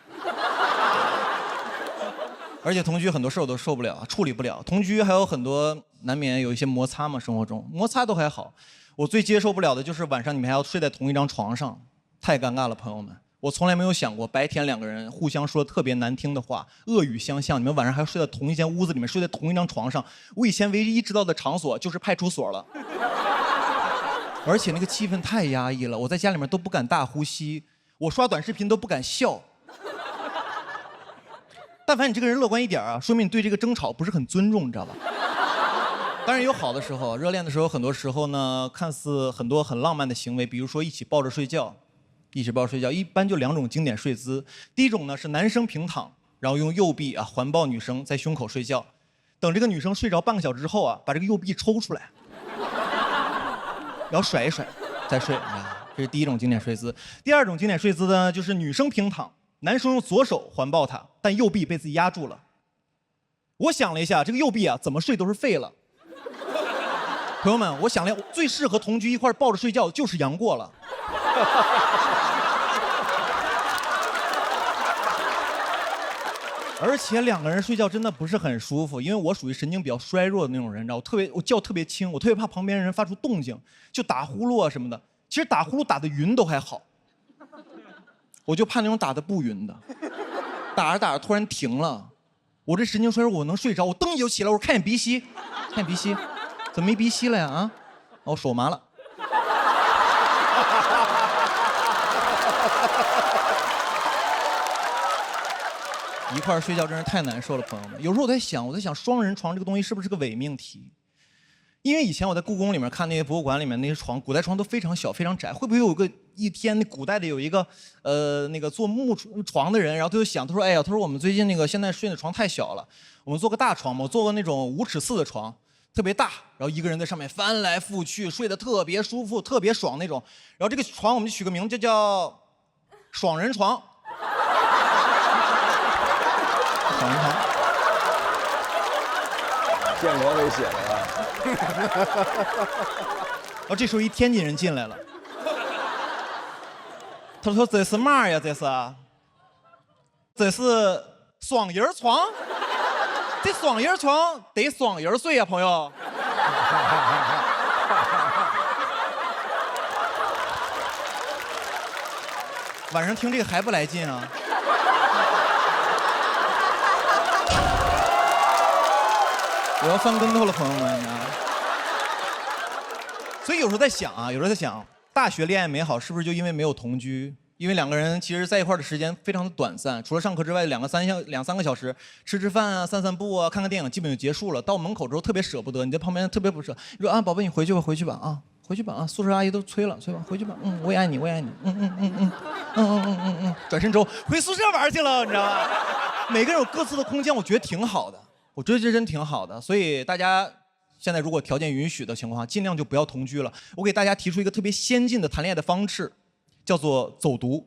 而且同居很多事我都受不了，处理不了。同居还有很多难免有一些摩擦嘛，生活中摩擦都还好，我最接受不了的就是晚上你们还要睡在同一张床上，太尴尬了，朋友们。我从来没有想过白天两个人互相说特别难听的话，恶语相向，你们晚上还要睡在同一间屋子里面，睡在同一张床上。我以前唯一知道的场所就是派出所了，而且那个气氛太压抑了，我在家里面都不敢大呼吸，我刷短视频都不敢笑。但凡你这个人乐观一点啊，说明你对这个争吵不是很尊重，你知道吧？当然有好的时候，热恋的时候，很多时候呢，看似很多很浪漫的行为，比如说一起抱着睡觉，一般就2种经典睡姿。第一种呢是男生平躺，然后用右臂环抱女生在胸口睡觉，等这个女生睡着半个小时之后把这个右臂抽出来，然后甩一甩再睡这是第一种经典睡姿。第二种经典睡姿呢，就是女生平躺，男生用左手环抱她，但右臂被自己压住了。我想了一下，这个右臂怎么睡都是废了。朋友们，我想了，最适合同居一块抱着睡觉就是杨过了。而且两个人睡觉真的不是很舒服，因为我属于神经比较衰弱的那种人，你知道，我觉特别轻，我特别怕旁边人发出动静，就打呼噜什么的。其实打呼噜打得匀都还好，我就怕那种打得不匀的，打着打着突然停了，我这神经衰弱，我能睡着，我蹬就起来，我看见鼻息，怎么没鼻息了呀？我手麻了。一块睡觉真是太难受了，朋友们。有时候我在想双人床这个东西是不是个伪命题？因为以前我在故宫里面看那些博物馆里面那些床，古代床都非常小非常窄，会不会有一天那古代的有一个那个做木床的人，然后他就想，他说哎呀，他说我们最近那个现在睡的床太小了，我们做个大床嘛，我做个那种5尺4的床，特别大，然后一个人在上面翻来覆去，睡得特别舒服特别爽那种。然后这个床我们就取个名字叫爽人床。爽人床。建国给写的呀。然后这时候一天津人进来了，他说这是嘛呀？这是双人床，这双人床得双人睡呀，朋友。晚上听这个还不来劲啊？我要翻跟头了，朋友们。所以有时候在想，大学恋爱美好是不是就因为没有同居？因为两个人其实在一块的时间非常的短暂，除了上课之外，两三个小时，吃饭啊，散步啊，看看电影，基本就结束了。到门口之后特别舍不得，你在旁边特别不舍。你说宝贝，你回去吧，回去吧宿舍阿姨都催了，回去吧，我也爱你，转身之后回宿舍玩去了，你知道吧？每个人有各自的空间，我觉得挺好的。我觉得这真挺好的，所以大家现在如果条件允许的情况下，尽量就不要同居了。我给大家提出一个特别先进的谈恋爱的方式，叫做走读。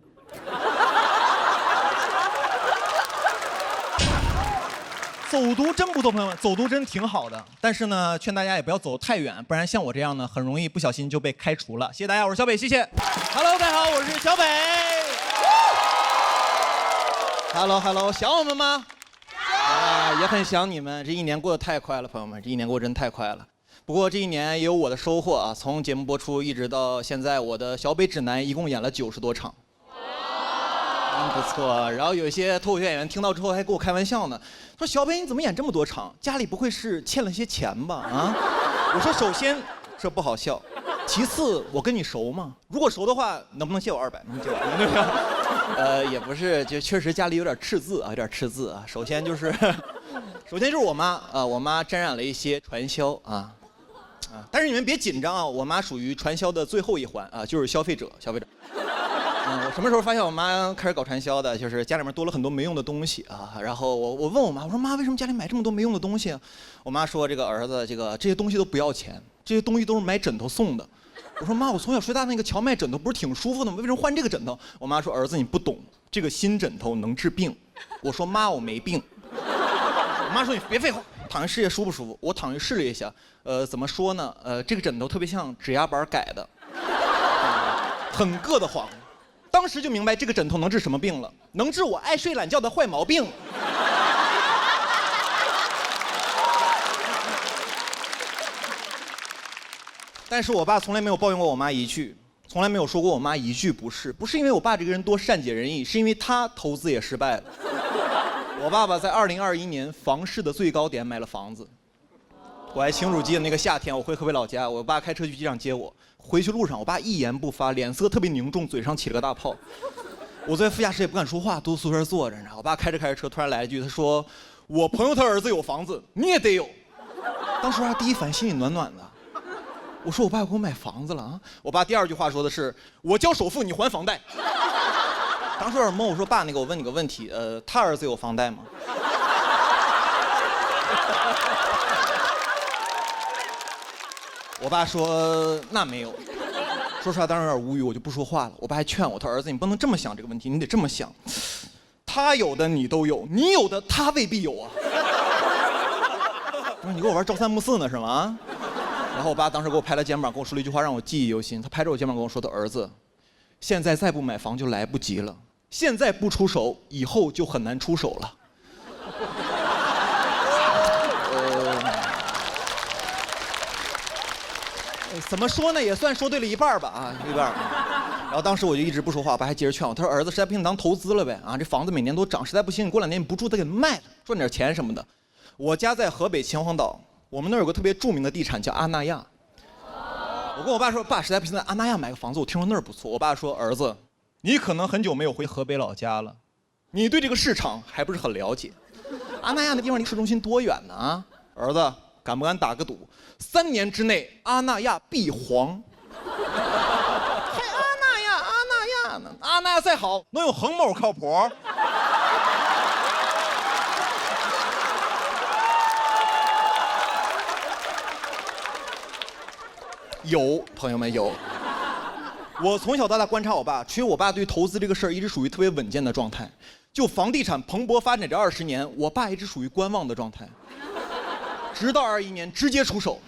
走读真不错，朋友们，走读真挺好的。但是呢，劝大家也不要走太远，不然像我这样呢，很容易不小心就被开除了。谢谢大家，我是小北，谢谢。Hello， 大家好，我是小北。Hello， 想我们吗？也很想你们。这一年过得太快了，朋友们，这一年过得真太快了。不过这一年也有我的收获啊，从节目播出一直到现在，我的小北指南一共演了90多场。不错。然后有一些脱口秀演员听到之后还跟我开玩笑呢，说小北你怎么演这么多场？家里不会是欠了些钱吧？我说首先这不好笑，其次我跟你熟吗？如果熟的话，能不能借我200？能借我？也不是，就确实家里有点赤字啊，首先就是我妈我妈沾染了一些传销但是你们别紧张啊，我妈属于传销的最后一环就是消费者。我什么时候发现我妈开始搞传销的？就是家里面多了很多没用的东西然后我问我妈，我说妈，为什么家里买这么多没用的东西啊？我妈说这个儿子这些东西都不要钱，这些东西都是买枕头送的。我说妈，我从小睡大那个荞麦枕头不是挺舒服的吗？为什么换这个枕头？我妈说儿子你不懂，这个新枕头能治病。我说妈我没病。我妈说你别废话，躺下试试舒不舒服？我躺下试了一下，怎么说呢？这个枕头特别像指压板改的，很硌得慌。当时就明白这个枕头能治什么病了，能治我爱睡懒觉的坏毛病。但是我爸从来没有抱怨过我妈一句，从来没有说过我妈一句不是。不是因为我爸这个人多善解人意，是因为他投资也失败了。我爸爸在2021年房市的最高点买了房子。我还清楚记得那个夏天，我回河北老家，我爸开车去机场接我，回去路上，我爸一言不发，脸色特别凝重，嘴上起了个大泡。我坐在副驾驶也不敢说话，都宿舍坐着呢。我爸开着车，突然来一句，他说：“我朋友他儿子有房子，你也得有。”当时第一反应心里暖暖的。我说：“我爸要给我买房子了啊！”我爸第二句话说的是：“我交首付，你还房贷。”当时有点懵，我说：“爸，我问你个问题，他儿子有房贷吗？”我爸说：“那没有。”说实话，当时有点无语，我就不说话了。我爸还劝我，他儿子，你不能这么想这个问题，你得这么想，他有的你都有，你有的他未必有啊。我说你跟我玩朝三暮四呢是吗？然后我爸当时给我拍了肩膀，跟我说了一句话，让我记忆犹新。他拍着我肩膀跟我说：“的儿子，现在再不买房就来不及了，现在不出手，以后就很难出手了。”怎么说呢，也算说对了一半吧啊，一半。然后当时我就一直不说话，我爸还接着劝我，他说：“儿子，实在不行当投资了呗啊，这房子每年都涨，实在不行你过2年你不住再给卖了，赚点钱什么的。”我家在河北秦皇岛，我们那儿有个特别著名的地产叫阿那亚。我跟我爸说：“爸，实在不行在阿那亚买个房子，我听说那儿不错。”我爸说：“儿子，你可能很久没有回河北老家了，你对这个市场还不是很了解。阿那亚那地方离市中心多远呢啊？儿子，敢不敢打个赌？3年之内阿那亚必黄。”还阿那亚呢？阿那亚再好，能有恒某靠谱？有，朋友们有。我从小到大观察我爸，其实我爸对投资这个事儿一直属于特别稳健的状态。就房地产蓬勃发展这20年，我爸一直属于观望的状态。直到21年直接出手。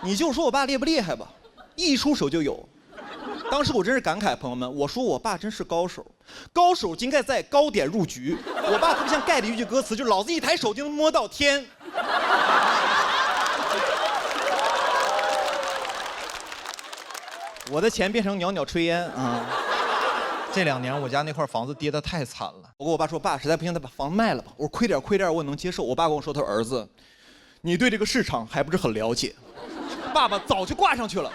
你就说我爸厉不厉害吧，一出手就有。当时我真是感慨，朋友们，我说我爸真是高手，高手应该在高点入局。我爸特别像盖里一句歌词，就是老子一抬手就能摸到天。我的钱变成袅袅炊烟啊！这2年我家那块房子跌得太惨了。我跟我爸说：“爸，实在不行，再把房子卖了吧。”我说：“亏点我也能接受。”我爸跟我说：“他说儿子，你对这个市场还不是很了解。”爸爸早就挂上去了。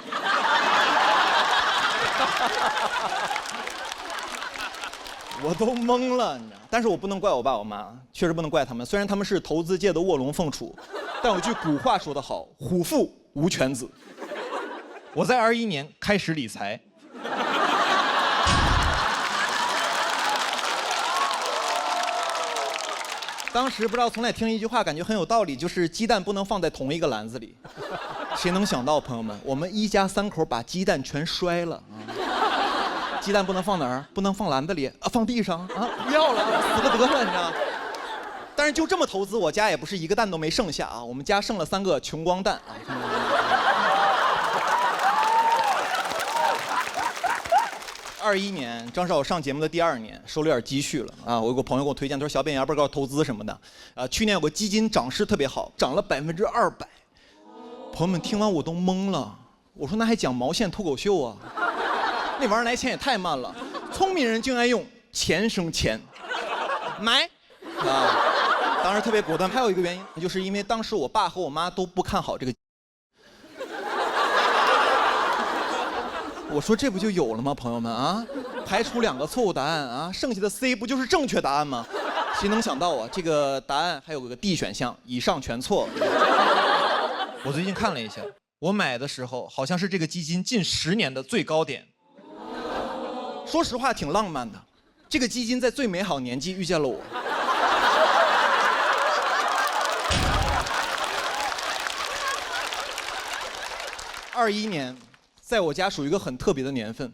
我都懵了，你知道？但是我不能怪我爸我妈，确实不能怪他们。虽然他们是投资界的卧龙凤雏，但有句古话说得好：“虎父无犬子。”我在21年开始理财。当时不知道从哪听一句话，感觉很有道理，就是鸡蛋不能放在同一个篮子里。谁能想到，朋友们，我们一家3口把鸡蛋全摔了啊！鸡蛋不能放哪儿？不能放篮子里啊，放地上啊！不要了，死了得了，你知道？但是就这么投资，我家也不是一个蛋都没剩下啊，我们家剩了3个穷光蛋啊。21年，正是我上节目的第2年，手里有点积蓄了啊。我有个朋友给我推荐，他说：“小扁牙不是告诉投资什么的啊？去年有个基金涨势特别好，涨了200%。”朋友们听完我都懵了。我说：“那还讲毛线脱口秀啊？那玩意儿来钱也太慢了。聪明人就爱用钱生钱，买啊！”当时特别果断。还有一个原因，就是因为当时我爸和我妈都不看好这个。我说这不就有了吗，朋友们啊？排除2个错误答案啊，剩下的 C 不就是正确答案吗？谁能想到啊？这个答案还有个 D 选项，以上全错。我最近看了一下，我买的时候好像是这个基金近10年的最高点。说实话，挺浪漫的。这个基金在最美好年纪遇见了我。21年。在我家属于一个很特别的年份，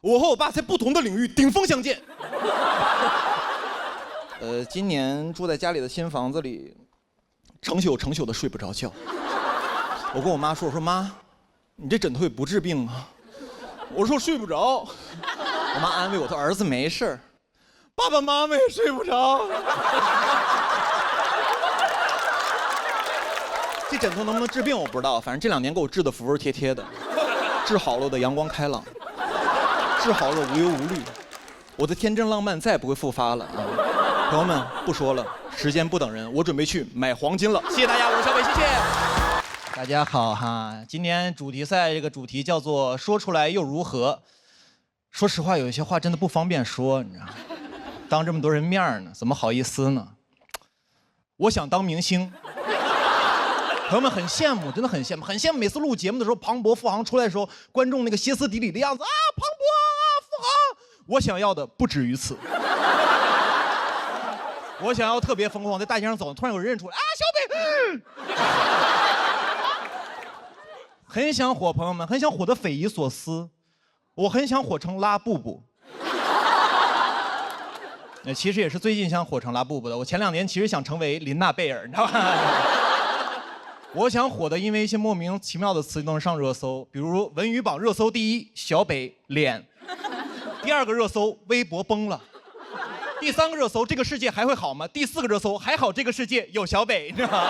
我和我爸在不同的领域顶峰相见。今年住在家里的新房子里，成宿的睡不着觉。我跟我妈说：“我说妈，你这枕头也不治病啊。”我说睡不着。我妈安慰我，她儿子没事儿，爸爸妈妈也睡不着。这枕头能不能治病我不知道，反正这2年给我治的服服帖帖的，治好了我的阳光开朗，治好了我无忧无虑，我的天真浪漫再也不会复发了啊！朋友们，不说了，时间不等人，我准备去买黄金了。谢谢大家，我是小北，谢谢。大家好哈，今年主题赛这个主题叫做说出来又如何？说实话，有一些话真的不方便说，你知道吗？当这么多人面呢，怎么好意思呢？我想当明星。朋友们很羡慕，真的很羡慕，很羡慕。每次录节目的时候，庞博、付航出来的时候，观众那个歇斯底里的样子啊，庞博啊，付航，我想要的不止于此。我想要特别疯狂，在大街上走，突然有人认出来啊，小北，很想火，朋友们，很想火得匪夷所思。我很想火成拉布布。其实也是最近想火成拉布布的。我前2年其实想成为琳娜贝尔，你知道吧？我想火的，因为一些莫名其妙的词都能上热搜，比如文娱榜热搜第1，小北脸；第2个热搜，微博崩了；第3个热搜，这个世界还会好吗？第4个热搜，还好这个世界有小北，你知道吗？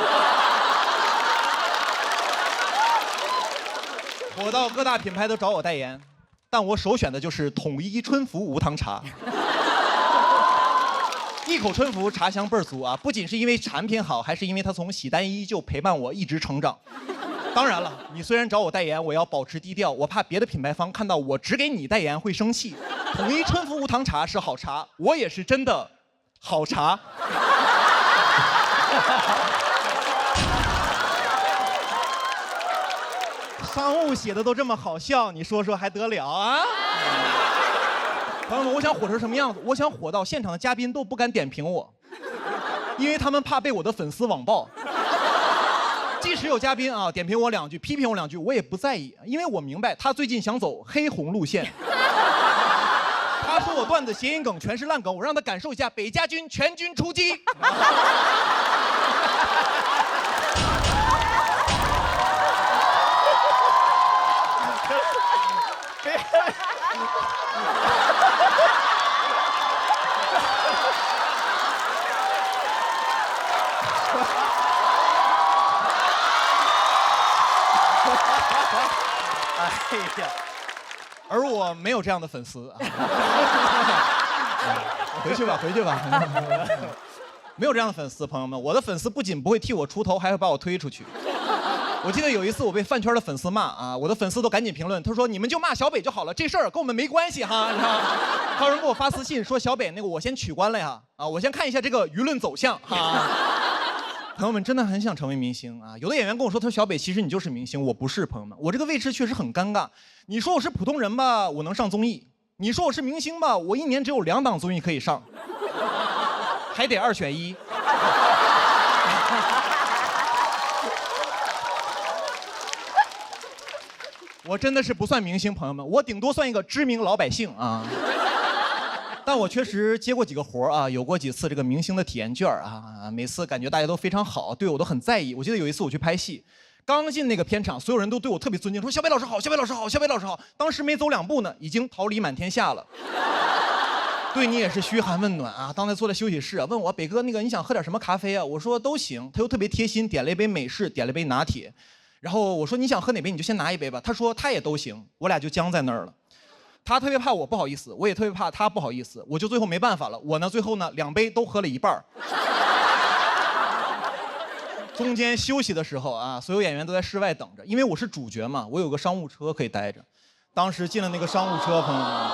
火到各大品牌都找我代言，但我首选的就是统一春福无糖茶。一口春福，茶香倍儿足啊！不仅是因为产品好，还是因为它从喜单一就陪伴我一直成长。当然了，你虽然找我代言，我要保持低调，我怕别的品牌方看到我只给你代言会生气。统一春福无糖茶是好茶，我也是真的好茶。商务写的都这么好笑，你说说还得了啊？朋友们，我想火成什么样子？我想火到现场的嘉宾都不敢点评我，因为他们怕被我的粉丝网暴。即使有嘉宾啊点评我2句，批评我2句，我也不在意，因为我明白他最近想走黑红路线。他说我段子谐音梗全是烂梗，我让他感受一下北家军全军出击。哎呀，而我没有这样的粉丝啊。回去吧，回去吧。没有这样的粉丝，朋友们，我的粉丝不仅不会替我出头，还会把我推出去。我记得有一次我被饭圈的粉丝骂啊，我的粉丝都赶紧评论，他说你们就骂小北就好了，这事儿跟我们没关系哈。你知道吗？还有人给我发私信说小北那个我先取关了呀，啊，我先看一下这个舆论走向哈。朋友们真的很想成为明星啊！有的演员跟我说，他说小北其实你就是明星，我不是。朋友们，我这个位置确实很尴尬。你说我是普通人吧，我能上综艺；你说我是明星吧，我1年只有2档综艺可以上，还得2选1。我真的是不算明星，朋友们，我顶多算一个知名老百姓啊。但我确实接过几个活啊，有过几次这个明星的体验券啊，每次感觉大家都非常好，对我都很在意。我记得有一次我去拍戏，刚进那个片场，所有人都对我特别尊敬，说小北老师好，小北老师好，小北老师好。当时没走2步呢，已经桃李满天下了。对你也是嘘寒问暖啊。刚才坐在休息室啊，问我北哥那个你想喝点什么咖啡啊？我说都行。他又特别贴心，点了一杯美式，点了一杯拿铁。然后我说你想喝哪杯你就先拿一杯吧。他说他也都行，我俩就僵在那儿了。他特别怕我不好意思，我也特别怕他不好意思，我就最后没办法了。我呢最后呢2杯都喝了一半。中间休息的时候啊，所有演员都在室外等着，因为我是主角嘛，我有个商务车可以待着。当时进了那个商务车，朋友们，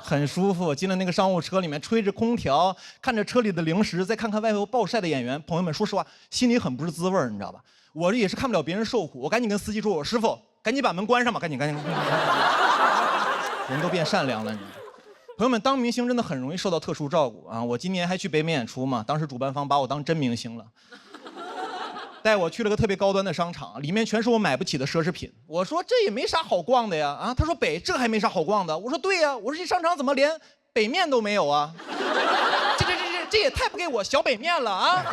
很舒服。进了那个商务车里面，吹着空调，看着车里的零食，再看看外头暴晒的演员，朋友们，说实话，心里很不是滋味，你知道吧？我也是看不了别人受苦，我赶紧跟司机说：“我师傅，赶紧把门关上吧，赶紧。”人都变善良了，你。朋友们，当明星真的很容易受到特殊照顾啊！我今年还去北美演出嘛，当时主办方把我当真明星了，带我去了个特别高端的商场，里面全是我买不起的奢侈品。我说这也没啥好逛的呀，啊，他说北这还没啥好逛的。我说对呀，我说这商场怎么连北面都没有啊？这也太不给我小北面了啊！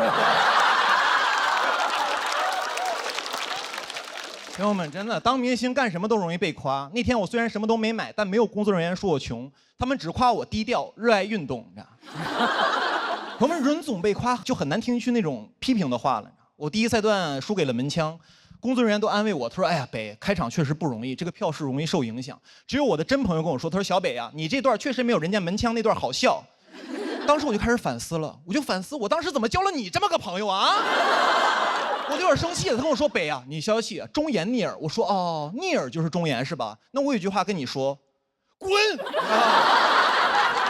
朋友们，真的当明星干什么都容易被夸。那天我虽然什么都没买，但没有工作人员说我穷，他们只夸我低调、热爱运动，你知道？朋友们，人总被夸就很难听一句那种批评的话了。我第一赛段输给了门枪，工作人员都安慰我，他说：“哎呀，北开场确实不容易，这个票是容易受影响。”只有我的真朋友跟我说：“他说小北啊，你这段确实没有人家门枪那段好笑。”当时我就开始反思了，我就反思我当时怎么交了你这么个朋友啊？我就有点生气了。他跟我说：“北啊，你消气，忠言逆耳。”我说：“哦，逆耳就是忠言是吧？那我有句话跟你说，滚！”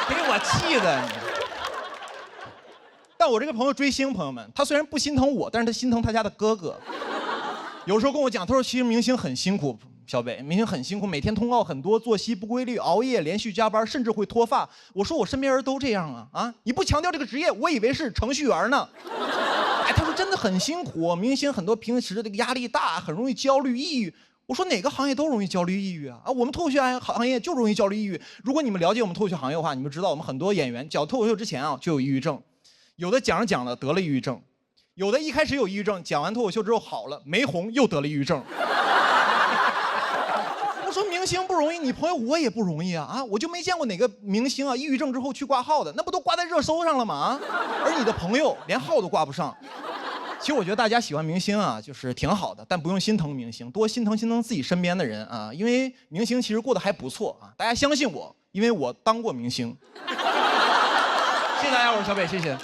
给我气的你。但我这个朋友追星，朋友们，他虽然不心疼我，但是他心疼他家的哥哥。有时候跟我讲，他说其实明星很辛苦，小北，明星很辛苦，每天通告很多，作息不规律，熬夜，连续加班，甚至会脱发。我说我身边人都这样啊啊！你不强调这个职业，我以为是程序员呢。哎，他说真的很辛苦，明星很多平时的这个压力大，很容易焦虑、抑郁。我说哪个行业都容易焦虑、抑郁啊！啊，我们脱口秀行业就容易焦虑、抑郁。如果你们了解我们脱口秀行业的话，你们知道我们很多演员讲脱口秀之前啊就有抑郁症，有的讲着讲着得了抑郁症。有的一开始有抑郁症，讲完脱口秀之后好了，没红又得了抑郁症。我说明星不容易，你朋友我也不容易啊！啊，我就没见过哪个明星啊抑郁症之后去挂号的，那不都挂在热搜上了吗？啊，而你的朋友连号都挂不上。其实我觉得大家喜欢明星啊，就是挺好的，但不用心疼明星，多心疼自己身边的人啊，因为明星其实过得还不错啊。大家相信我，因为我当过明星。谢谢大家，我是小北，谢谢。